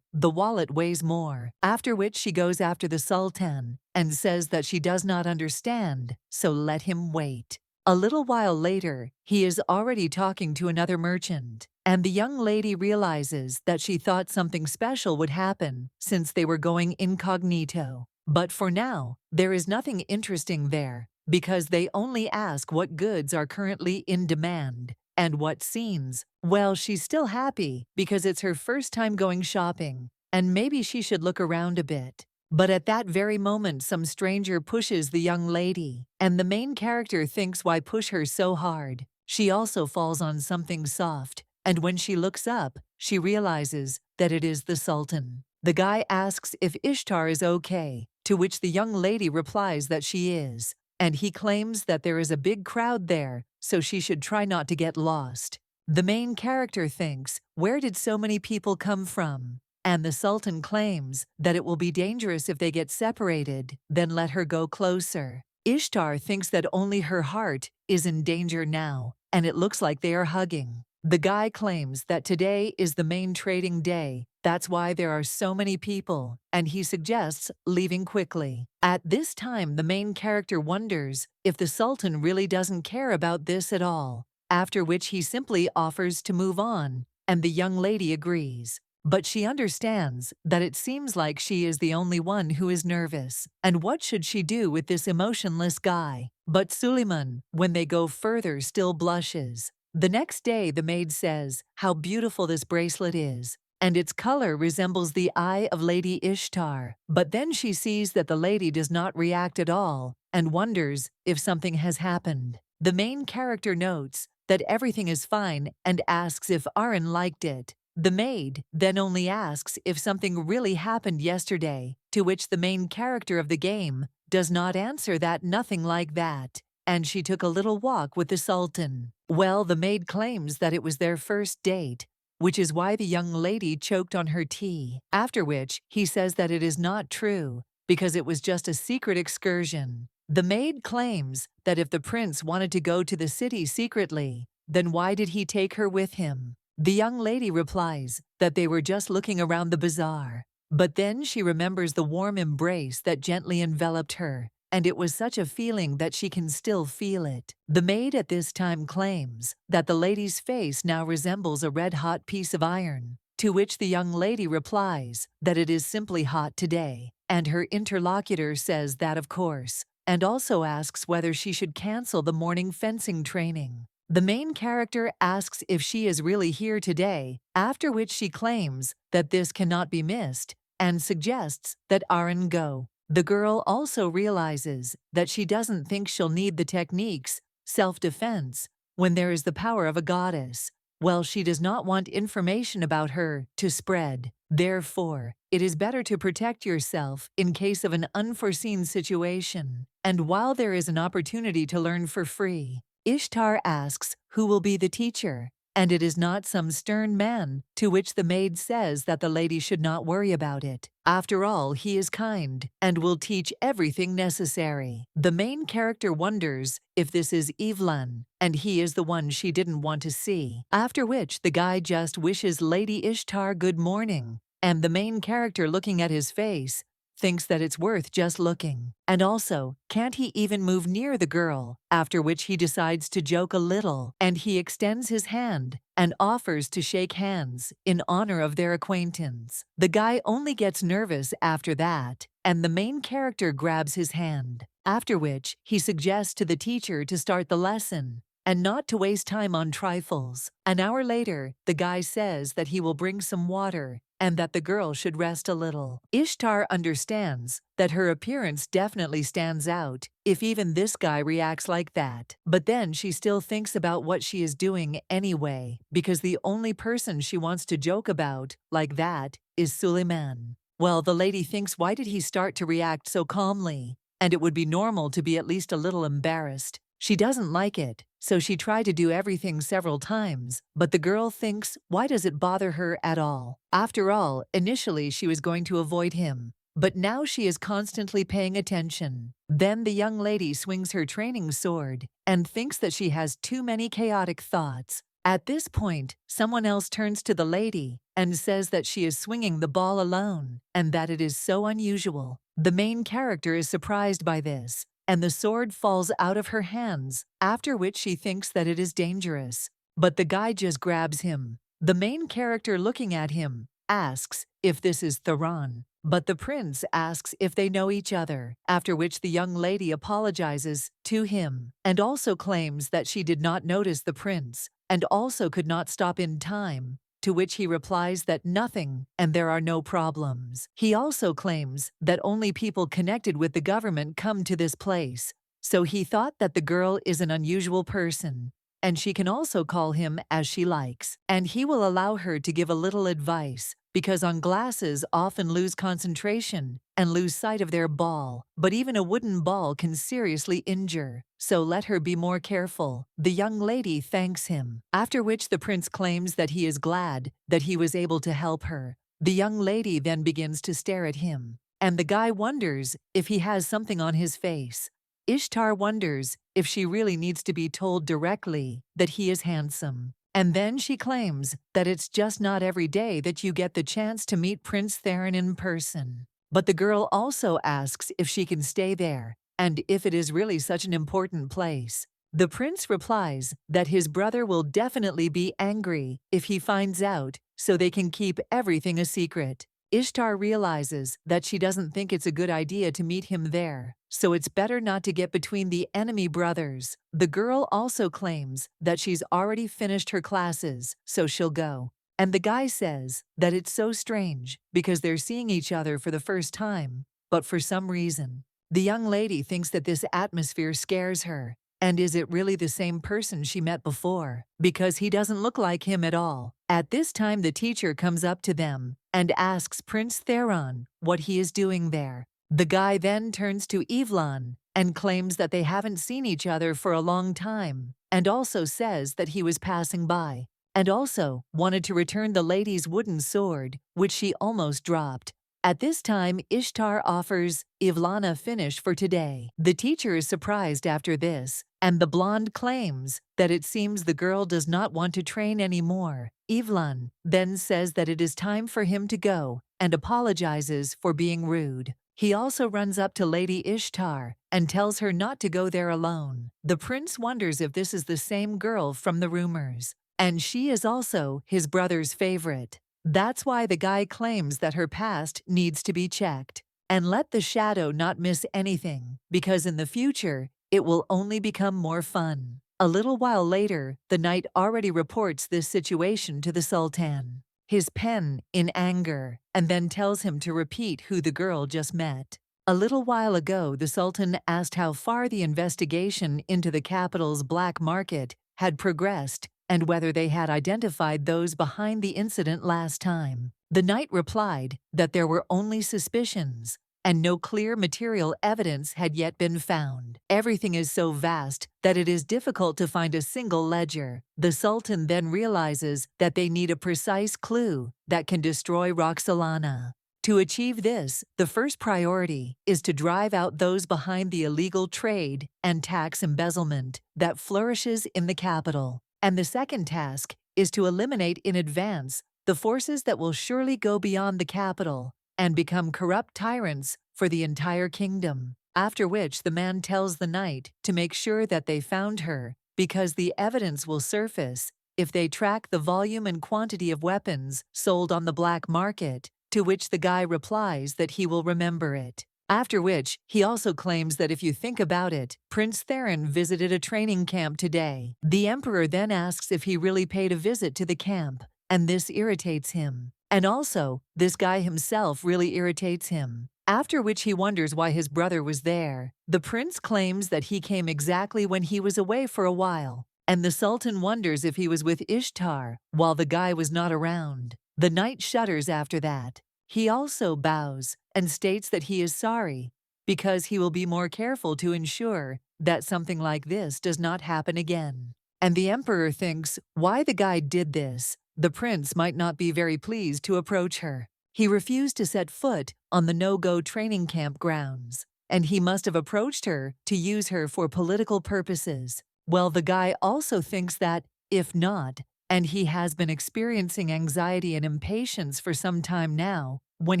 A: the wallet weighs more. After which she goes after the Sultan, and says that she does not understand, so let him wait. A little while later, he is already talking to another merchant, and the young lady realizes that she thought something special would happen since they were going incognito. But for now, there is nothing interesting there, because they only ask what goods are currently in demand. And what scenes? Well, she's still happy because it's her first time going shopping, and maybe she should look around a bit. But at that very moment, some stranger pushes the young lady, and the main character thinks why push her so hard. She also falls on something soft, and when she looks up, she realizes that it is the Sultan. The guy asks if Ishtar is okay, to which the young lady replies that she is, and he claims that there is a big crowd there, so she should try not to get lost. The main character thinks, where did so many people come from? And the Sultan claims that it will be dangerous if they get separated, then let her go closer. Ishtar thinks that only her heart is in danger now, and it looks like they are hugging. The guy claims that today is the main trading day, that's why there are so many people, and he suggests leaving quickly. At this time, the main character wonders if the Sultan really doesn't care about this at all, after which he simply offers to move on, and the young lady agrees. But she understands that it seems like she is the only one who is nervous, and what should she do with this emotionless guy? But Suleiman, when they go further, still blushes. The next day, the maid says how beautiful this bracelet is, and its color resembles the eye of Lady Ishtar. But then she sees that the lady does not react at all, and wonders if something has happened. The main character notes that everything is fine and asks if Aaron liked it. The maid then only asks if something really happened yesterday, to which the main character of the game does not answer that nothing like that, and she took a little walk with the Sultan. Well, the maid claims that it was their first date, which is why the young lady choked on her tea, after which he says that it is not true, because it was just a secret excursion. The maid claims that if the prince wanted to go to the city secretly, then why did he take her with him? The young lady replies that they were just looking around the bazaar. But then she remembers the warm embrace that gently enveloped her, and it was such a feeling that she can still feel it. The maid at this time claims that the lady's face now resembles a red-hot piece of iron, to which the young lady replies that it is simply hot today, and her interlocutor says that of course, and also asks whether she should cancel the morning fencing training. The main character asks if she is really here today, after which she claims that this cannot be missed, and suggests that Aaron go. The girl also realizes that she doesn't think she'll need the techniques, self-defense, when there is the power of a goddess. Well, she does not want information about her to spread. Therefore, it is better to protect yourself in case of an unforeseen situation. And while there is an opportunity to learn for free, Ishtar asks who will be the teacher, and it is not some stern man, to which the maid says that the lady should not worry about it. After all, he is kind and will teach everything necessary. The main character wonders if this is Evelyn, and he is the one she didn't want to see. After which the guy just wishes Lady Ishtar good morning, and the main character, looking at his face, thinks that it's worth just looking. And also, can't he even move near the girl, after which he decides to joke a little, and he extends his hand and offers to shake hands in honor of their acquaintance. The guy only gets nervous after that, and the main character grabs his hand, after which he suggests to the teacher to start the lesson and not to waste time on trifles. An hour later, the guy says that he will bring some water and that the girl should rest a little. Ishtar understands that her appearance definitely stands out if even this guy reacts like that. But then she still thinks about what she is doing anyway, because the only person she wants to joke about like that is Suleiman. Well, the lady thinks, why did he start to react so calmly? And it would be normal to be at least a little embarrassed. She doesn't like it, so she tried to do everything several times, but the girl thinks, why does it bother her at all? After all, initially she was going to avoid him, but now she is constantly paying attention. Then the young lady swings her training sword and thinks that she has too many chaotic thoughts. At this point, someone else turns to the lady and says that she is swinging the ball alone and that it is so unusual. The main character is surprised by this, and the sword falls out of her hands, after which she thinks that it is dangerous. But the guy just grabs him. The main character, looking at him, asks if this is Theron, but the prince asks if they know each other, after which the young lady apologizes to him and also claims that she did not notice the prince and also could not stop in time. To which he replies that nothing and there are no problems. He also claims that only people connected with the government come to this place, so he thought that the girl is an unusual person, and she can also call him as she likes, and he will allow her to give a little advice, because on glasses often lose concentration and lose sight of their ball, but even a wooden ball can seriously injure, so let her be more careful. The young lady thanks him, after which the prince claims that he is glad that he was able to help her. The young lady then begins to stare at him, and the guy wonders if he has something on his face. Ishtar wonders if she really needs to be told directly that he is handsome. And then she claims that it's just not every day that you get the chance to meet Prince Theron in person. But the girl also asks if she can stay there, and if it is really such an important place. The prince replies that his brother will definitely be angry if he finds out, so they can keep everything a secret. Ishtar realizes that she doesn't think it's a good idea to meet him there, so it's better not to get between the enemy brothers. The girl also claims that she's already finished her classes, so she'll go. And the guy says that it's so strange because they're seeing each other for the first time, but for some reason, the young lady thinks that this atmosphere scares her. And is it really the same person she met before? Because he doesn't look like him at all. At this time, the teacher comes up to them and asks Prince Theron what he is doing there. The guy then turns to Yvonne and claims that they haven't seen each other for a long time, and also says that he was passing by, and also wanted to return the lady's wooden sword, which she almost dropped. At this time, Ishtar offers Ivlana finish for today. The teacher is surprised after this, and the blonde claims that it seems the girl does not want to train anymore. Ivlan then says that it is time for him to go and apologizes for being rude. He also runs up to Lady Ishtar and tells her not to go there alone. The prince wonders if this is the same girl from the rumors, and she is also his brother's favorite. That's why the guy claims that her past needs to be checked. And let the shadow not miss anything, because in the future, it will only become more fun. A little while later, the knight already reports this situation to the Sultan, his pen in anger, and then tells him to repeat who the girl just met. A little while ago, the Sultan asked how far the investigation into the capital's black market had progressed and whether they had identified those behind the incident last time. The knight replied that there were only suspicions, and no clear material evidence had yet been found. Everything is so vast that it is difficult to find a single ledger. The Sultan then realizes that they need a precise clue that can destroy Roxolana. To achieve this, the first priority is to drive out those behind the illegal trade and tax embezzlement that flourishes in the capital. And the second task is to eliminate in advance the forces that will surely go beyond the capital and become corrupt tyrants for the entire kingdom. After which the man tells the knight to make sure that they found her, because the evidence will surface if they track the volume and quantity of weapons sold on the black market, to which the guy replies that he will remember it. After which, he also claims that if you think about it, Prince Theron visited a training camp today. The emperor then asks if he really paid a visit to the camp, and this irritates him. And also, this guy himself really irritates him. After which he wonders why his brother was there. The prince claims that he came exactly when he was away for a while, and the Sultan wonders if he was with Ishtar while the guy was not around. The knight shudders after that. He also bows and states that he is sorry because he will be more careful to ensure that something like this does not happen again. And the emperor thinks why the guy did this. The prince might not be very pleased to approach her. He refused to set foot on the no-go training camp grounds, and he must have approached her to use her for political purposes. Well, the guy also thinks that, if not, and he has been experiencing anxiety and impatience for some time now, when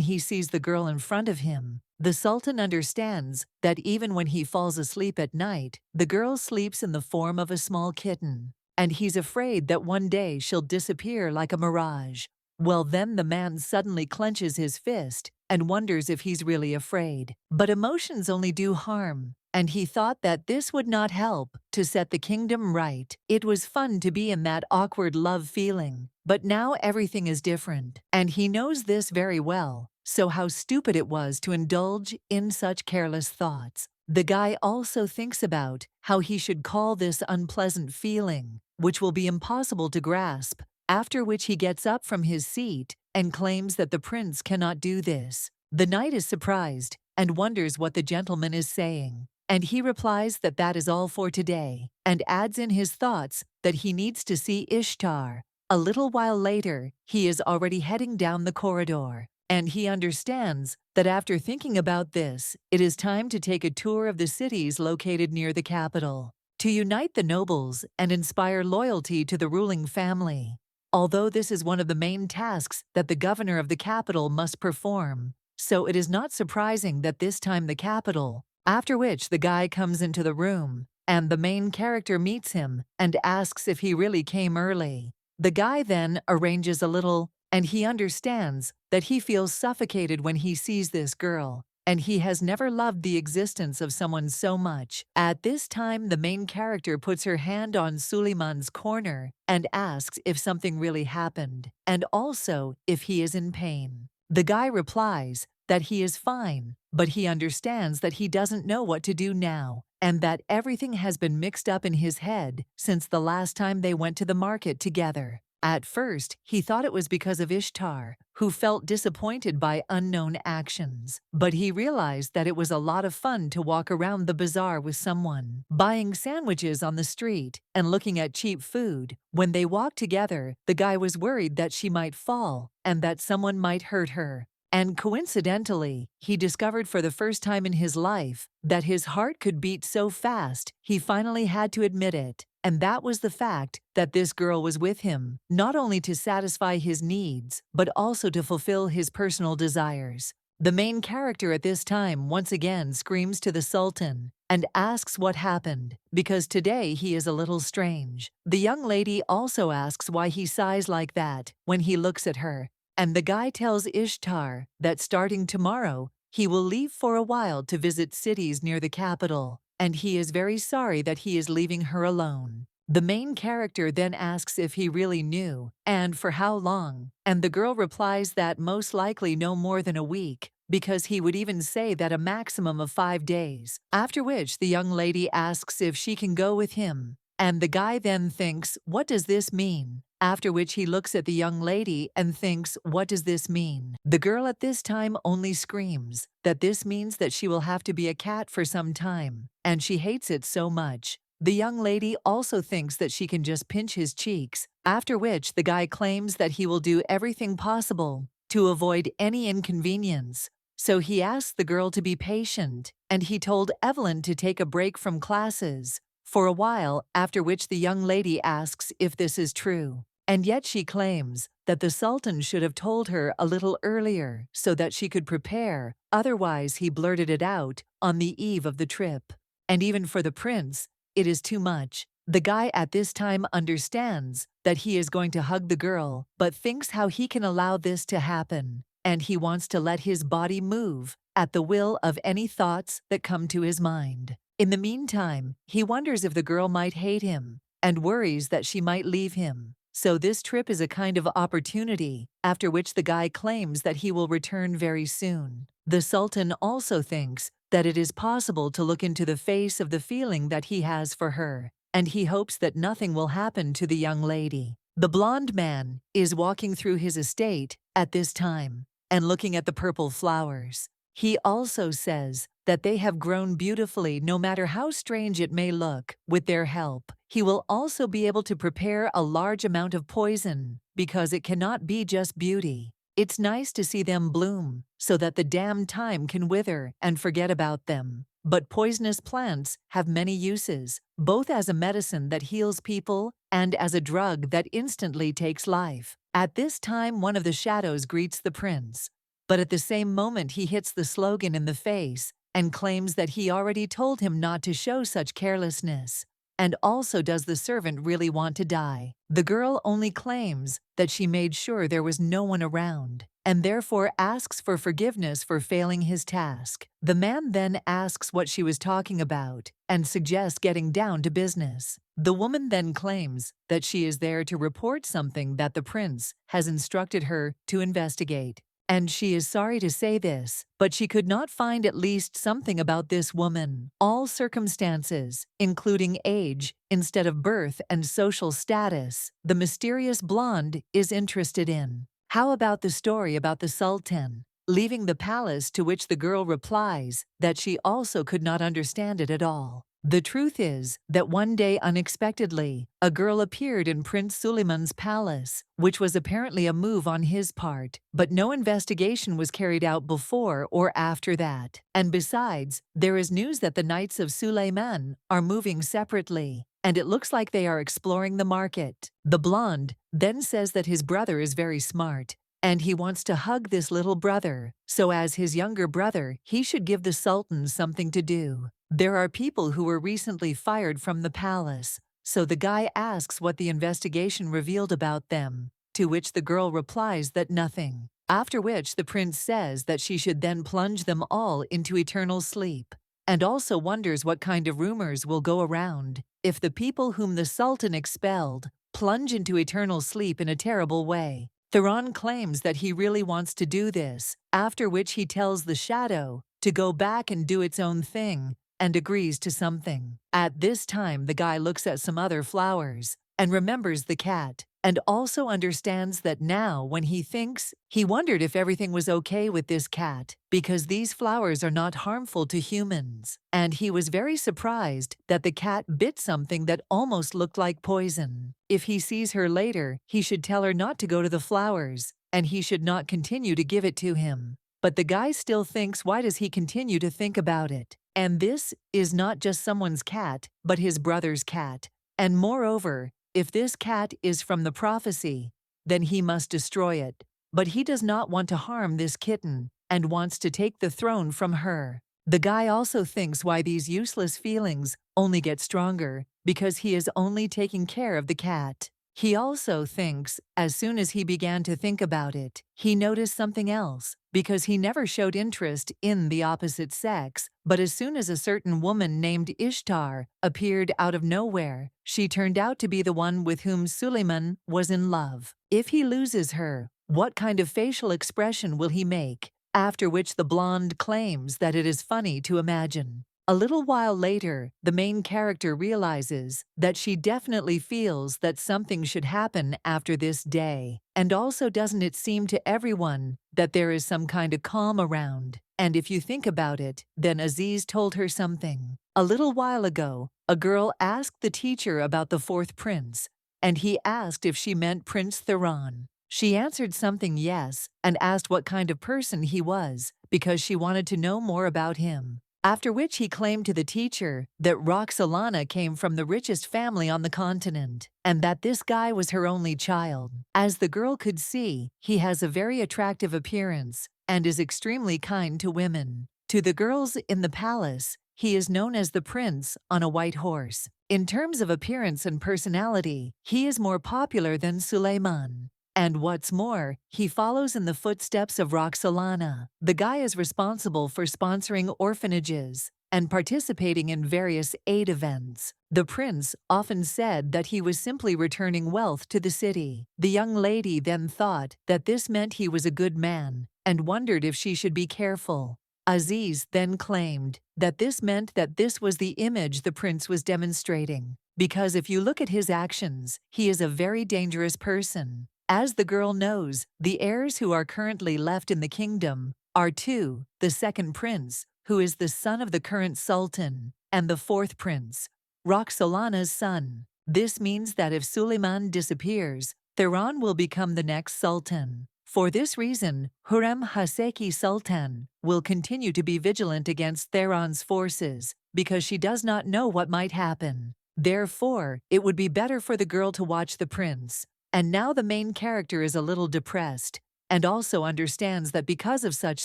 A: he sees the girl in front of him, the Sultan understands that even when he falls asleep at night, the girl sleeps in the form of a small kitten, and he's afraid that one day she'll disappear like a mirage. Well, then the man suddenly clenches his fist and wonders if he's really afraid. But emotions only do harm, and he thought that this would not help to set the kingdom right. It was fun to be in that awkward love feeling, but now everything is different, and he knows this very well. So how stupid it was to indulge in such careless thoughts. The guy also thinks about how he should call this unpleasant feeling, which will be impossible to grasp, after which he gets up from his seat and claims that the prince cannot do this. The knight is surprised and wonders what the gentleman is saying, and he replies that that is all for today, and adds in his thoughts that he needs to see Ishtar. A little while later, he is already heading down the corridor, and he understands that after thinking about this, it is time to take a tour of the cities located near the capital, to unite the nobles and inspire loyalty to the ruling family. Although this is one of the main tasks that the governor of the capital must perform, so it is not surprising that this time the capital, after which the guy comes into the room, and the main character meets him and asks if he really came early. The guy then arranges a little, and he understands that he feels suffocated when he sees this girl, and he has never loved the existence of someone so much. At this time, the main character puts her hand on Suleiman's corner and asks if something really happened, and also if he is in pain. The guy replies that he is fine, but he understands that he doesn't know what to do now, and that everything has been mixed up in his head since the last time they went to the market together. At first, he thought it was because of Ishtar, who felt disappointed by unknown actions. But he realized that it was a lot of fun to walk around the bazaar with someone, buying sandwiches on the street and looking at cheap food. When they walked together, the guy was worried that she might fall and that someone might hurt her. And coincidentally, he discovered for the first time in his life that his heart could beat so fast he finally had to admit it. And that was the fact that this girl was with him, not only to satisfy his needs, but also to fulfill his personal desires. The main character at this time once again screams to the Sultan and asks what happened, because today he is a little strange. The young lady also asks why he sighs like that when he looks at her, and the guy tells Ishtar that starting tomorrow, he will leave for a while to visit cities near the capital, and he is very sorry that he is leaving her alone. The main character then asks if he really knew, and for how long, and the girl replies that most likely no more than a week, because he would even say that a maximum of 5 days, after which the young lady asks if she can go with him, and the guy then thinks, what does this mean? After which he looks at the young lady and thinks, what does this mean? The girl at this time only screams that this means that she will have to be a cat for some time, and she hates it so much. The young lady also thinks that she can just pinch his cheeks, after which the guy claims that he will do everything possible to avoid any inconvenience. So he asks the girl to be patient, and he told Evelyn to take a break from classes for a while, after which the young lady asks if this is true. And yet she claims that the Sultan should have told her a little earlier so that she could prepare, otherwise he blurted it out on the eve of the trip. And even for the prince, it is too much. The guy at this time understands that he is going to hug the girl, but thinks how he can allow this to happen, and he wants to let his body move at the will of any thoughts that come to his mind. In the meantime, he wonders if the girl might hate him, and worries that she might leave him. So this trip is a kind of opportunity, after which the guy claims that he will return very soon. The Sultan also thinks that it is possible to look into the face of the feeling that he has for her, and he hopes that nothing will happen to the young lady. The blonde man is walking through his estate at this time and looking at the purple flowers. He also says that they have grown beautifully no matter how strange it may look. With their help, he will also be able to prepare a large amount of poison, because it cannot be just beauty. It's nice to see them bloom, so that the damn time can wither and forget about them. But poisonous plants have many uses, both as a medicine that heals people and as a drug that instantly takes life. At this time, one of the shadows greets the prince, but at the same moment he hits the slogan in the face and claims that he already told him not to show such carelessness. And also, does the servant really want to die? The girl only claims that she made sure there was no one around, and therefore asks for forgiveness for failing his task. The man then asks what she was talking about, and suggests getting down to business. The woman then claims that she is there to report something that the prince has instructed her to investigate. And she is sorry to say this, but she could not find at least something about this woman. All circumstances, including age, instead of birth and social status, the mysterious blonde is interested in. How about the story about the Sultan leaving the palace, to which the girl replies that she also could not understand it at all? The truth is that one day, unexpectedly, a girl appeared in Prince Suleiman's palace, which was apparently a move on his part, but no investigation was carried out before or after that. And besides, there is news that the Knights of Suleiman are moving separately, and it looks like they are exploring the market. The blonde then says that his brother is very smart, and he wants to hug this little brother, so as his younger brother, he should give the Sultan something to do. There are people who were recently fired from the palace, so the guy asks what the investigation revealed about them, to which the girl replies that nothing. After which the prince says that she should then plunge them all into eternal sleep, and also wonders what kind of rumors will go around if the people whom the Sultan expelled plunge into eternal sleep in a terrible way. Theron claims that he really wants to do this, after which he tells the shadow to go back and do its own thing, and agrees to something. At this time, the guy looks at some other flowers and remembers the cat, and also understands that now, when he thinks, he wondered if everything was okay with this cat, because these flowers are not harmful to humans. And he was very surprised that the cat bit something that almost looked like poison. If he sees her later, he should tell her not to go to the flowers, and he should not continue to give it to him. But the guy still thinks, why does he continue to think about it? And this is not just someone's cat, but his brother's cat. And moreover, if this cat is from the prophecy, then he must destroy it. But he does not want to harm this kitten, and wants to take the throne from her. The guy also thinks why these useless feelings only get stronger, because he is only taking care of the cat. He also thinks, as soon as he began to think about it, he noticed something else, because he never showed interest in the opposite sex, but as soon as a certain woman named Ishtar appeared out of nowhere, she turned out to be the one with whom Suleiman was in love. If he loses her, what kind of facial expression will he make? After which the blonde claims that it is funny to imagine. A little while later, the main character realizes that she definitely feels that something should happen after this day. And also, doesn't it seem to everyone that there is some kind of calm around? And if you think about it, then Aziz told her something. A little while ago, a girl asked the teacher about the fourth prince, and he asked if she meant Prince Theron. She answered something yes, and asked what kind of person he was, because she wanted to know more about him. After which he claimed to the teacher that Roxolana came from the richest family on the continent, and that this guy was her only child. As the girl could see, he has a very attractive appearance and is extremely kind to women. To the girls in the palace, he is known as the prince on a white horse. In terms of appearance and personality, he is more popular than Suleiman. And what's more, he follows in the footsteps of Roxolana. The guy is responsible for sponsoring orphanages and participating in various aid events. The prince often said that he was simply returning wealth to the city. The young lady then thought that this meant he was a good man and wondered if she should be careful. Aziz then claimed that this meant that this was the image the prince was demonstrating, because if you look at his actions, he is a very dangerous person. As the girl knows, the heirs who are currently left in the kingdom are two: the second prince, who is the son of the current sultan, and the fourth prince, Roxolana's son. This means that if Suleiman disappears, Theron will become the next sultan. For this reason, Hurrem Haseki Sultan will continue to be vigilant against Theron's forces, because she does not know what might happen. Therefore, it would be better for the girl to watch the prince. And now the main character is a little depressed, and also understands that because of such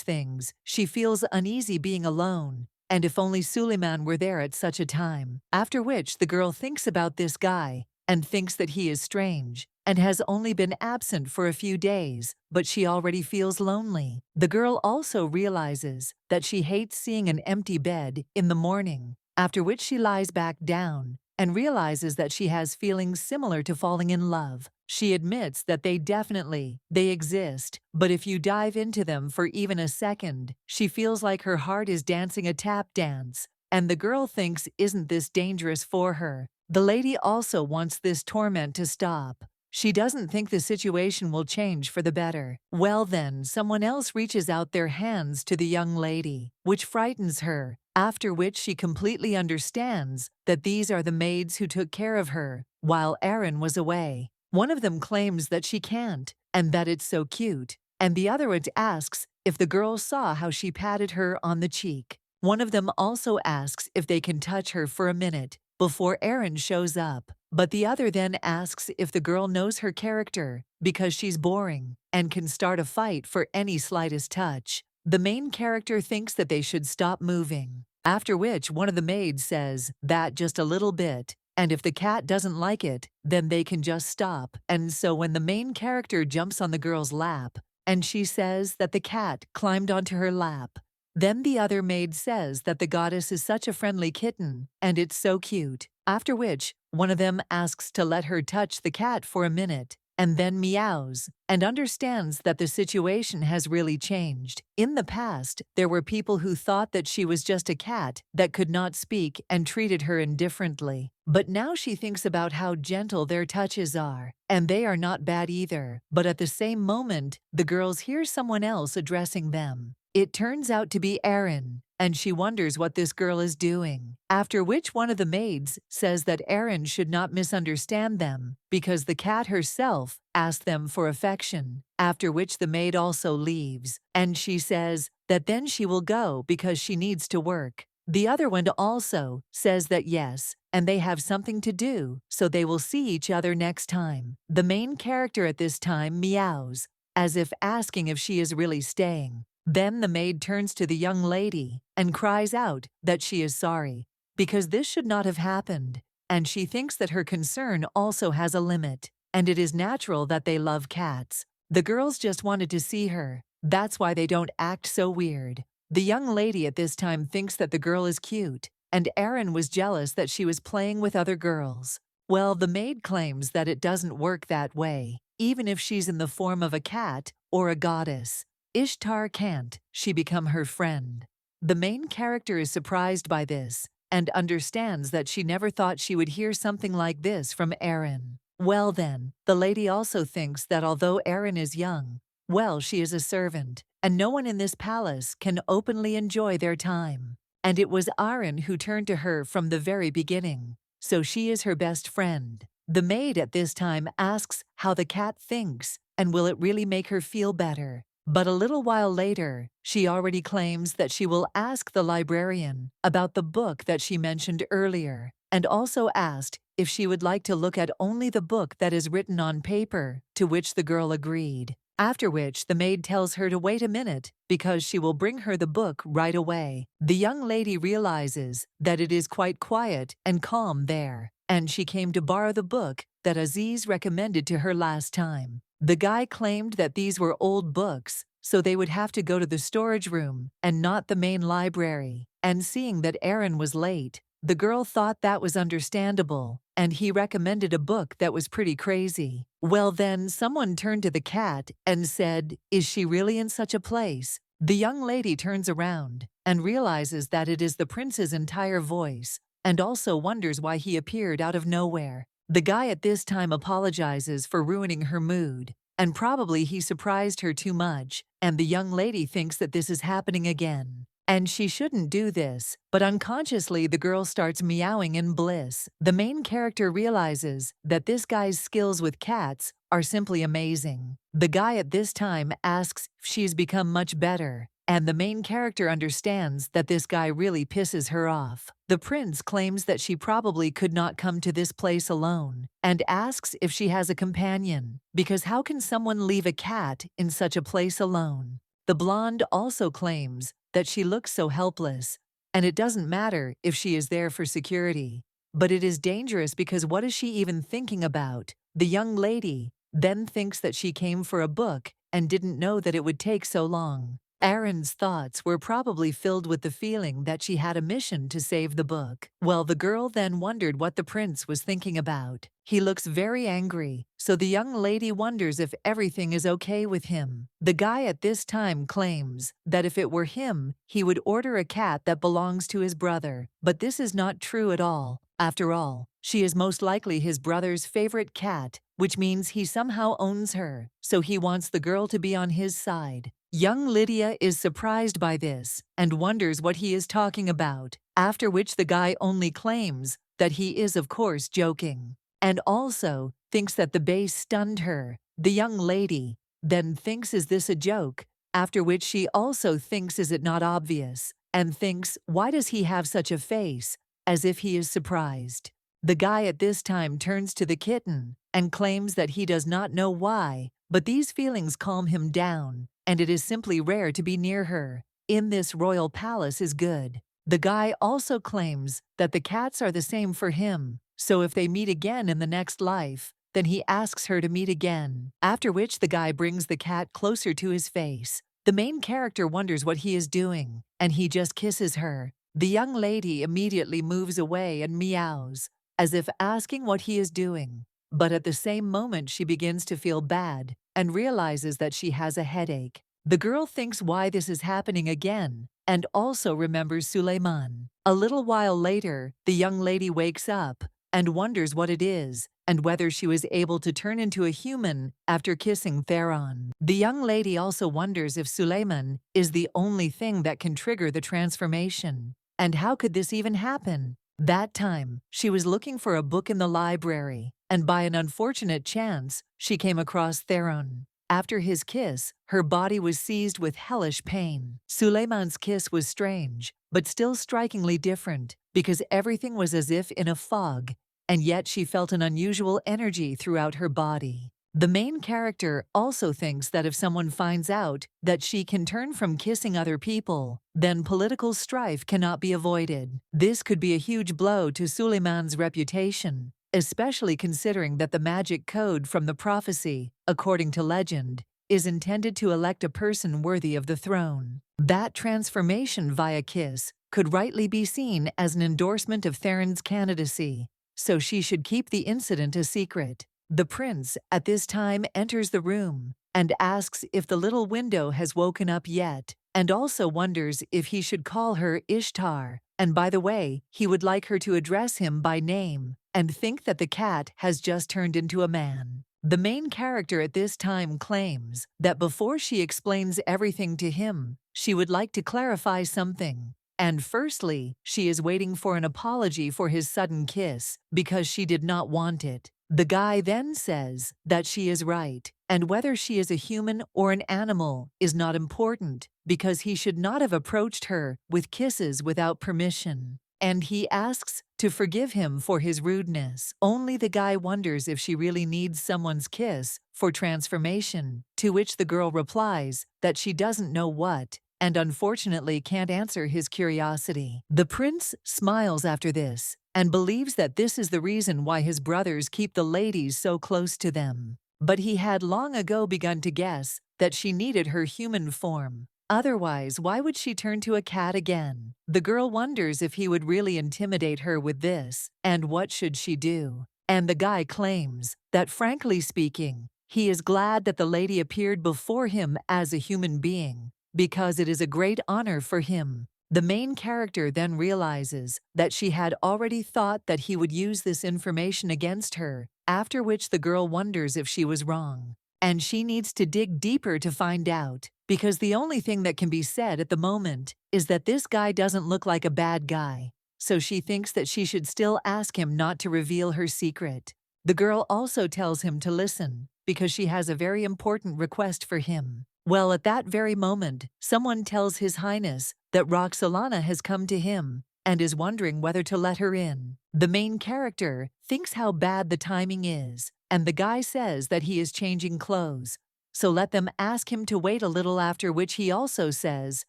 A: things, she feels uneasy being alone, and if only Suleiman were there at such a time. After which the girl thinks about this guy, and thinks that he is strange, and has only been absent for a few days, but she already feels lonely. The girl also realizes that she hates seeing an empty bed in the morning, after which she lies back down, and realizes that she has feelings similar to falling in love. She admits that they exist, but if you dive into them for even a second, she feels like her heart is dancing a tap dance, and the girl thinks, isn't this dangerous for her? The lady also wants this torment to stop. She doesn't think the situation will change for the better. Well then, someone else reaches out their hands to the young lady, which frightens her, after which she completely understands that these are the maids who took care of her while Aaron was away. One of them claims that she can't, and that it's so cute, and the other asks if the girl saw how she patted her on the cheek. One of them also asks if they can touch her for a minute before Aaron shows up, but the other then asks if the girl knows her character because she's boring and can start a fight for any slightest touch. The main character thinks that they should stop moving, after which one of the maids says that just a little bit, and if the cat doesn't like it, then they can just stop. And so when the main character jumps on the girl's lap, and she says that the cat climbed onto her lap, then the other maid says that the goddess is such a friendly kitten, and it's so cute. After which, one of them asks to let her touch the cat for a minute, and then meows, and understands that the situation has really changed. In the past, there were people who thought that she was just a cat that could not speak and treated her indifferently. But now she thinks about how gentle their touches are, and they are not bad either. But at the same moment, the girls hear someone else addressing them. It turns out to be Aaron, and she wonders what this girl is doing. After which one of the maids says that Aaron should not misunderstand them, because the cat herself asked them for affection. After which the maid also leaves, and she says that then she will go because she needs to work. The other one also says that yes, and they have something to do, so they will see each other next time. The main character at this time meows, as if asking if she is really staying. Then the maid turns to the young lady and cries out that she is sorry, because this should not have happened, and she thinks that her concern also has a limit, and it is natural that they love cats. The girls just wanted to see her, that's why they don't act so weird. The young lady at this time thinks that the girl is cute, and Aaron was jealous that she was playing with other girls. Well, the maid claims that it doesn't work that way, even if she's in the form of a cat or a goddess. Ishtar can't she become her friend. The main character is surprised by this and understands that she never thought she would hear something like this from Aaron. Well then, the lady also thinks that although Aaron is young, well, she is a servant, and no one in this palace can openly enjoy their time. And it was Aaron who turned to her from the very beginning, so she is her best friend. The maid at this time asks how the cat thinks, and will it really make her feel better. But a little while later, she already claims that she will ask the librarian about the book that she mentioned earlier, and also asked if she would like to look at only the book that is written on paper, to which the girl agreed. After which the maid tells her to wait a minute because she will bring her the book right away. The young lady realizes that it is quite quiet and calm there, and she came to borrow the book that Aziz recommended to her last time. The guy claimed that these were old books, so they would have to go to the storage room and not the main library. And seeing that Aaron was late, the girl thought that was understandable, and he recommended a book that was pretty crazy. Well then, someone turned to the cat and said, "Is she really in such a place?" The young lady turns around and realizes that it is the prince's entire voice, and also wonders why he appeared out of nowhere. The guy at this time apologizes for ruining her mood, and probably he surprised her too much, and the young lady thinks that this is happening again. And she shouldn't do this, but unconsciously the girl starts meowing in bliss. The main character realizes that this guy's skills with cats are simply amazing. The guy at this time asks if she's become much better, and the main character understands that this guy really pisses her off. The prince claims that she probably could not come to this place alone, and asks if she has a companion, because how can someone leave a cat in such a place alone? The blonde also claims that she looks so helpless, and it doesn't matter if she is there for security. But it is dangerous because what is she even thinking about? The young lady then thinks that she came for a book and didn't know that it would take so long. Aaron's thoughts were probably filled with the feeling that she had a mission to save the book. Well, the girl then wondered what the prince was thinking about. He looks very angry, so the young lady wonders if everything is okay with him. The guy at this time claims that if it were him, he would order a cat that belongs to his brother, but this is not true at all. After all, she is most likely his brother's favorite cat, which means he somehow owns her, so he wants the girl to be on his side. Young Lydia is surprised by this and wonders what he is talking about, after which the guy only claims that he is of course joking, and also thinks that the bass stunned her. The young lady then thinks, is this a joke? After which she also thinks, is it not obvious? And thinks, why does he have such a face, as if he is surprised? The guy at this time turns to the kitten and claims that he does not know why, but these feelings calm him down, and it is simply rare to be near her. In this royal palace is good. The guy also claims that the cats are the same for him, so if they meet again in the next life, then he asks her to meet again, after which the guy brings the cat closer to his face. The main character wonders what he is doing, and he just kisses her. The young lady immediately moves away and meows, as if asking what he is doing. But at the same moment she begins to feel bad and realizes that she has a headache. The girl thinks why this is happening again, and also remembers Suleiman. A little while later, the young lady wakes up and wonders what it is, and whether she was able to turn into a human after kissing Theron. The young lady also wonders if Suleiman is the only thing that can trigger the transformation, and how could this even happen? That time, she was looking for a book in the library, and by an unfortunate chance, she came across Theron. After his kiss, her body was seized with hellish pain. Suleiman's kiss was strange, but still strikingly different, because everything was as if in a fog, and yet she felt an unusual energy throughout her body. The main character also thinks that if someone finds out that she can turn from kissing other people, then political strife cannot be avoided. This could be a huge blow to Suleiman's reputation, especially considering that the magic code from the prophecy, according to legend, is intended to elect a person worthy of the throne. That transformation via kiss could rightly be seen as an endorsement of Theron's candidacy, so she should keep the incident a secret. The prince, at this time, enters the room and asks if the little window has woken up yet, and also wonders if he should call her Ishtar, and by the way, he would like her to address him by name, and think that the cat has just turned into a man. The main character at this time claims that before she explains everything to him, she would like to clarify something. And firstly, she is waiting for an apology for his sudden kiss because she did not want it. The guy then says that she is right, and whether she is a human or an animal is not important, because he should not have approached her with kisses without permission. And he asks to forgive him for his rudeness. Only the guy wonders if she really needs someone's kiss for transformation, to which the girl replies that she doesn't know what, and unfortunately can't answer his curiosity. The prince smiles after this, and believes that this is the reason why his brothers keep the ladies so close to them. But he had long ago begun to guess that she needed her human form. Otherwise, why would she turn to a cat again? The girl wonders if he would really intimidate her with this, and what should she do? And the guy claims that, frankly speaking, he is glad that the lady appeared before him as a human being, because it is a great honor for him. The main character then realizes that she had already thought that he would use this information against her, after which the girl wonders if she was wrong. And she needs to dig deeper to find out, because the only thing that can be said at the moment is that this guy doesn't look like a bad guy, so she thinks that she should still ask him not to reveal her secret. The girl also tells him to listen, because she has a very important request for him. Well, at that very moment, someone tells His Highness that Roxolana has come to him and is wondering whether to let her in. The main character thinks how bad the timing is, and the guy says that he is changing clothes, so let them ask him to wait a little, after which he also says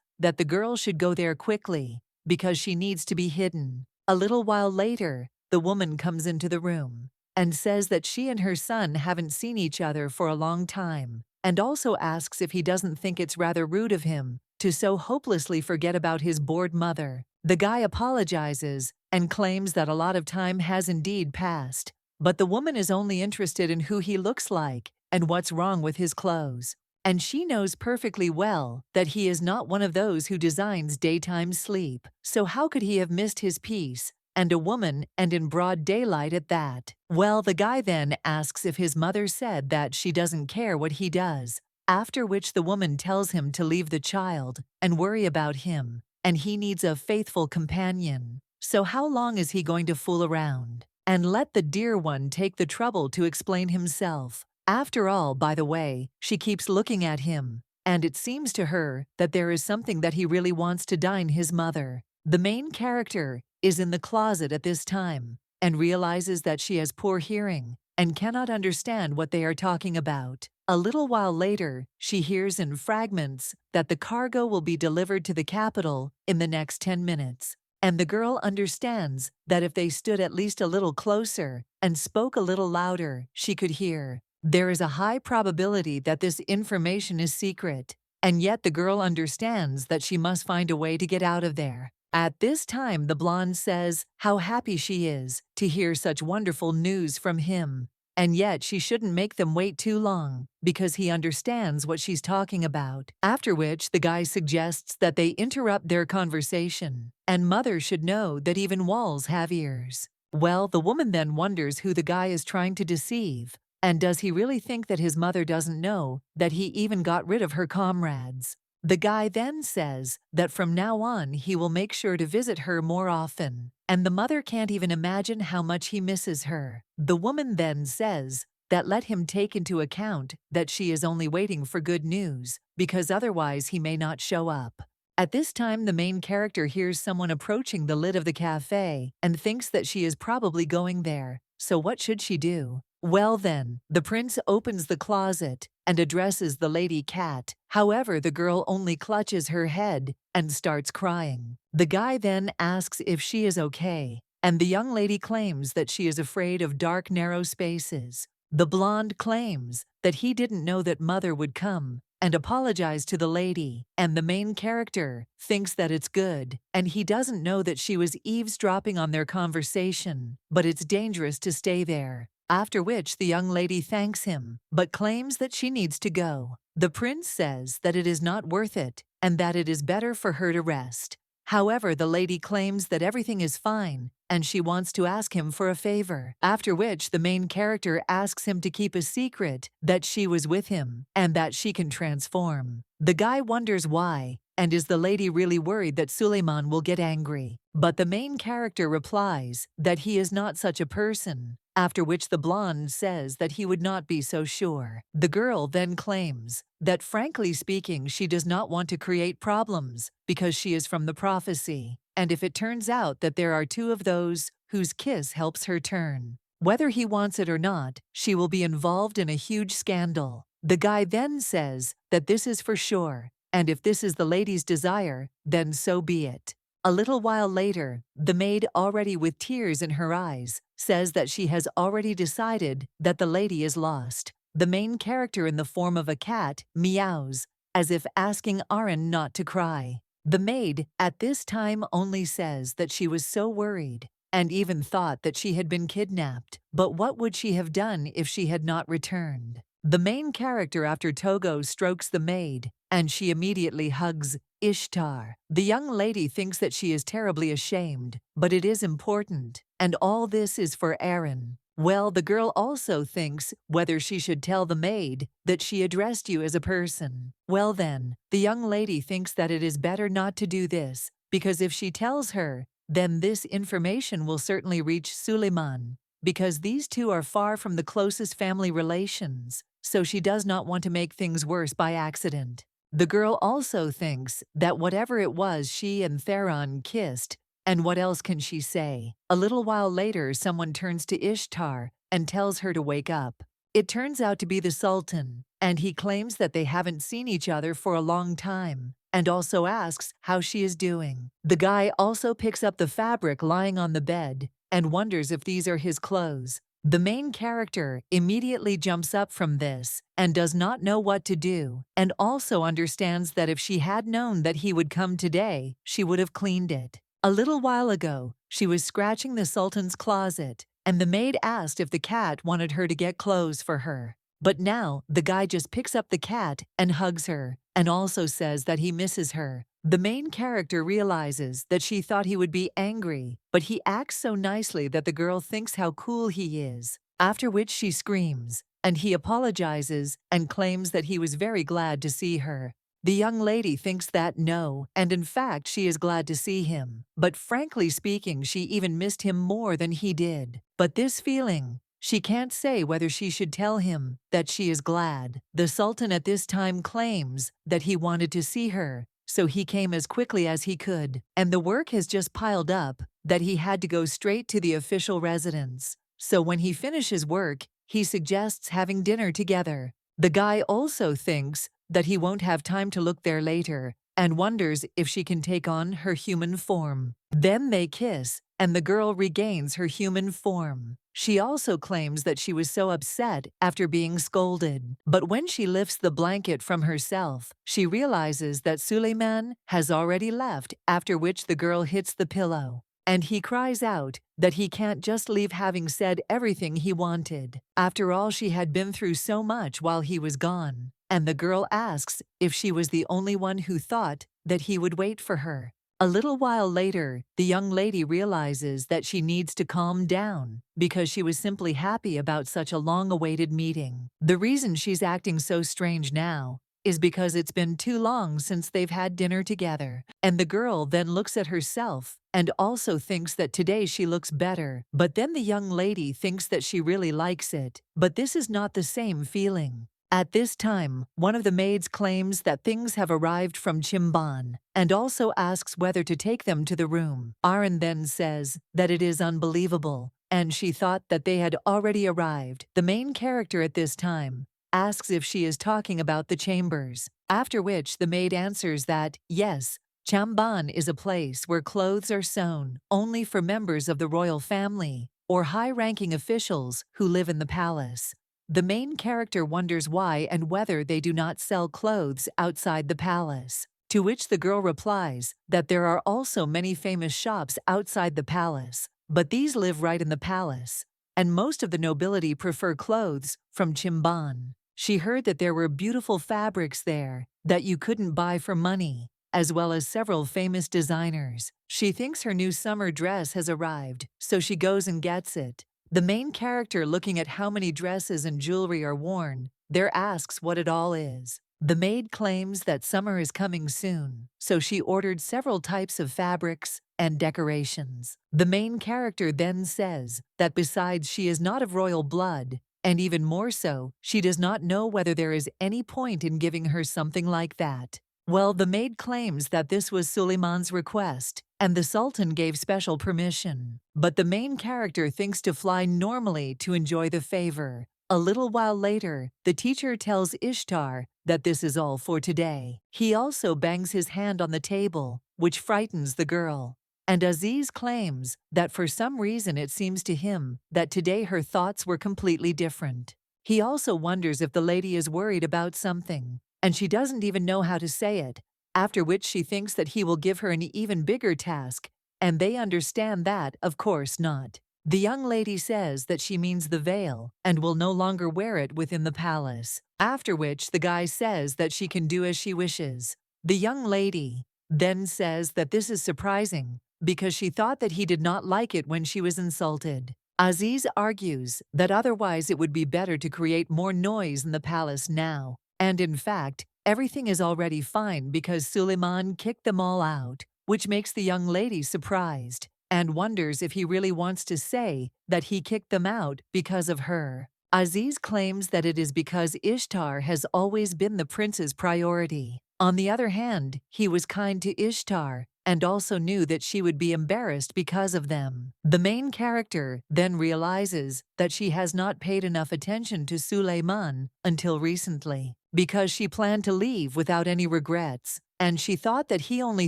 A: that the girl should go there quickly because she needs to be hidden. A little while later, the woman comes into the room and says that she and her son haven't seen each other for a long time, and also asks if he doesn't think it's rather rude of him to so hopelessly forget about his bored mother. The guy apologizes and claims that a lot of time has indeed passed, but the woman is only interested in who he looks like and what's wrong with his clothes. And she knows perfectly well that he is not one of those who designs daytime sleep, so how could he have missed his piece, and a woman, and in broad daylight at that? Well, the guy then asks if his mother said that she doesn't care what he does, after which the woman tells him to leave the child and worry about him, and he needs a faithful companion. So how long is he going to fool around and let the dear one take the trouble to explain himself? After all, by the way, she keeps looking at him, and it seems to her that there is something that he really wants to dine his mother. The main character is in the closet at this time and realizes that she has poor hearing and cannot understand what they are talking about. A little while later, she hears in fragments that the cargo will be delivered to the capital in the next 10 minutes. And the girl understands that if they stood at least a little closer and spoke a little louder, she could hear. There is a high probability that this information is secret, and yet the girl understands that she must find a way to get out of there. At this time, the blonde says how happy she is to hear such wonderful news from him, and yet she shouldn't make them wait too long, because he understands what she's talking about. After which, the guy suggests that they interrupt their conversation, and mother should know that even walls have ears. Well, the woman then wonders who the guy is trying to deceive, and does he really think that his mother doesn't know that he even got rid of her comrades? The guy then says that from now on he will make sure to visit her more often, and the mother can't even imagine how much he misses her. The woman then says that let him take into account that she is only waiting for good news, because otherwise he may not show up. At this time, the main character hears someone approaching the lid of the cafe and thinks that she is probably going there. So what should she do? Well then, the prince opens the closet and addresses the lady cat. However, the girl only clutches her head and starts crying. The guy then asks if she is okay, and the young lady claims that she is afraid of dark, narrow spaces. The blonde claims that he didn't know that mother would come and apologized to the lady, and the main character thinks that it's good, and he doesn't know that she was eavesdropping on their conversation, but it's dangerous to stay there. After which the young lady thanks him, but claims that she needs to go. The prince says that it is not worth it, and that it is better for her to rest. However, the lady claims that everything is fine, and she wants to ask him for a favor. After which the main character asks him to keep a secret that she was with him, and that she can transform. The guy wonders why, and is the lady really worried that Suleiman will get angry? But the main character replies that he is not such a person, after which the blonde says that he would not be so sure. The girl then claims that frankly speaking she does not want to create problems because she is from the prophecy, and if it turns out that there are two of those whose kiss helps her turn, whether he wants it or not, she will be involved in a huge scandal. The guy then says that this is for sure, and if this is the lady's desire, then so be it. A little while later, the maid, already with tears in her eyes, says that she has already decided that the lady is lost. The main character, in the form of a cat, meows, as if asking Aaron not to cry. The maid, at this time, only says that she was so worried, and even thought that she had been kidnapped. But what would she have done if she had not returned? The main character, after Togo, strokes the maid, and she immediately hugs Ishtar. The young lady thinks that she is terribly ashamed, but it is important, and all this is for Aaron. Well, the girl also thinks whether she should tell the maid that she addressed you as a person. Well then, the young lady thinks that it is better not to do this, because if she tells her, then this information will certainly reach Suleiman, because these two are far from the closest family relations, so she does not want to make things worse by accident. The girl also thinks that whatever it was, she and Theron kissed, and what else can she say? A little while later, someone turns to Ishtar and tells her to wake up. It turns out to be the Sultan, and he claims that they haven't seen each other for a long time, and also asks how she is doing. The guy also picks up the fabric lying on the bed and wonders if these are his clothes. The main character immediately jumps up from this and does not know what to do, and also understands that if she had known that he would come today, she would have cleaned it. A little while ago, she was scratching the Sultan's closet, and the maid asked if the cat wanted her to get clothes for her. But now, the guy just picks up the cat and hugs her, and also says that he misses her. The main character realizes that she thought he would be angry, but he acts so nicely that the girl thinks how cool he is, after which she screams, and he apologizes and claims that he was very glad to see her. The young lady thinks that no, and in fact she is glad to see him, but frankly speaking she even missed him more than he did. But this feeling, she can't say whether she should tell him that she is glad. The Sultan at this time claims that he wanted to see her, so he came as quickly as he could, and the work has just piled up that he had to go straight to the official residence. So when he finishes work, he suggests having dinner together. The guy also thinks that he won't have time to look there later, and wonders if she can take on her human form. Then they kiss, and the girl regains her human form. She also claims that she was so upset after being scolded. But when she lifts the blanket from herself, she realizes that Suleiman has already left, after which the girl hits the pillow. And he cries out that he can't just leave having said everything he wanted. After all, she had been through so much while he was gone. And the girl asks if she was the only one who thought that he would wait for her. A little while later, the young lady realizes that she needs to calm down because she was simply happy about such a long-awaited meeting. The reason she's acting so strange now is because it's been too long since they've had dinner together. And the girl then looks at herself and also thinks that today she looks better. But then the young lady thinks that she really likes it. But this is not the same feeling. At this time, one of the maids claims that things have arrived from Chimban and also asks whether to take them to the room. Aaron then says that it is unbelievable, and she thought that they had already arrived. The main character at this time asks if she is talking about the chambers, after which the maid answers that, yes, Chamban is a place where clothes are sewn only for members of the royal family or high-ranking officials who live in the palace. The main character wonders why and whether they do not sell clothes outside the palace, to which the girl replies that there are also many famous shops outside the palace, but these live right in the palace, and most of the nobility prefer clothes from Chimban. She heard that there were beautiful fabrics there that you couldn't buy for money, as well as several famous designers. She thinks her new summer dress has arrived, so she goes and gets it. The main character, looking at how many dresses and jewelry are worn, there asks what it all is. The maid claims that summer is coming soon, so she ordered several types of fabrics and decorations. The main character then says that besides she is not of royal blood, and even more so, she does not know whether there is any point in giving her something like that. Well, the maid claims that this was Suleiman's request, and the Sultan gave special permission. But the main character thinks to fly normally to enjoy the favor. A little while later, the teacher tells Ishtar that this is all for today. He also bangs his hand on the table, which frightens the girl. And Aziz claims that for some reason it seems to him that today her thoughts were completely different. He also wonders if the lady is worried about something, and she doesn't even know how to say it, after which she thinks that he will give her an even bigger task, and they understand that, of course not. The young lady says that she means the veil and will no longer wear it within the palace, after which the guy says that she can do as she wishes. The young lady then says that this is surprising because she thought that he did not like it when she was insulted. Aziz argues that otherwise it would be better to create more noise in the palace now, and in fact, everything is already fine because Suleiman kicked them all out, which makes the young lady surprised and wonders if he really wants to say that he kicked them out because of her. Aziz claims that it is because Ishtar has always been the prince's priority. On the other hand, he was kind to Ishtar and also knew that she would be embarrassed because of them. The main character then realizes that she has not paid enough attention to Suleiman until recently, because she planned to leave without any regrets, and she thought that he only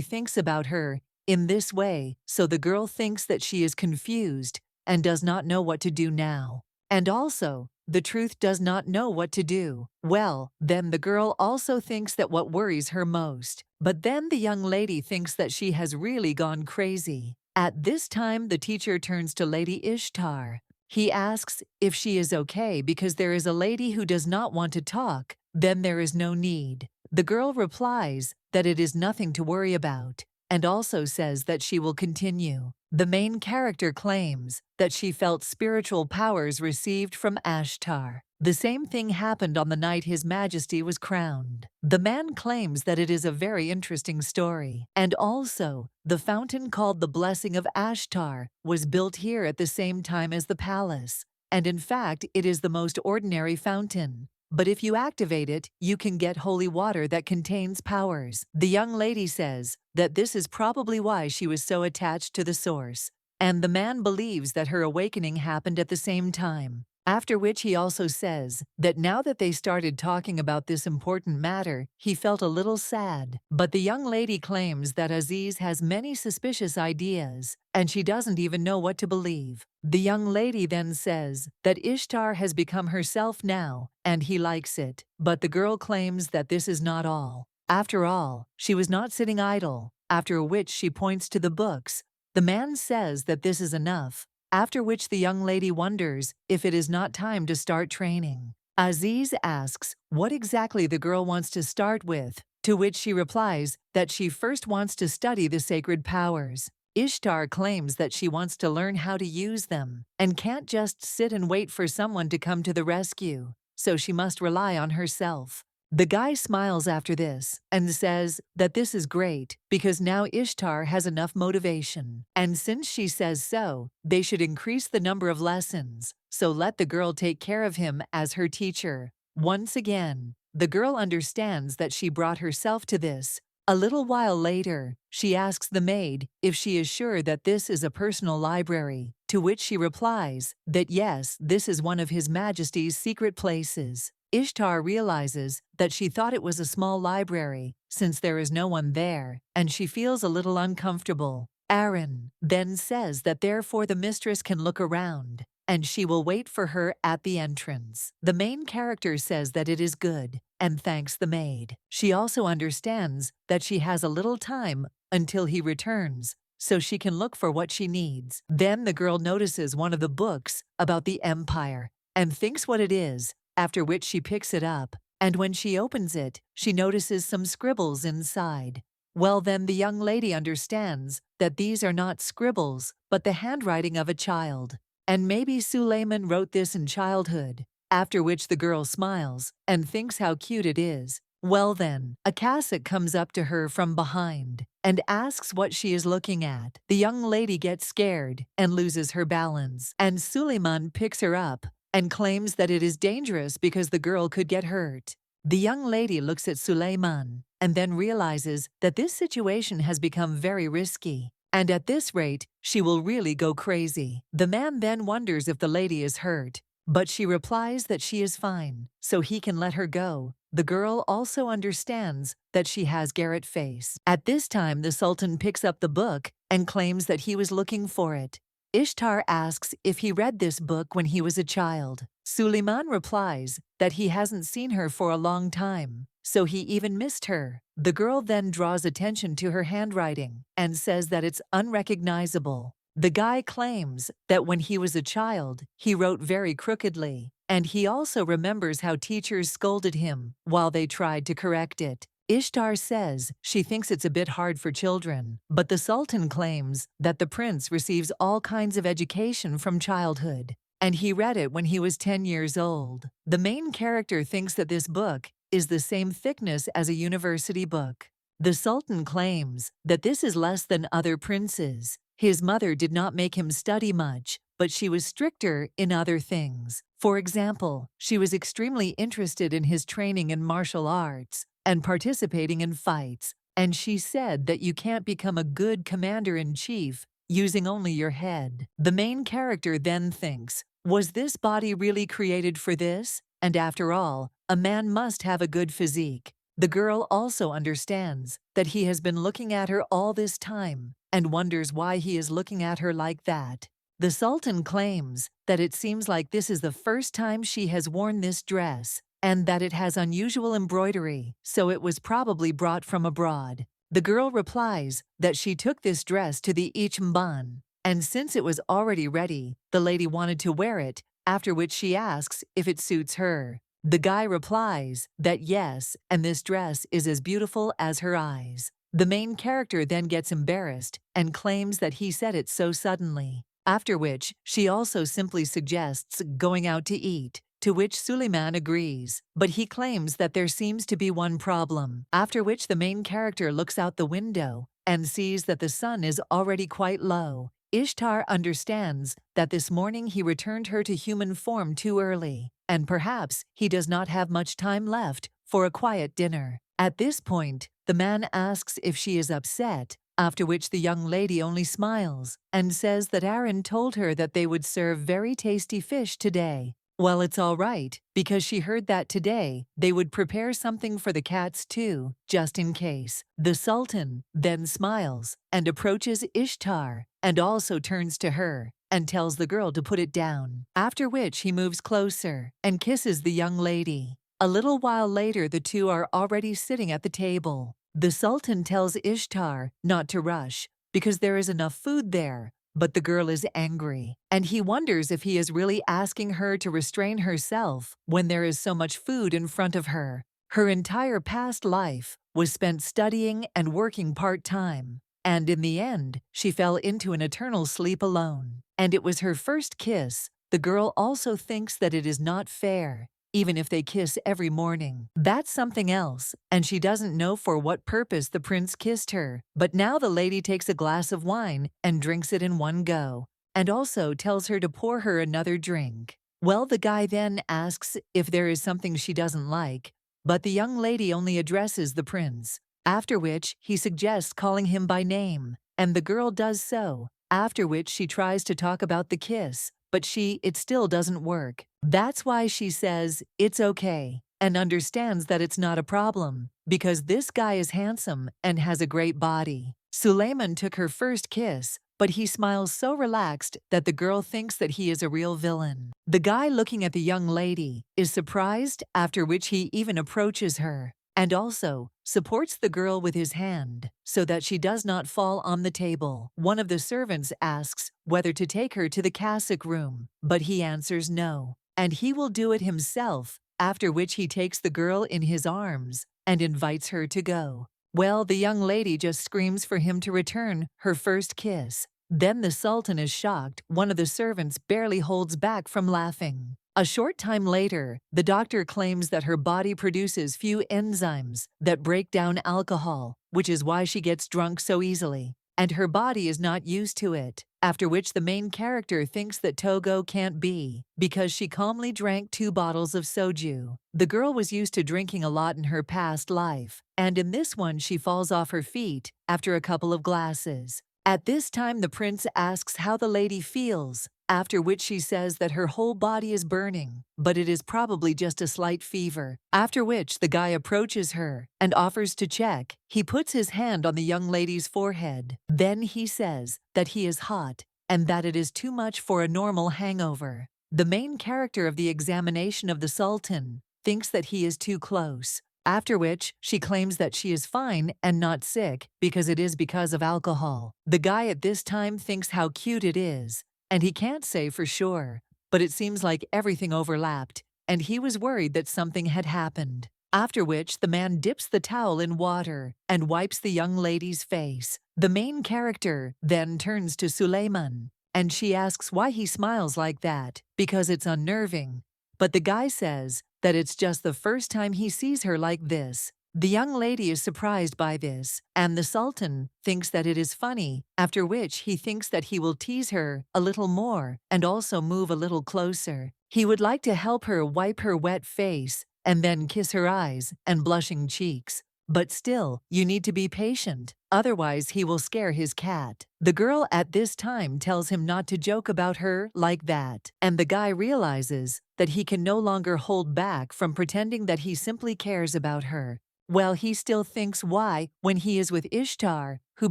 A: thinks about her in this way, so the girl thinks that she is confused and does not know what to do now. And also, the truth does not know what to do. Well, then the girl also thinks that what worries her most. But then the young lady thinks that she has really gone crazy. At this time, the teacher turns to Lady Ishtar. He asks if she is okay because there is a lady who does not want to talk. Then there is no need. The girl replies that it is nothing to worry about, and also says that she will continue. The main character claims that she felt spiritual powers received from Ashtar. The same thing happened on the night His Majesty was crowned. The man claims that it is a very interesting story. And also, the fountain called the Blessing of Ashtar was built here at the same time as the palace. And in fact, it is the most ordinary fountain. But if you activate it, you can get holy water that contains powers. The young lady says that this is probably why she was so attached to the source, and the man believes that her awakening happened at the same time. After which he also says that now that they started talking about this important matter, he felt a little sad. But the young lady claims that Aziz has many suspicious ideas, and she doesn't even know what to believe. The young lady then says that Ishtar has become herself now, and he likes it. But the girl claims that this is not all. After all, she was not sitting idle, after which she points to the books. The man says that this is enough, after which the young lady wonders if it is not time to start training. Aziz asks what exactly the girl wants to start with, to which she replies that she first wants to study the sacred powers. Ishtar claims that she wants to learn how to use them, and can't just sit and wait for someone to come to the rescue, so she must rely on herself. The guy smiles after this and says that this is great because now Ishtar has enough motivation. And since she says so, they should increase the number of lessons, so let the girl take care of him as her teacher. Once again, the girl understands that she brought herself to this. A little while later, she asks the maid if she is sure that this is a personal library, to which she replies that yes, this is one of His Majesty's secret places. Ishtar realizes that she thought it was a small library, since there is no one there, and she feels a little uncomfortable. Aaron then says that therefore the mistress can look around, and she will wait for her at the entrance. The main character says that it is good, and thanks the maid. She also understands that she has a little time until he returns, so she can look for what she needs. Then the girl notices one of the books about the empire, and thinks what it is, after which she picks it up, and when she opens it, she notices some scribbles inside. Well, then the young lady understands that these are not scribbles, but the handwriting of a child. And maybe Suleiman wrote this in childhood, after which the girl smiles and thinks how cute it is, Well then, a cassock comes up to her from behind and asks what she is looking at. The young lady gets scared and loses her balance, and Suleiman picks her up and claims that it is dangerous because the girl could get hurt. The young lady looks at Suleiman and then realizes that this situation has become very risky, and at this rate, she will really go crazy. The man then wonders if the lady is hurt, but she replies that she is fine, so he can let her go. The girl also understands that she has Garrett face. At this time, the Sultan picks up the book and claims that he was looking for it. Ishtar asks if he read this book when he was a child. Suleiman replies that he hasn't seen her for a long time, so he even missed her. The girl then draws attention to her handwriting and says that it's unrecognizable. The guy claims that when he was a child, he wrote very crookedly, and he also remembers how teachers scolded him while they tried to correct it. Ishtar says she thinks it's a bit hard for children, but the Sultan claims that the prince receives all kinds of education from childhood, and he read it when he was 10 years old. The main character thinks that this book is the same thickness as a university book. The Sultan claims that this is less than other princes. His mother did not make him study much, but she was stricter in other things. For example, she was extremely interested in his training in martial arts and participating in fights, and she said that you can't become a good commander-in-chief using only your head. The main character then thinks, was this body really created for this? And after all, a man must have a good physique. The girl also understands that he has been looking at her all this time and wonders why he is looking at her like that. The Sultan claims that it seems like this is the first time she has worn this dress and that it has unusual embroidery, so it was probably brought from abroad. The girl replies that she took this dress to the Ichmban, and since it was already ready, the lady wanted to wear it, after which she asks if it suits her. The guy replies that yes, and this dress is as beautiful as her eyes. The main character then gets embarrassed and claims that he said it so suddenly, after which she also simply suggests going out to eat, to which Suleiman agrees, but he claims that there seems to be one problem, after which the main character looks out the window and sees that the sun is already quite low. Ishtar understands that this morning he returned her to human form too early, and perhaps he does not have much time left for a quiet dinner. At this point, the man asks if she is upset, after which the young lady only smiles and says that Aaron told her that they would serve very tasty fish today. Well, it's all right, because she heard that today they would prepare something for the cats too, just in case. The Sultan then smiles and approaches Ishtar and also turns to her and tells the girl to put it down, after which he moves closer and kisses the young lady. A little while later, the two are already sitting at the table. The Sultan tells Ishtar not to rush because there is enough food there, but the girl is angry, and he wonders if he is really asking her to restrain herself when there is so much food in front of her. Her entire past life was spent studying and working part-time, and in the end, she fell into an eternal sleep alone. And it was her first kiss. The girl also thinks that it is not fair, even if they kiss every morning. That's something else, and she doesn't know for what purpose the prince kissed her. But now the lady takes a glass of wine and drinks it in one go, and also tells her to pour her another drink. Well, the guy then asks if there is something she doesn't like, but the young lady only addresses the prince, after which he suggests calling him by name, and the girl does so, after which she tries to talk about the kiss, but it still doesn't work. That's why she says it's okay and understands that it's not a problem because this guy is handsome and has a great body. Suleiman took her first kiss, but he smiles so relaxed that the girl thinks that he is a real villain. The guy looking at the young lady is surprised, after which he even approaches her and also supports the girl with his hand so that she does not fall on the table. One of the servants asks whether to take her to the cassock room, but he answers no, and he will do it himself, after which he takes the girl in his arms and invites her to go. Well, the young lady just screams for him to return her first kiss, Then the Sultan is shocked. One of the servants barely holds back from laughing. A short time later, the doctor claims that her body produces few enzymes that break down alcohol, which is why she gets drunk so easily, and her body is not used to it. After which the main character thinks that Togo can't be, because she calmly drank 2 bottles of soju. The girl was used to drinking a lot in her past life, and in this one she falls off her feet after a couple of glasses. At this time the prince asks how the lady feels, after which she says that her whole body is burning, but it is probably just a slight fever. After which the guy approaches her and offers to check. He puts his hand on the young lady's forehead. Then he says that he is hot and that it is too much for a normal hangover. The main character of the examination of the Sultan thinks that he is too close. After which, she claims that she is fine and not sick because it is because of alcohol. The guy at this time thinks how cute it is, and he can't say for sure, but it seems like everything overlapped, and he was worried that something had happened. After which, the man dips the towel in water and wipes the young lady's face. The main character then turns to Suleiman, and she asks why he smiles like that, because it's unnerving. But the guy says that it's just the first time he sees her like this. The young lady is surprised by this, and the Sultan thinks that it is funny, after which he thinks that he will tease her a little more and also move a little closer. He would like to help her wipe her wet face and then kiss her eyes and blushing cheeks. But still, you need to be patient, otherwise he will scare his cat. The girl at this time tells him not to joke about her like that, and the guy realizes that he can no longer hold back from pretending that he simply cares about her. Well, he still thinks why when he is with Ishtar, who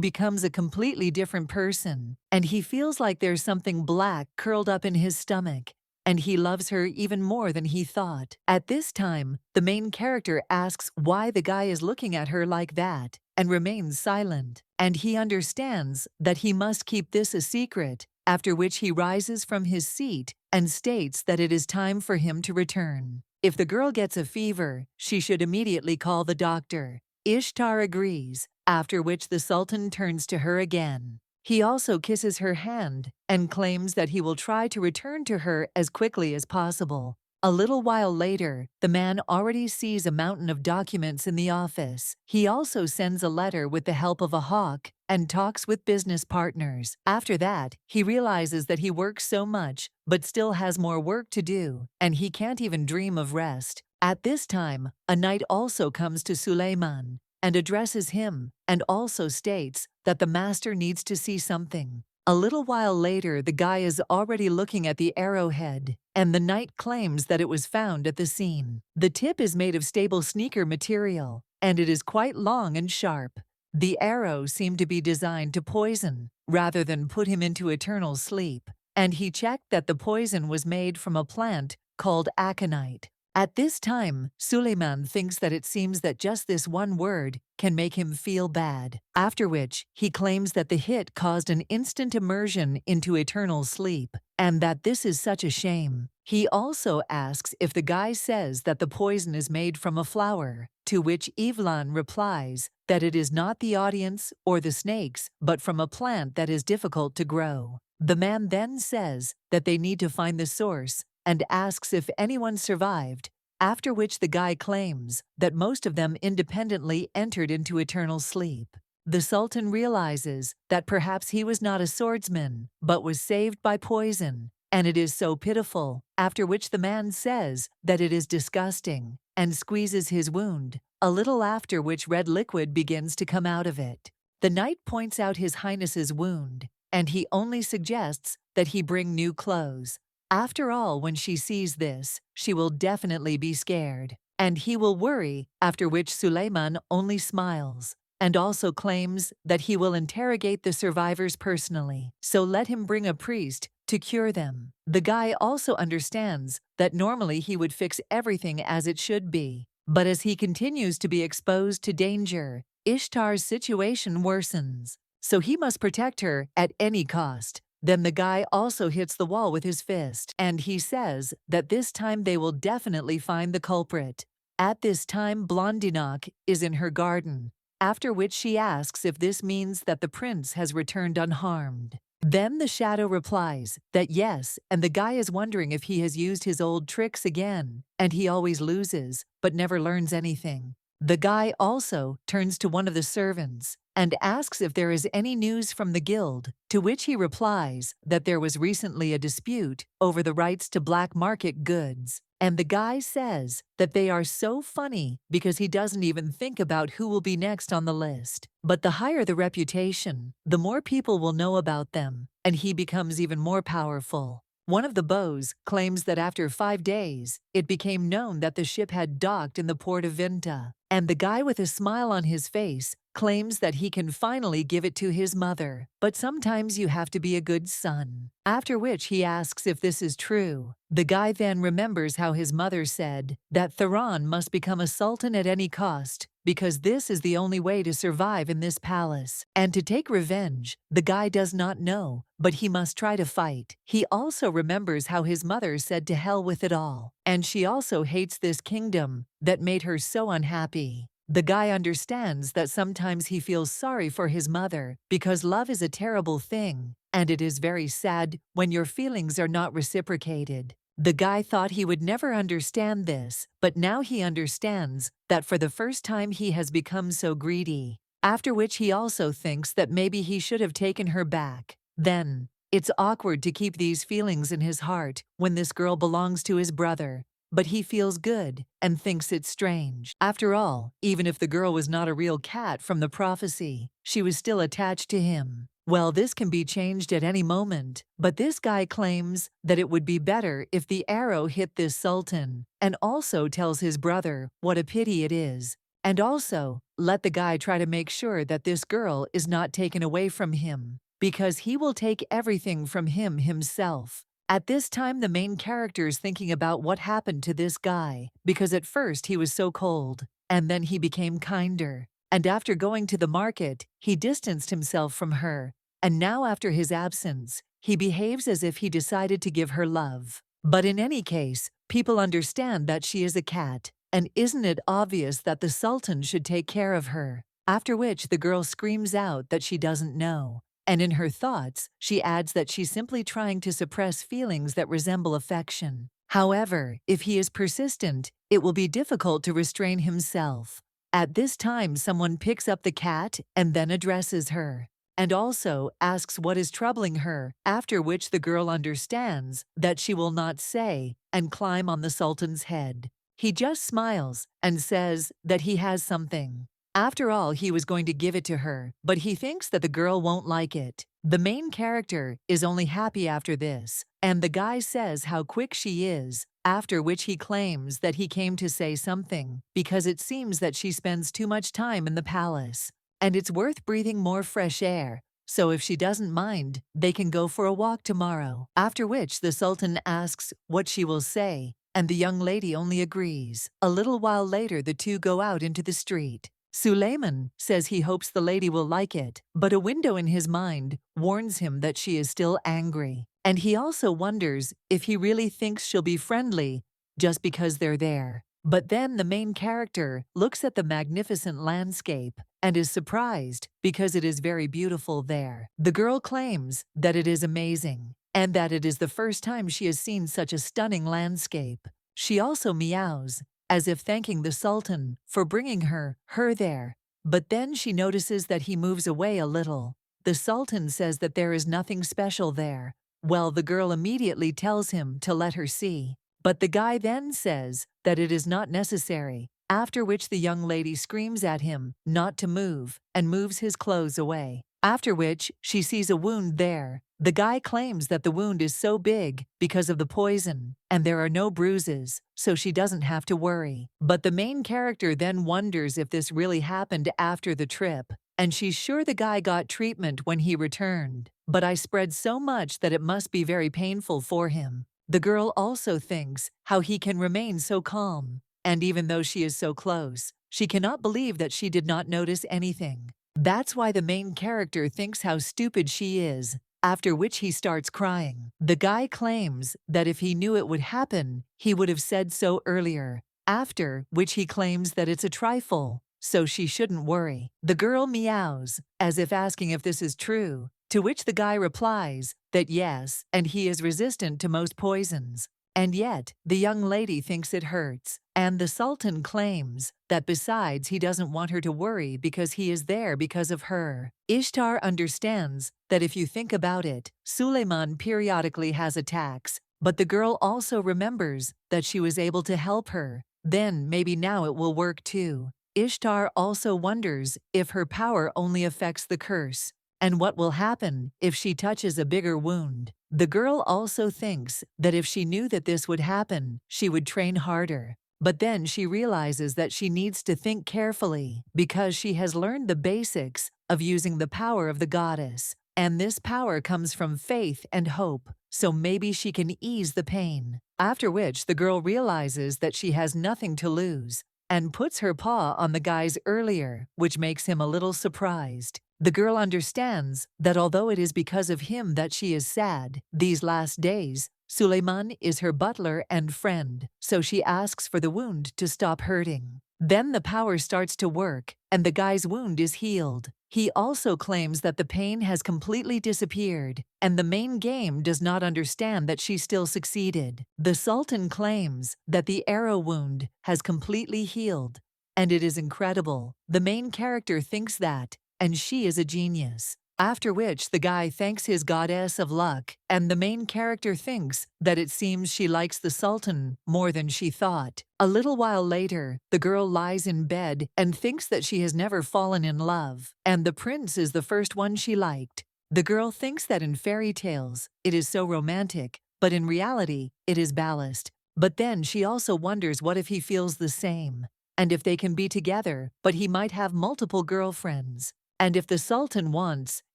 A: becomes a completely different person, and he feels like there's something black curled up in his stomach, and he loves her even more than he thought. At this time, the main character asks why the guy is looking at her like that and remains silent, and he understands that he must keep this a secret, after which he rises from his seat and states that it is time for him to return. If the girl gets a fever, she should immediately call the doctor. Ishtar agrees, after which the Sultan turns to her again. He also kisses her hand and claims that he will try to return to her as quickly as possible. A little while later, the man already sees a mountain of documents in the office. He also sends a letter with the help of a hawk and talks with business partners. After that, he realizes that he works so much but still has more work to do, and he can't even dream of rest. At this time, a knight also comes to Suleiman and addresses him, and also states that the master needs to see something. A little while later, the guy is already looking at the arrowhead, and the knight claims that it was found at the scene. The tip is made of stable sneaker material, and it is quite long and sharp. The arrow seemed to be designed to poison, rather than put him into eternal sleep, and he checked that the poison was made from a plant called aconite. At this time, Suleiman thinks that it seems that just this one word can make him feel bad, after which he claims that the hit caused an instant immersion into eternal sleep, and that this is such a shame. He also asks if the guy says that the poison is made from a flower, to which Evelyn replies that it is not the audience or the snakes, but from a plant that is difficult to grow. The man then says that they need to find the source and asks if anyone survived, after which the guy claims that most of them independently entered into eternal sleep. The Sultan realizes that perhaps he was not a swordsman, but was saved by poison, and it is so pitiful, after which the man says that it is disgusting, and squeezes his wound, a little after which red liquid begins to come out of it. The knight points out His Highness's wound, and he only suggests that he bring new clothes. After all, when she sees this, she will definitely be scared, and he will worry, after which Suleiman only smiles, and also claims that he will interrogate the survivors personally, so let him bring a priest to cure them. The guy also understands that normally he would fix everything as it should be, but as he continues to be exposed to danger, Ishtar's situation worsens, so he must protect her at any cost. Then the guy also hits the wall with his fist, and he says that this time they will definitely find the culprit. At this time, Blondinock is in her garden, after which she asks if this means that the prince has returned unharmed. Then the shadow replies that yes, and the guy is wondering if he has used his old tricks again, and he always loses, but never learns anything. The guy also turns to one of the servants and asks if there is any news from the guild, to which he replies that there was recently a dispute over the rights to black market goods. And the guy says that they are so funny because he doesn't even think about who will be next on the list. But the higher the reputation, the more people will know about them, and he becomes even more powerful. One of the bows claims that after 5 days, it became known that the ship had docked in the port of Vinta, and the guy with a smile on his face claims that he can finally give it to his mother, but sometimes you have to be a good son. After which he asks if this is true. The guy then remembers how his mother said that Theron must become a sultan at any cost, because this is the only way to survive in this palace. And to take revenge, the guy does not know, but he must try to fight. He also remembers how his mother said to hell with it all, and she also hates this kingdom that made her so unhappy. The guy understands that sometimes he feels sorry for his mother because love is a terrible thing, and it is very sad when your feelings are not reciprocated. The guy thought he would never understand this, but now he understands that for the first time he has become so greedy. After which he also thinks that maybe he should have taken her back. Then, it's awkward to keep these feelings in his heart when this girl belongs to his brother. But he feels good and thinks it's strange. After all, even if the girl was not a real cat from the prophecy, she was still attached to him. Well, this can be changed at any moment, but this guy claims that it would be better if the arrow hit this sultan, and also tells his brother what a pity it is, and also let the guy try to make sure that this girl is not taken away from him, because he will take everything from him himself. At this time, the main character is thinking about what happened to this guy, because at first he was so cold, and then he became kinder. And after going to the market, he distanced himself from her, and now after his absence, he behaves as if he decided to give her love. But in any case, people understand that she is a cat, and isn't it obvious that the Sultan should take care of her? After which the girl screams out that she doesn't know. And in her thoughts, she adds that she's simply trying to suppress feelings that resemble affection. However, if he is persistent, it will be difficult to restrain himself. At this time, someone picks up the cat and then addresses her, and also asks what is troubling her, after which the girl understands that she will not say and climb on the Sultan's head. He just smiles and says that he has something. After all, he was going to give it to her, but he thinks that the girl won't like it. The main character is only happy after this, and the guy says how quick she is, after which he claims that he came to say something, because it seems that she spends too much time in the palace, and it's worth breathing more fresh air. So if she doesn't mind, they can go for a walk tomorrow. After which the Sultan asks what she will say, and the young lady only agrees. A little while later, the two go out into the street. Suleiman says he hopes the lady will like it, but a window in his mind warns him that she is still angry. And he also wonders if he really thinks she'll be friendly just because they're there. But then the main character looks at the magnificent landscape and is surprised because it is very beautiful there. The girl claims that it is amazing and that it is the first time she has seen such a stunning landscape. She also meows, as if thanking the Sultan for bringing her there. But then she notices that he moves away a little. The Sultan says that there is nothing special there. Well, the girl immediately tells him to let her see. But the guy then says that it is not necessary, after which the young lady screams at him not to move and moves his clothes away. After which she sees a wound there. The guy claims that the wound is so big because of the poison, and there are no bruises, so she doesn't have to worry. But the main character then wonders if this really happened after the trip, and she's sure the guy got treatment when he returned. But I spread so much that it must be very painful for him. The girl also thinks how he can remain so calm, and even though she is so close, she cannot believe that she did not notice anything. That's why the main character thinks how stupid she is, after which he starts crying. The guy claims that if he knew it would happen, he would have said so earlier, after which he claims that it's a trifle, so she shouldn't worry. The girl meows, as if asking if this is true, To which the guy replies that yes, and he is resistant to most poisons. And yet, the young lady thinks it hurts, and the Sultan claims that besides he doesn't want her to worry because he is there because of her. Ishtar understands that if you think about it, Suleiman periodically has attacks, but the girl also remembers that she was able to help her. Then maybe now it will work too. Ishtar also wonders if her power only affects the curse, and what will happen if she touches a bigger wound. The girl also thinks that if she knew that this would happen, she would train harder. But then she realizes that she needs to think carefully because she has learned the basics of using the power of the goddess. And this power comes from faith and hope, so maybe she can ease the pain. After which the girl realizes that she has nothing to lose and puts her paw on the guy's earlier, which makes him a little surprised. The girl understands that although it is because of him that she is sad these last days, Suleiman is her butler and friend, so she asks for the wound to stop hurting. Then the power starts to work, and the guy's wound is healed. He also claims that the pain has completely disappeared, and the main game does not understand that she still succeeded. The Sultan claims that the arrow wound has completely healed, and it is incredible. The main character thinks that, and she is a genius. After which the guy thanks his goddess of luck, and the main character thinks that it seems she likes the Sultan more than she thought. A little while later, the girl lies in bed and thinks that she has never fallen in love, and the prince is the first one she liked. The girl thinks that in fairy tales, it is so romantic, but in reality, it is ballast. But then she also wonders what if he feels the same, and if they can be together, but he might have multiple girlfriends. And if the Sultan wants,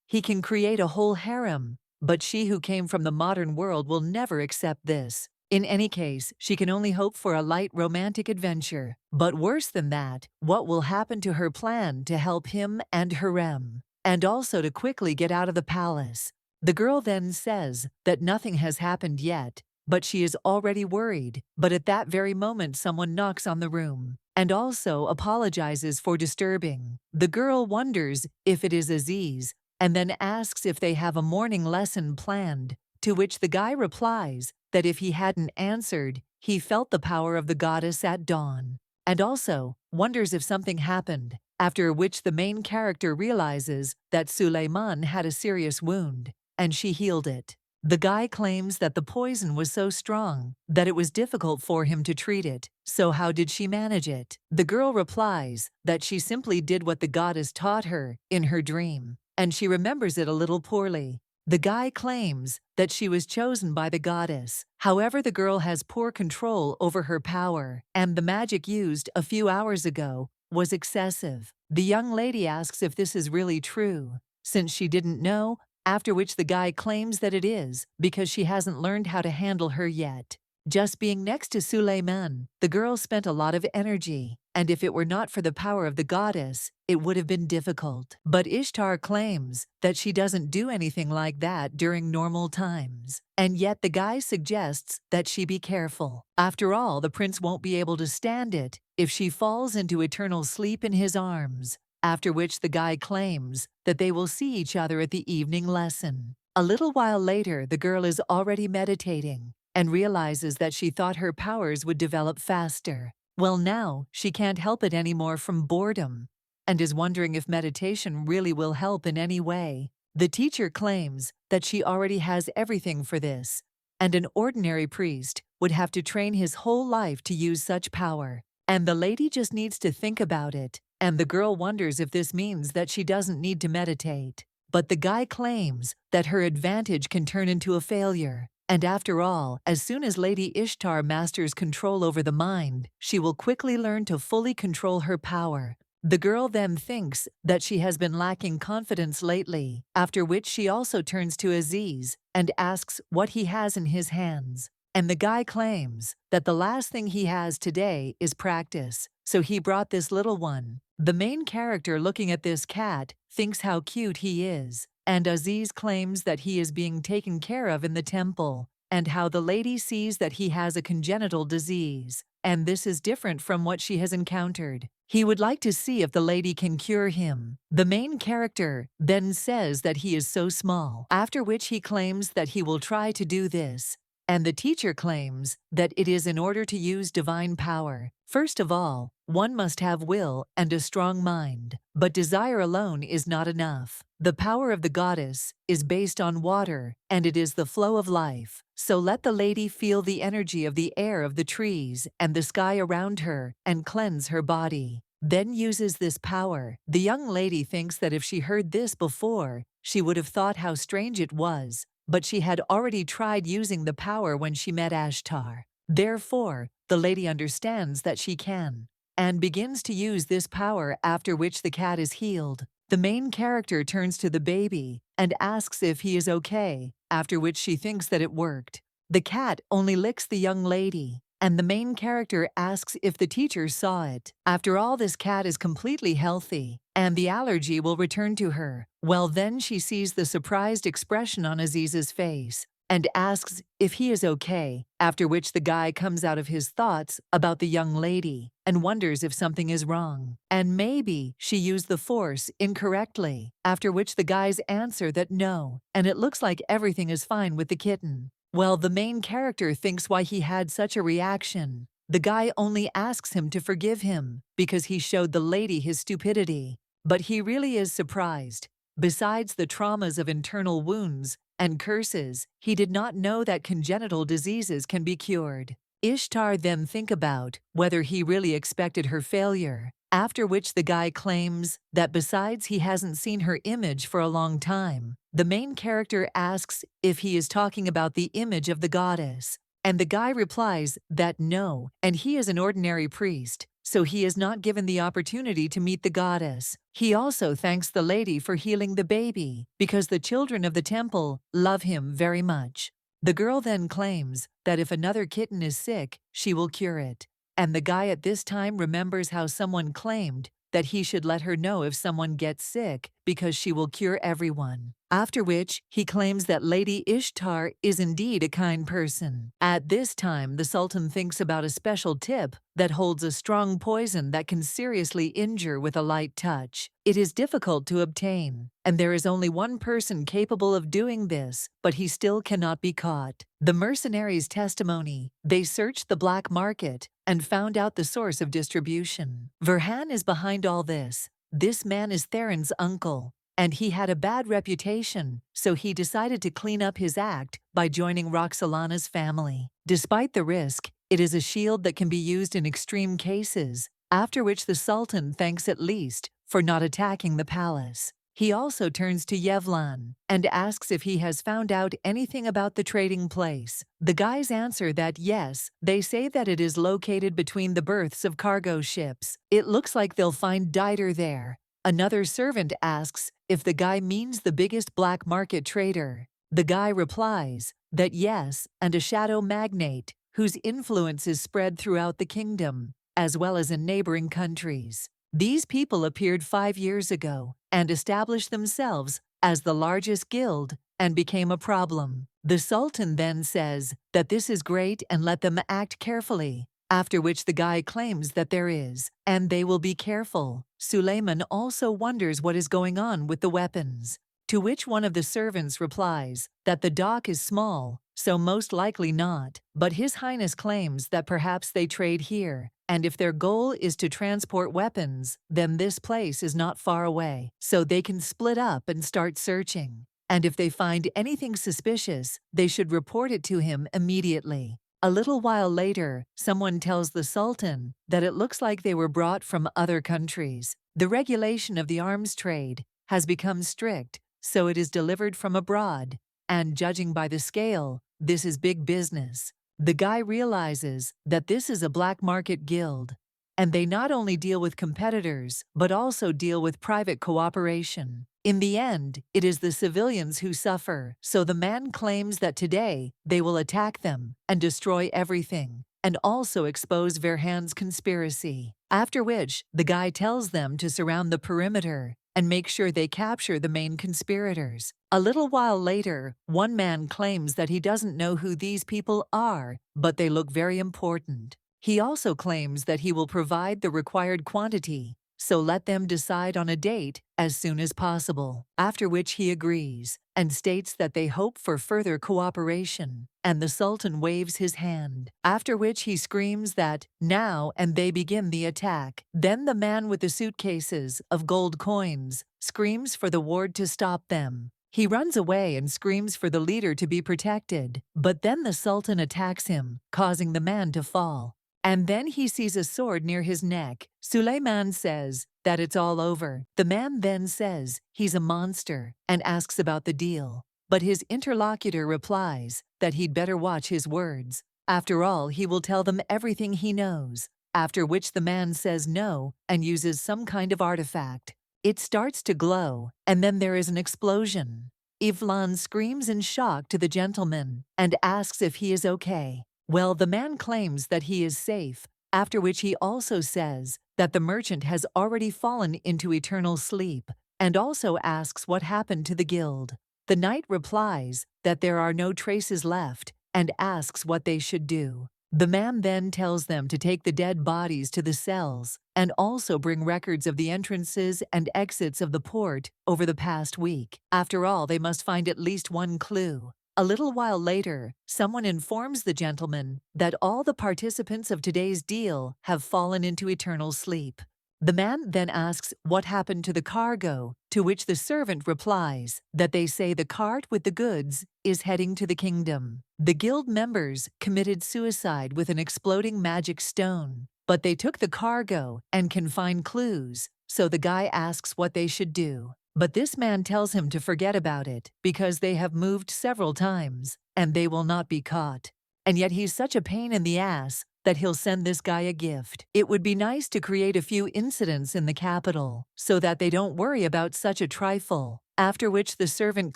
A: he can create a whole harem, but she who came from the modern world will never accept this. In any case, she can only hope for a light romantic adventure. But worse than that, what will happen to her plan to help him and harem, and also to quickly get out of the palace? The girl then says that nothing has happened yet, but she is already worried. But at that very moment someone knocks on the room, and also apologizes for disturbing. The girl wonders if it is Aziz, and then asks if they have a morning lesson planned, to which the guy replies that if he hadn't answered, he felt the power of the goddess at dawn, and also wonders if something happened, after which the main character realizes that Suleiman had a serious wound, and she healed it. The guy claims that the poison was so strong that it was difficult for him to treat it. So how did she manage it? The girl replies that she simply did what the goddess taught her in her dream, and she remembers it a little poorly. The guy claims that she was chosen by the goddess. However, the girl has poor control over her power, and the magic used a few hours ago was excessive. The young lady asks if this is really true, since she didn't know, after which the guy claims that it is, because she hasn't learned how to handle her yet. Just being next to Suleiman, the girl spent a lot of energy, and if it were not for the power of the goddess, it would have been difficult. But Ishtar claims that she doesn't do anything like that during normal times, and yet the guy suggests that she be careful. After all, the prince won't be able to stand it if she falls into eternal sleep in his arms. After which the guy claims that they will see each other at the evening lesson. A little while later, the girl is already meditating and realizes that she thought her powers would develop faster. Well, now she can't help it anymore from boredom and is wondering if meditation really will help in any way. The teacher claims that she already has everything for this, and an ordinary priest would have to train his whole life to use such power. And the lady just needs to think about it. And the girl wonders if this means that she doesn't need to meditate. But the guy claims that her advantage can turn into a failure. And after all, as soon as Lady Ishtar masters control over the mind, she will quickly learn to fully control her power. The girl then thinks that she has been lacking confidence lately, after which she also turns to Aziz and asks what he has in his hands. And the guy claims that the last thing he has today is practice, so he brought this little one. The main character, looking at this cat, thinks how cute he is, and Aziz claims that he is being taken care of in the temple, and how the lady sees that he has a congenital disease, and this is different from what she has encountered. He would like to see if the lady can cure him. The main character then says that he is so small, after which he claims that he will try to do this. And the teacher claims that it is in order to use divine power. First of all, one must have will and a strong mind. But desire alone is not enough. The power of the goddess is based on water, and it is the flow of life. So let the lady feel the energy of the air of the trees and the sky around her and cleanse her body. Then uses this power. The young lady thinks that if she heard this before, she would have thought how strange it was. But she had already tried using the power when she met Ashtar. Therefore, the lady understands that she can, and begins to use this power, after which the cat is healed. The main character turns to the baby and asks if he is okay, after which she thinks that it worked. The cat only licks the young lady, and the main character asks if the teacher saw it. After all, this cat is completely healthy, and the allergy will return to her. Well, then she sees the surprised expression on Aziz's face and asks if he is okay, after which the guy comes out of his thoughts about the young lady and wonders if something is wrong. And maybe she used the force incorrectly, after which the guys answer that no, and it looks like everything is fine with the kitten. Well, the main character thinks why he had such a reaction. The guy only asks him to forgive him because he showed the lady his stupidity. But he really is surprised. Besides the traumas of internal wounds and curses, he did not know that congenital diseases can be cured. Ishtar then think about whether he really expected her failure, after which the guy claims that besides he hasn't seen her image for a long time. The main character asks if he is talking about the image of the goddess, and the guy replies that no, and he is an ordinary priest, so he is not given the opportunity to meet the goddess. He also thanks the lady for healing the baby, because the children of the temple love him very much. The girl then claims that if another kitten is sick, she will cure it. And the guy at this time remembers how someone claimed that he should let her know if someone gets sick because she will cure everyone. After which, he claims that Lady Ishtar is indeed a kind person. At this time, the Sultan thinks about a special tip that holds a strong poison that can seriously injure with a light touch. It is difficult to obtain, and there is only one person capable of doing this, but he still cannot be caught. The mercenaries' testimony: they searched the black market and found out the source of distribution. Verhan is behind all this. This man is Theron's uncle, and he had a bad reputation, so he decided to clean up his act by joining Roxolana's family. Despite the risk, it is a shield that can be used in extreme cases, after which the Sultan thanks at least for not attacking the palace. He also turns to Yevlan and asks if he has found out anything about the trading place. The guys answer that yes, they say that it is located between the berths of cargo ships. It looks like they'll find Dieter there. Another servant asks if the guy means the biggest black market trader. The guy replies that yes, and a shadow magnate whose influence is spread throughout the kingdom, as well as in neighboring countries. These people appeared 5 years ago and established themselves as the largest guild and became a problem. The Sultan then says that this is great and let them act carefully, after which the guy claims that there is, and they will be careful. Suleiman also wonders what is going on with the weapons, to which one of the servants replies that the dock is small, so most likely not, but His Highness claims that perhaps they trade here, and if their goal is to transport weapons, then this place is not far away, so they can split up and start searching. And if they find anything suspicious, they should report it to him immediately. A little while later, someone tells the Sultan that it looks like they were brought from other countries. The regulation of the arms trade has become strict, so it is delivered from abroad, and judging by the scale, this is big business. The guy realizes that this is a black market guild, and they not only deal with competitors, but also deal with private cooperation. In the end, it is the civilians who suffer, so the man claims that today they will attack them and destroy everything, and also expose Verhan's conspiracy. After which, the guy tells them to surround the perimeter and make sure they capture the main conspirators. A little while later, one man claims that he doesn't know who these people are, but they look very important. He also claims that he will provide the required quantity, so let them decide on a date as soon as possible, after which he agrees and states that they hope for further cooperation, and the Sultan waves his hand, after which he screams that now and they begin the attack. Then the man with the suitcases of gold coins screams for the ward to stop them. He runs away and screams for the leader to be protected, but then the Sultan attacks him, causing the man to fall. And then he sees a sword near his neck. Suleiman says that it's all over. The man then says he's a monster and asks about the deal. But his interlocutor replies that he'd better watch his words. After all, he will tell them everything he knows. After which the man says no and uses some kind of artifact. It starts to glow, and then there is an explosion. Yvlan screams in shock to the gentleman and asks if he is okay. Well, the man claims that he is safe, after which he also says that the merchant has already fallen into eternal sleep, and also asks what happened to the guild. The knight replies that there are no traces left, and asks what they should do. The man then tells them to take the dead bodies to the cells, and also bring records of the entrances and exits of the port over the past week. After all, they must find at least one clue. A little while later, someone informs the gentleman that all the participants of today's deal have fallen into eternal sleep. The man then asks what happened to the cargo, to which the servant replies that they say the cart with the goods is heading to the kingdom. The guild members committed suicide with an exploding magic stone, but they took the cargo and can find clues, so the guy asks what they should do. But this man tells him to forget about it because they have moved several times and they will not be caught. And yet he's such a pain in the ass that he'll send this guy a gift. It would be nice to create a few incidents in the capital so that they don't worry about such a trifle, after which the servant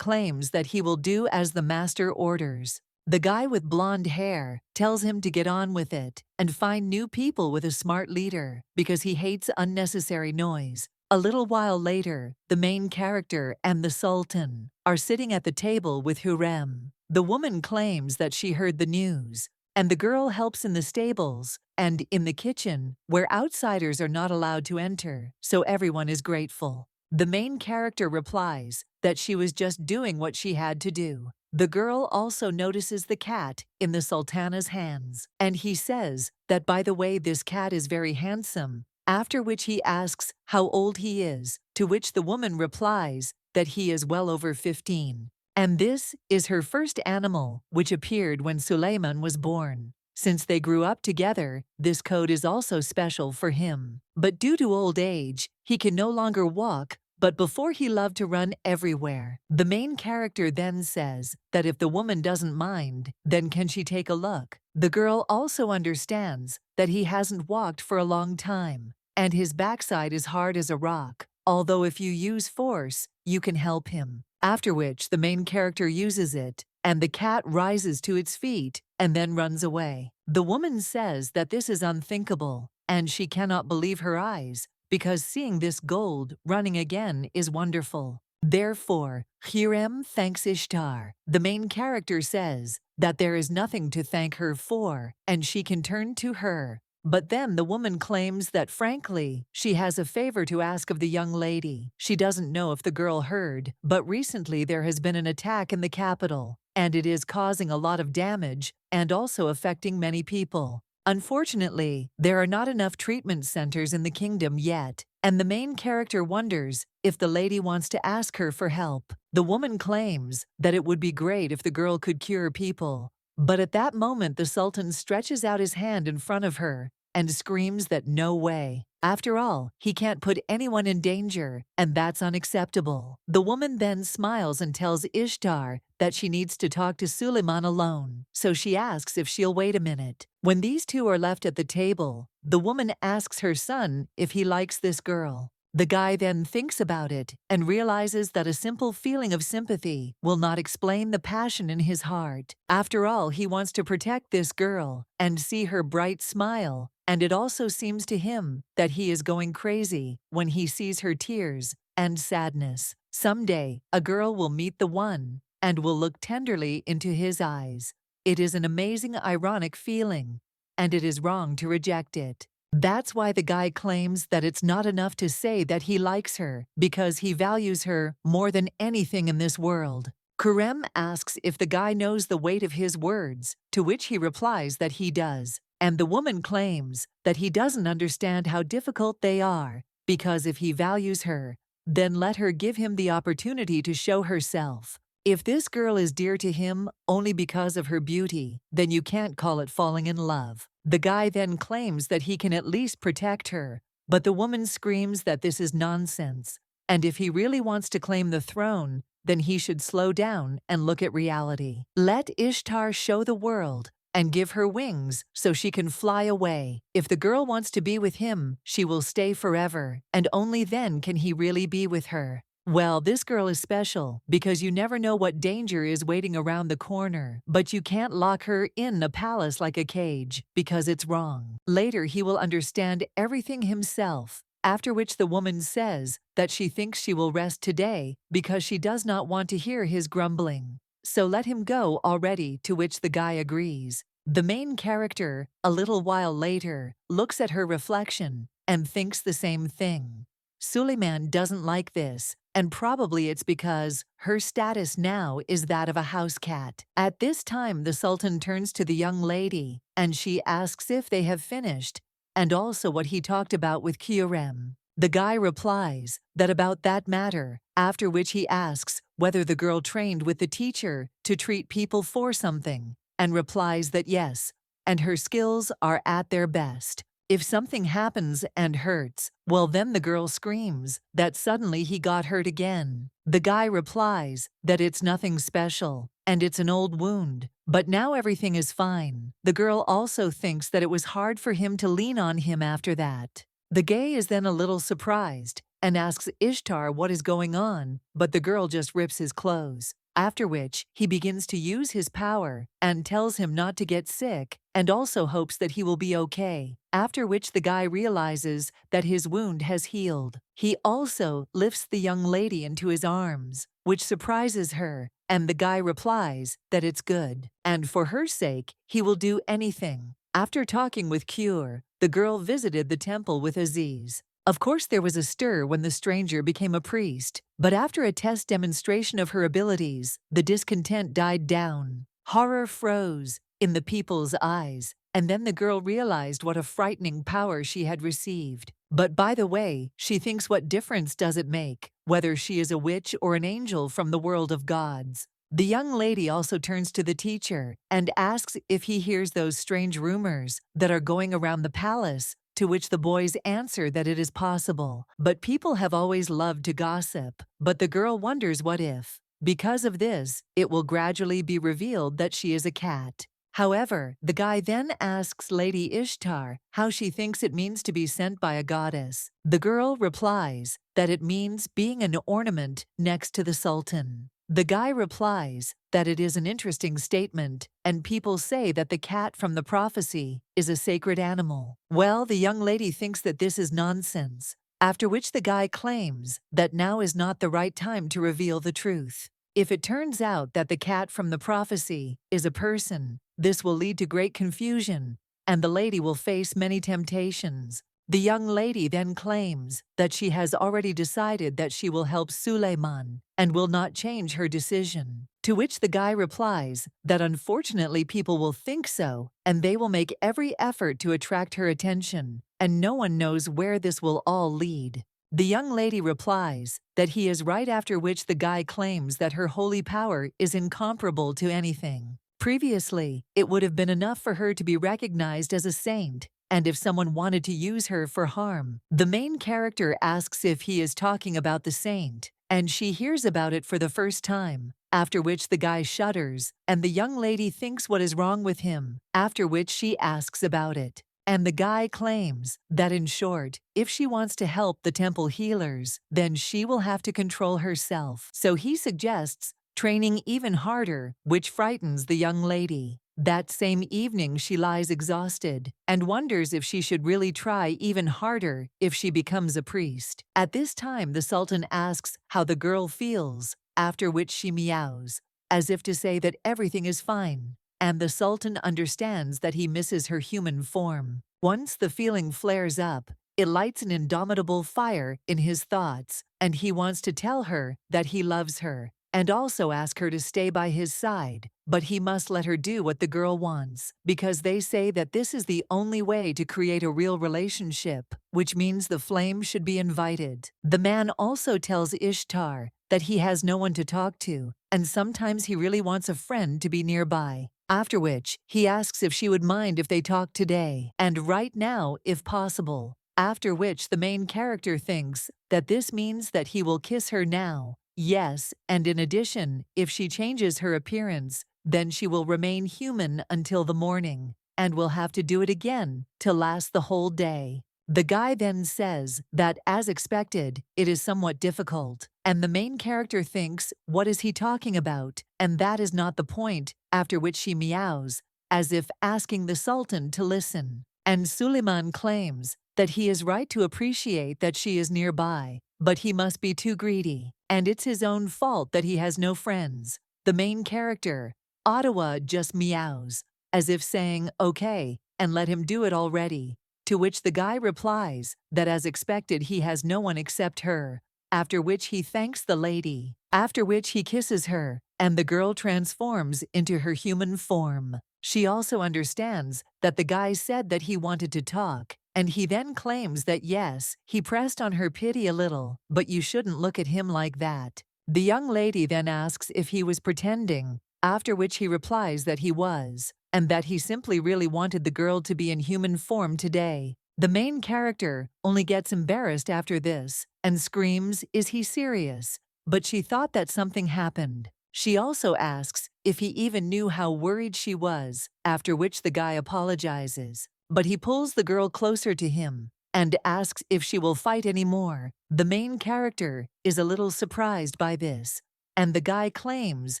A: claims that he will do as the master orders. The guy with blonde hair tells him to get on with it and find new people with a smart leader because he hates unnecessary noise. A little while later, the main character and the Sultan are sitting at the table with Hurrem. The woman claims that she heard the news, and the girl helps in the stables and in the kitchen, where outsiders are not allowed to enter, so everyone is grateful. The main character replies that she was just doing what she had to do. The girl also notices the cat in the Sultana's hands, and he says that, by the way, this cat is very handsome, after which he asks how old he is, to which the woman replies that he is well over 15. And this is her first animal, which appeared when Suleiman was born. Since they grew up together, this coat is also special for him. But due to old age, he can no longer walk, but before he loved to run everywhere. The main character then says that if the woman doesn't mind, then can she take a look? The girl also understands that he hasn't walked for a long time, and his backside is hard as a rock, although if you use force, you can help him. After which the main character uses it, and the cat rises to its feet and then runs away. The woman says that this is unthinkable, and she cannot believe her eyes, because seeing this gold running again is wonderful. Therefore, Hurrem thanks Ishtar. The main character says that there is nothing to thank her for, and she can turn to her. But then the woman claims that, frankly, she has a favor to ask of the young lady. She doesn't know if the girl heard, but recently there has been an attack in the capital, and it is causing a lot of damage and also affecting many people. Unfortunately, there are not enough treatment centers in the kingdom yet, and the main character wonders if the lady wants to ask her for help. The woman claims that it would be great if the girl could cure people. But at that moment, the Sultan stretches out his hand in front of her and screams that no way. After all, he can't put anyone in danger, and that's unacceptable. The woman then smiles and tells Ishtar that she needs to talk to Suleiman alone, so she asks if she'll wait a minute. When these two are left at the table, the woman asks her son if he likes this girl. The guy then thinks about it and realizes that a simple feeling of sympathy will not explain the passion in his heart. After all, he wants to protect this girl and see her bright smile, and it also seems to him that he is going crazy when he sees her tears and sadness. Someday, a girl will meet the one and will look tenderly into his eyes. It is an amazing, ironic feeling. and it is wrong to reject it. That's why the guy claims that it's not enough to say that he likes her, because he values her more than anything in this world. Kurem asks if the guy knows the weight of his words, to which he replies that he does. And the woman claims that he doesn't understand how difficult they are, because if he values her, then let her give him the opportunity to show herself. If this girl is dear to him only because of her beauty, then you can't call it falling in love. The guy then claims that he can at least protect her, but the woman screams that this is nonsense, and if he really wants to claim the throne, then he should slow down and look at reality. Let Ishtar show the world and give her wings so she can fly away. If the girl wants to be with him, she will stay forever, and only then can he really be with her. Well, this girl is special because you never know what danger is waiting around the corner, but you can't lock her in a palace like a cage because it's wrong. Later, he will understand everything himself, after which the woman says that she thinks she will rest today because she does not want to hear his grumbling. So let him go already, to which the guy agrees. The main character, a little while later, looks at her reflection and thinks the same thing. Suleiman doesn't like this, and probably it's because her status now is that of a house cat. At this time, the Sultan turns to the young lady, and she asks if they have finished, and also what he talked about with Kurem. The guy replies that about that matter, after which he asks whether the girl trained with the teacher to treat people for something, and replies that yes, and her skills are at their best. If something happens and hurts, well then the girl screams that suddenly he got hurt again. The guy replies that it's nothing special, and it's an old wound, but now everything is fine. The girl also thinks that it was hard for him to lean on him after that. The gay is then a little surprised and asks Ishtar what is going on, but the girl just rips his clothes. After which, he begins to use his power and tells him not to get sick and also hopes that he will be okay. After which the guy realizes that his wound has healed. He also lifts the young lady into his arms, which surprises her, and the guy replies that it's good, and for her sake, he will do anything. After talking with Kur, the girl visited the temple with Aziz. Of course, there was a stir when the stranger became a priest, but after a test demonstration of her abilities, the discontent died down. Horror froze in the people's eyes, and then the girl realized what a frightening power she had received. But by the way, she thinks, what difference does it make, whether she is a witch or an angel from the world of gods? The young lady also turns to the teacher and asks if he hears those strange rumors that are going around the palace, to which the boys answer that it is possible. But people have always loved to gossip. But the girl wonders what if, because of this, it will gradually be revealed that she is a cat. However, the guy then asks Lady Ishtar how she thinks it means to be sent by a goddess. The girl replies that it means being an ornament next to the Sultan. The guy replies that it is an interesting statement, and people say that the cat from the prophecy is a sacred animal. Well, the young lady thinks that this is nonsense, after which the guy claims that now is not the right time to reveal the truth. If it turns out that the cat from the prophecy is a person, this will lead to great confusion, and the lady will face many temptations. The young lady then claims that she has already decided that she will help Suleiman and will not change her decision. To which the guy replies that unfortunately people will think so, and they will make every effort to attract her attention, and no one knows where this will all lead. The young lady replies that he is right, after which the guy claims that her holy power is incomparable to anything. Previously, it would have been enough for her to be recognized as a saint, and if someone wanted to use her for harm, the main character asks if he is talking about the saint, and she hears about it for the first time, after which the guy shudders, and the young lady thinks what is wrong with him, after which she asks about it. And the guy claims that, in short, if she wants to help the temple healers, then she will have to control herself. So he suggests training even harder, which frightens the young lady. That same evening she lies exhausted and wonders if she should really try even harder if she becomes a priest. At this time the Sultan asks how the girl feels, after which she meows, as if to say that everything is fine. and the Sultan understands that he misses her human form. Once the feeling flares up, it lights an indomitable fire in his thoughts, and he wants to tell her that he loves her, and also ask her to stay by his side. But he must let her do what the girl wants, because they say that this is the only way to create a real relationship, which means the flame should be invited. The man also tells Ishtar that he has no one to talk to, and sometimes he really wants a friend to be nearby. After which, he asks if she would mind if they talk today, and right now, if possible. After which the main character thinks that this means that he will kiss her now. Yes, and in addition, if she changes her appearance, then she will remain human until the morning, and will have to do it again to last the whole day. The guy then says that, as expected, it is somewhat difficult, and the main character thinks, what is he talking about? And that is not the point, after which she meows, as if asking the Sultan to listen. And Suleiman claims that he is right to appreciate that she is nearby, but he must be too greedy, and it's his own fault that he has no friends. The main character, Ottawa, just meows, as if saying, okay, and let him do it already. To which the guy replies that as expected he has no one except her, after which he thanks the lady, after which he kisses her, and the girl transforms into her human form. She also understands that the guy said that he wanted to talk, and he then claims that yes, he pressed on her pity a little, but you shouldn't look at him like that. The young lady then asks if he was pretending, after which he replies that he was, and that he simply really wanted the girl to be in human form today. The main character only gets embarrassed after this, and screams, "Is he serious?" But she thought that something happened. She also asks if he even knew how worried she was, after which the guy apologizes. But he pulls the girl closer to him and asks if she will fight anymore. The main character is a little surprised by this, and the guy claims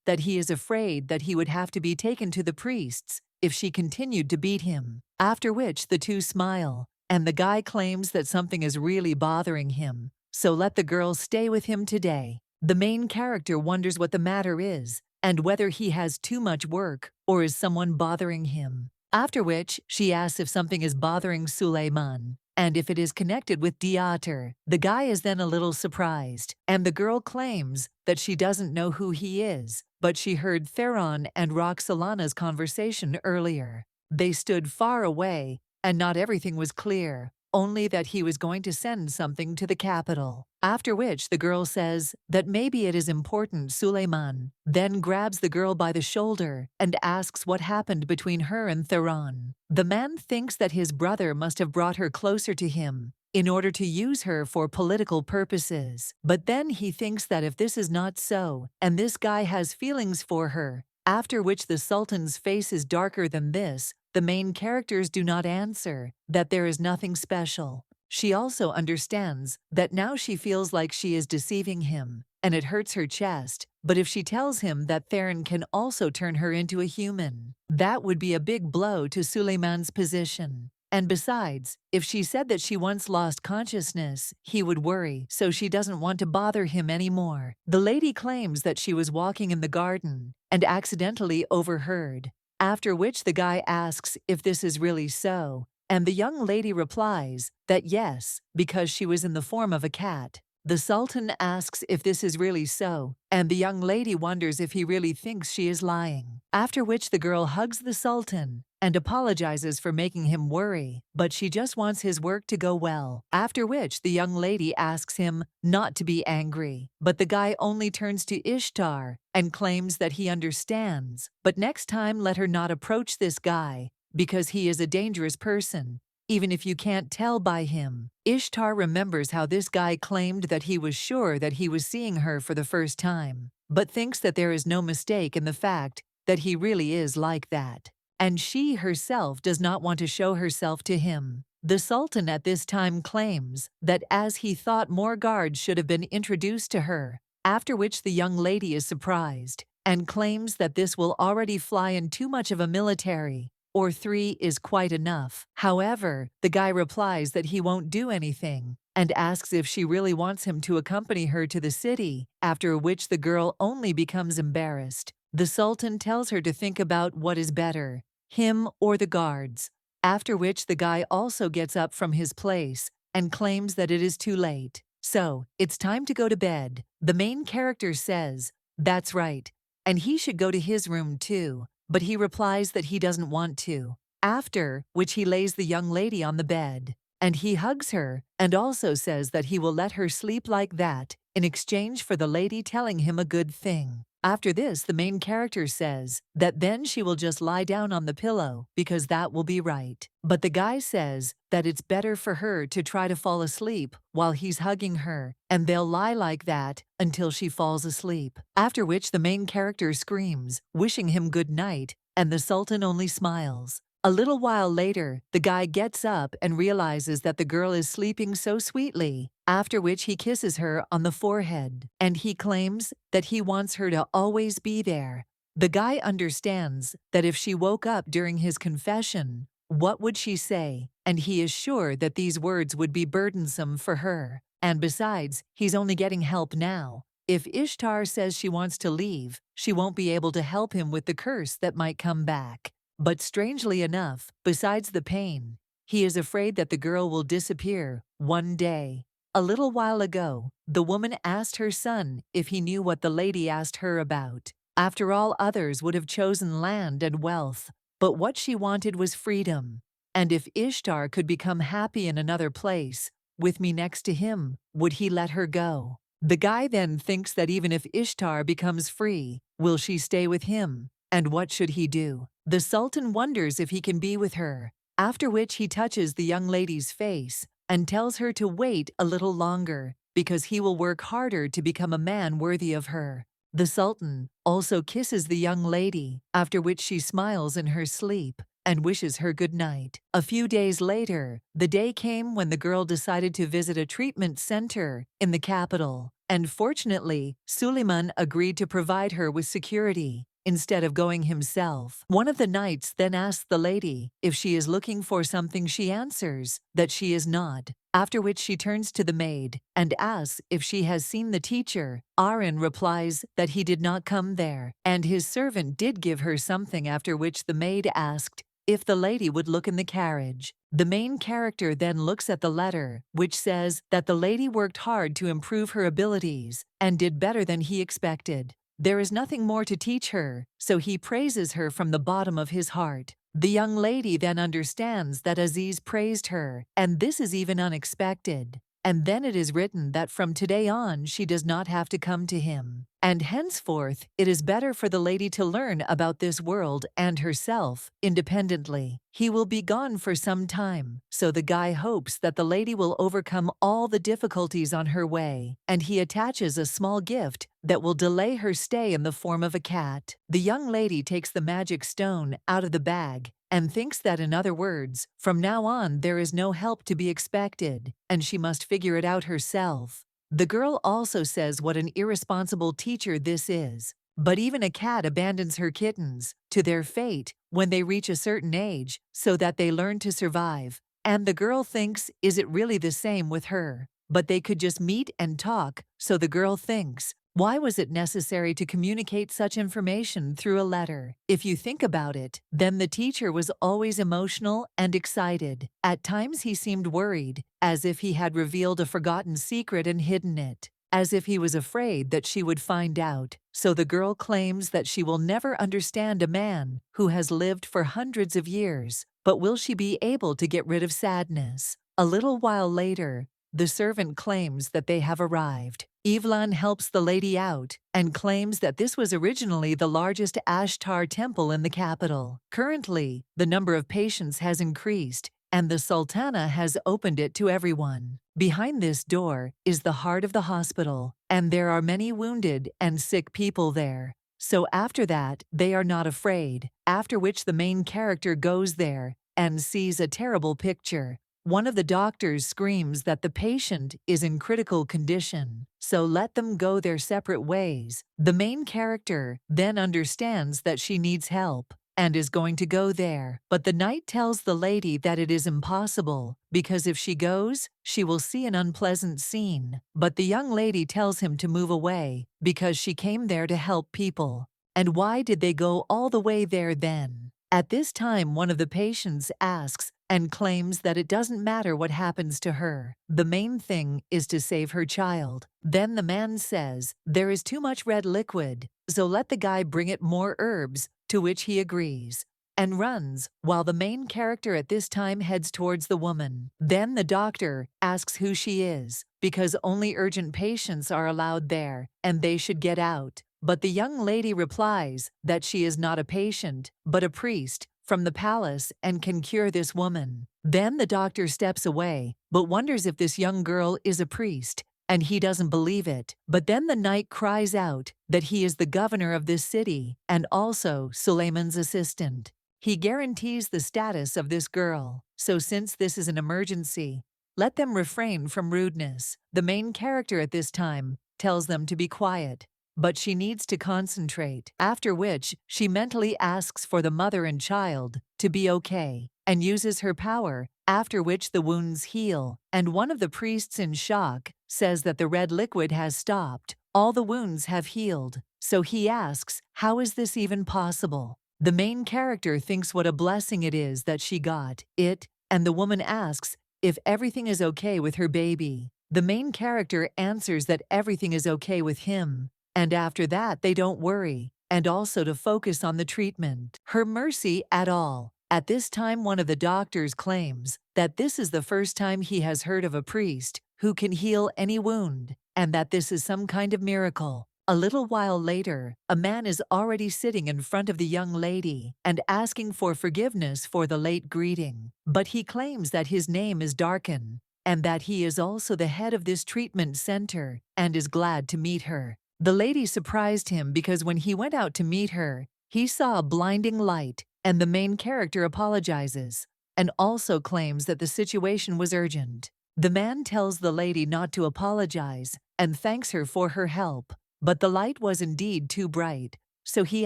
A: that he is afraid that he would have to be taken to the priests if she continued to beat him. After which the two smile, and the guy claims that something is really bothering him, so let the girl stay with him today. The main character wonders what the matter is, and whether he has too much work or is someone bothering him. After which, she asks if something is bothering Suleiman, and if it is connected with Diater. The guy is then a little surprised, and the girl claims that she doesn't know who he is, but she heard Theron and Roxalana's conversation earlier. They stood far away, and not everything was clear, only that he was going to send something to the capital. After which the girl says that maybe it is important. Suleiman then grabs the girl by the shoulder and asks what happened between her and Theron. The man thinks that his brother must have brought her closer to him in order to use her for political purposes. But then he thinks that if this is not so, and this guy has feelings for her, after which the Sultan's face is darker than this, the main characters do not answer that there is nothing special. She also understands that now she feels like she is deceiving him, and it hurts her chest, but if she tells him that Theron can also turn her into a human, that would be a big blow to Suleiman's position. And besides, if she said that she once lost consciousness, he would worry, so she doesn't want to bother him anymore. The lady claims that she was walking in the garden and accidentally overheard, after which the guy asks if this is really so, and the young lady replies that yes, because she was in the form of a cat. The Sultan asks if this is really so, and the young lady wonders if he really thinks she is lying. After which the girl hugs the Sultan and apologizes for making him worry, but she just wants his work to go well. After which the young lady asks him not to be angry, but the guy only turns to Ishtar and claims that he understands, but next time let her not approach this guy, because he is a dangerous person, even if you can't tell by him. Ishtar remembers how this guy claimed that he was sure that he was seeing her for the first time, but thinks that there is no mistake in the fact that he really is like that. And she herself does not want to show herself to him. The Sultan at this time claims that as he thought more guards should have been introduced to her, after which the young lady is surprised and claims that this will already fly in too much of a military, or 3 is quite enough. However, the guy replies that he won't do anything and asks if she really wants him to accompany her to the city, after which the girl only becomes embarrassed. The Sultan tells her to think about what is better, him or the guards, after which the guy also gets up from his place and claims that it is too late. So, it's time to go to bed. The main character says, that's right, and he should go to his room too, but he replies that he doesn't want to. After which he lays the young lady on the bed, and he hugs her and also says that he will let her sleep like that in exchange for the lady telling him a good thing. After this, the main character says that then she will just lie down on the pillow because that will be right. But the guy says that it's better for her to try to fall asleep while he's hugging her, and they'll lie like that until she falls asleep. After which the main character screams, wishing him good night, and the Sultan only smiles. A little while later, the guy gets up and realizes that the girl is sleeping so sweetly, after which he kisses her on the forehead, and he claims that he wants her to always be there. The guy understands that if she woke up during his confession, what would she say? And he is sure that these words would be burdensome for her. And besides, he's only getting help now. If Ishtar says she wants to leave, she won't be able to help him with the curse that might come back. But strangely enough, besides the pain, he is afraid that the girl will disappear one day. A little while ago, the woman asked her son if he knew what the lady asked her about. After all, others would have chosen land and wealth, but what she wanted was freedom. And if Ishtar could become happy in another place, with me next to him, would he let her go? The guy then thinks that even if Ishtar becomes free, will she stay with him? And what should he do? The Sultan wonders if he can be with her, after which he touches the young lady's face and tells her to wait a little longer because he will work harder to become a man worthy of her. The Sultan also kisses the young lady, after which she smiles in her sleep and wishes her good night. A few days later, the day came when the girl decided to visit a treatment center in the capital, and fortunately, Suleiman agreed to provide her with security instead of going himself. One of the knights then asks the lady if she is looking for something. She answers that she is not, after which she turns to the maid and asks if she has seen the teacher. Arin replies that he did not come there, and his servant did give her something, after which the maid asked if the lady would look in the carriage. The main character then looks at the letter, which says that the lady worked hard to improve her abilities and did better than he expected. There is nothing more to teach her, so he praises her from the bottom of his heart. The young lady then understands that Aziz praised her, and this is even unexpected. And then it is written that from today on she does not have to come to him. And henceforth, it is better for the lady to learn about this world and herself independently. He will be gone for some time, so the guy hopes that the lady will overcome all the difficulties on her way, and he attaches a small gift that will delay her stay in the form of a cat. The young lady takes the magic stone out of the bag and thinks that, in other words, from now on there is no help to be expected, and she must figure it out herself. The girl also says what an irresponsible teacher this is. But even a cat abandons her kittens to their fate when they reach a certain age so that they learn to survive. And the girl thinks, is it really the same with her? But they could just meet and talk, so the girl thinks, why was it necessary to communicate such information through a letter? If you think about it, then the teacher was always emotional and excited. At times he seemed worried, as if he had revealed a forgotten secret and hidden it, as if he was afraid that she would find out. So the girl claims that she will never understand a man who has lived for hundreds of years, but will she be able to get rid of sadness? A little while later, the servant claims that they have arrived. Evelyn helps the lady out and claims that this was originally the largest Ashtar temple in the capital. Currently, the number of patients has increased, and the Sultana has opened it to everyone. Behind this door is the heart of the hospital, and there are many wounded and sick people there. So after that, they are not afraid, after which the main character goes there and sees a terrible picture. One of the doctors screams that the patient is in critical condition, so let them go their separate ways. The main character then understands that she needs help and is going to go there, but the knight tells the lady that it is impossible, because if she goes, she will see an unpleasant scene. But the young lady tells him to move away, because she came there to help people. And why did they go all the way there then? At this time, one of the patients asks and claims that it doesn't matter what happens to her. The main thing is to save her child. Then the man says, there is too much red liquid, so let the guy bring it more herbs, to which he agrees and runs, while the main character at this time heads towards the woman. Then the doctor asks who she is, because only urgent patients are allowed there, and they should get out. But the young lady replies that she is not a patient, but a priest from the palace and can cure this woman. Then the doctor steps away, but wonders if this young girl is a priest, and he doesn't believe it. But then the knight cries out that he is the governor of this city and also Suleiman's assistant. He guarantees the status of this girl, so since this is an emergency, let them refrain from rudeness. The main character at this time tells them to be quiet, but she needs to concentrate, after which she mentally asks for the mother and child to be okay, and uses her power, after which the wounds heal, and one of the priests in shock says that the red liquid has stopped, all the wounds have healed, so he asks, how is this even possible? The main character thinks what a blessing it is that she got it, and the woman asks if everything is okay with her baby. The main character answers that everything is okay with him, and after that they don't worry, and also to focus on the treatment. Her mercy at all. At this time, one of the doctors claims that this is the first time he has heard of a priest who can heal any wound, and that this is some kind of miracle. A little while later, a man is already sitting in front of the young lady and asking for forgiveness for the late greeting. But he claims that his name is Darkin, and that he is also the head of this treatment center and is glad to meet her. The lady surprised him because when he went out to meet her, he saw a blinding light, and the main character apologizes and also claims that the situation was urgent. The man tells the lady not to apologize and thanks her for her help, but the light was indeed too bright, so he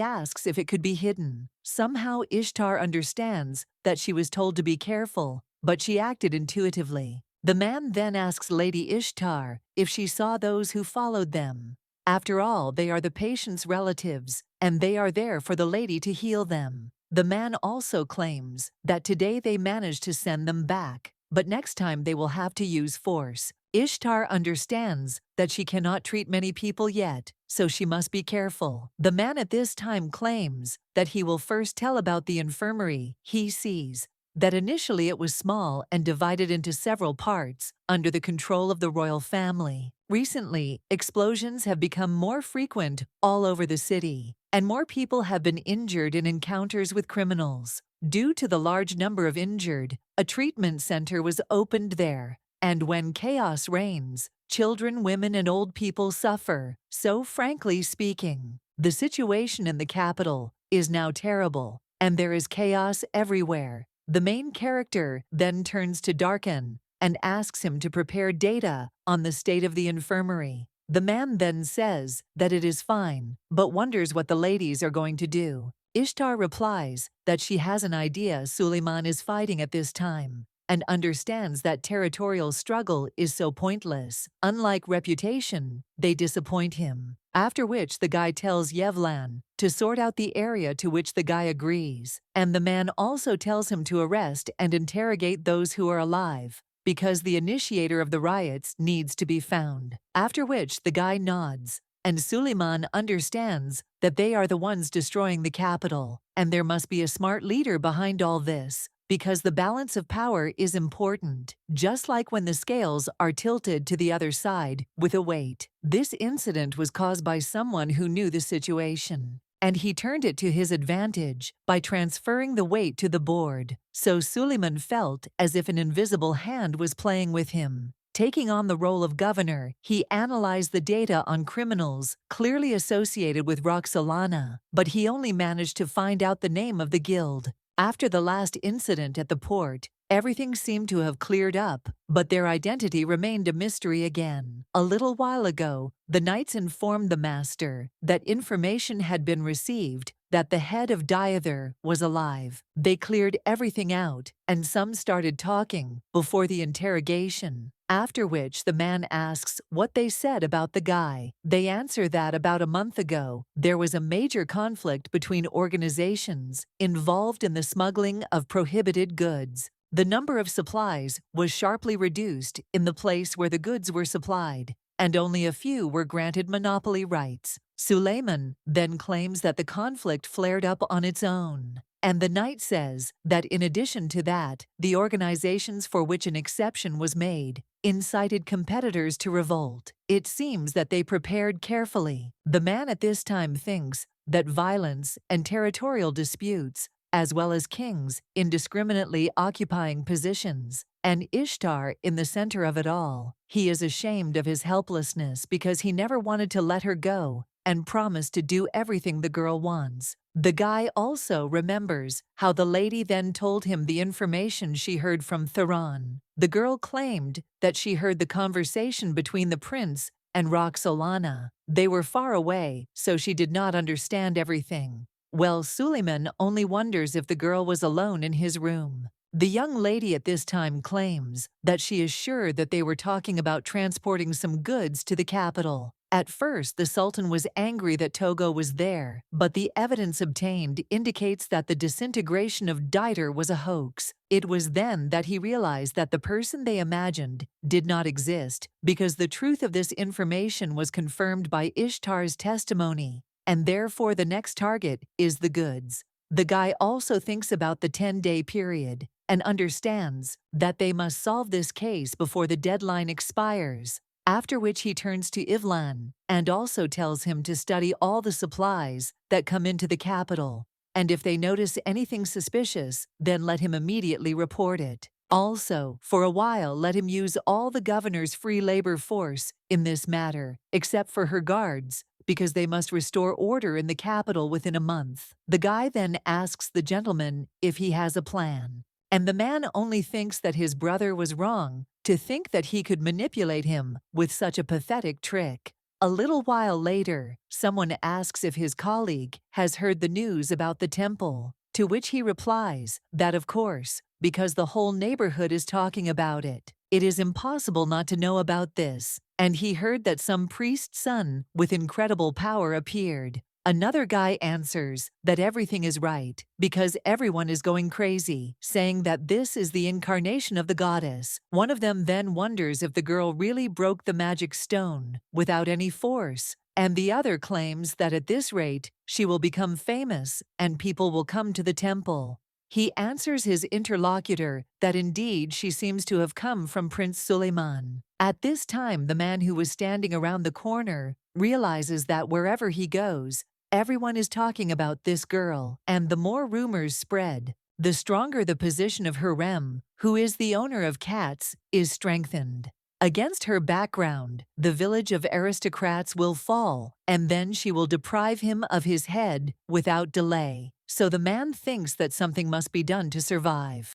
A: asks if it could be hidden. Somehow Ishtar understands that she was told to be careful, but she acted intuitively. The man then asks Lady Ishtar if she saw those who followed them. After all, they are the patient's relatives, and they are there for the lady to heal them. The man also claims that today they managed to send them back, but next time they will have to use force. Ishtar understands that she cannot treat many people yet, so she must be careful. The man at this time claims that he will first tell about the infirmary he sees, that initially it was small and divided into several parts under the control of the royal family. Recently, explosions have become more frequent all over the city, and more people have been injured in encounters with criminals. Due to the large number of injured, a treatment center was opened there, and when chaos reigns, children, women, and old people suffer. So frankly speaking, the situation in the capital is now terrible, and there is chaos everywhere. The main character then turns to Darkin and asks him to prepare data on the state of the infirmary. The man then says that it is fine, but wonders what the ladies are going to do. Ishtar replies that she has an idea Suleiman is fighting at this time, and understands that territorial struggle is so pointless. Unlike reputation, they disappoint him. After which the guy tells Yevlan to sort out the area, to which the guy agrees, and the man also tells him to arrest and interrogate those who are alive, because the initiator of the riots needs to be found. After which the guy nods, and Suleiman understands that they are the ones destroying the capital, and there must be a smart leader behind all this, because the balance of power is important, just like when the scales are tilted to the other side with a weight. This incident was caused by someone who knew the situation, and he turned it to his advantage by transferring the weight to the board. So Suleiman felt as if an invisible hand was playing with him. Taking on the role of governor, he analyzed the data on criminals clearly associated with Roxolana, but he only managed to find out the name of the guild. After the last incident at the port, everything seemed to have cleared up, but their identity remained a mystery again. A little while ago, the knights informed the master that information had been received that the head of Diether was alive. They cleared everything out, and some started talking before the interrogation, after which the man asks what they said about the guy. They answer that about a month ago, there was a major conflict between organizations involved in the smuggling of prohibited goods. The number of supplies was sharply reduced in the place where the goods were supplied, and only a few were granted monopoly rights. Suleiman then claims that the conflict flared up on its own, and the knight says that in addition to that, the organizations for which an exception was made incited competitors to revolt. It seems that they prepared carefully. The man at this time thinks that violence and territorial disputes, as well as kings indiscriminately occupying positions, and Ishtar in the center of it all. He is ashamed of his helplessness because he never wanted to let her go and promised to do everything the girl wants. The guy also remembers how the lady then told him the information she heard from Theron. The girl claimed that she heard the conversation between the prince and Roxolana. They were far away, so she did not understand everything. Well, Suleiman only wonders if the girl was alone in his room. The young lady at this time claims that she is sure that they were talking about transporting some goods to the capital. At first, the Sultan was angry that Togo was there, but the evidence obtained indicates that the disintegration of Dieter was a hoax. It was then that he realized that the person they imagined did not exist, because the truth of this information was confirmed by Ishtar's testimony, and therefore the next target is the goods. The guy also thinks about the 10-day period and understands that they must solve this case before the deadline expires, after which he turns to Ivlan and also tells him to study all the supplies that come into the capital, and if they notice anything suspicious, then let him immediately report it. Also, for a while let him use all the governor's free labor force in this matter, except for her guards, because they must restore order in the capital within a month. The guy then asks the gentleman if he has a plan, and the man only thinks that his brother was wrong to think that he could manipulate him with such a pathetic trick. A little while later, someone asks if his colleague has heard the news about the temple, to which he replies that of course, because the whole neighborhood is talking about it. It is impossible not to know about this, and he heard that some priest's son with incredible power appeared. Another guy answers that everything is right because everyone is going crazy, saying that this is the incarnation of the goddess. One of them then wonders if the girl really broke the magic stone without any force, and the other claims that at this rate she will become famous and people will come to the temple. He answers his interlocutor that indeed she seems to have come from Prince Suleiman. At this time, the man who was standing around the corner realizes that wherever he goes, everyone is talking about this girl, and the more rumors spread, the stronger the position of Hurrem, who is the owner of cats, is strengthened. Against her background, the village of aristocrats will fall, and then she will deprive him of his head without delay. So the man thinks that something must be done to survive.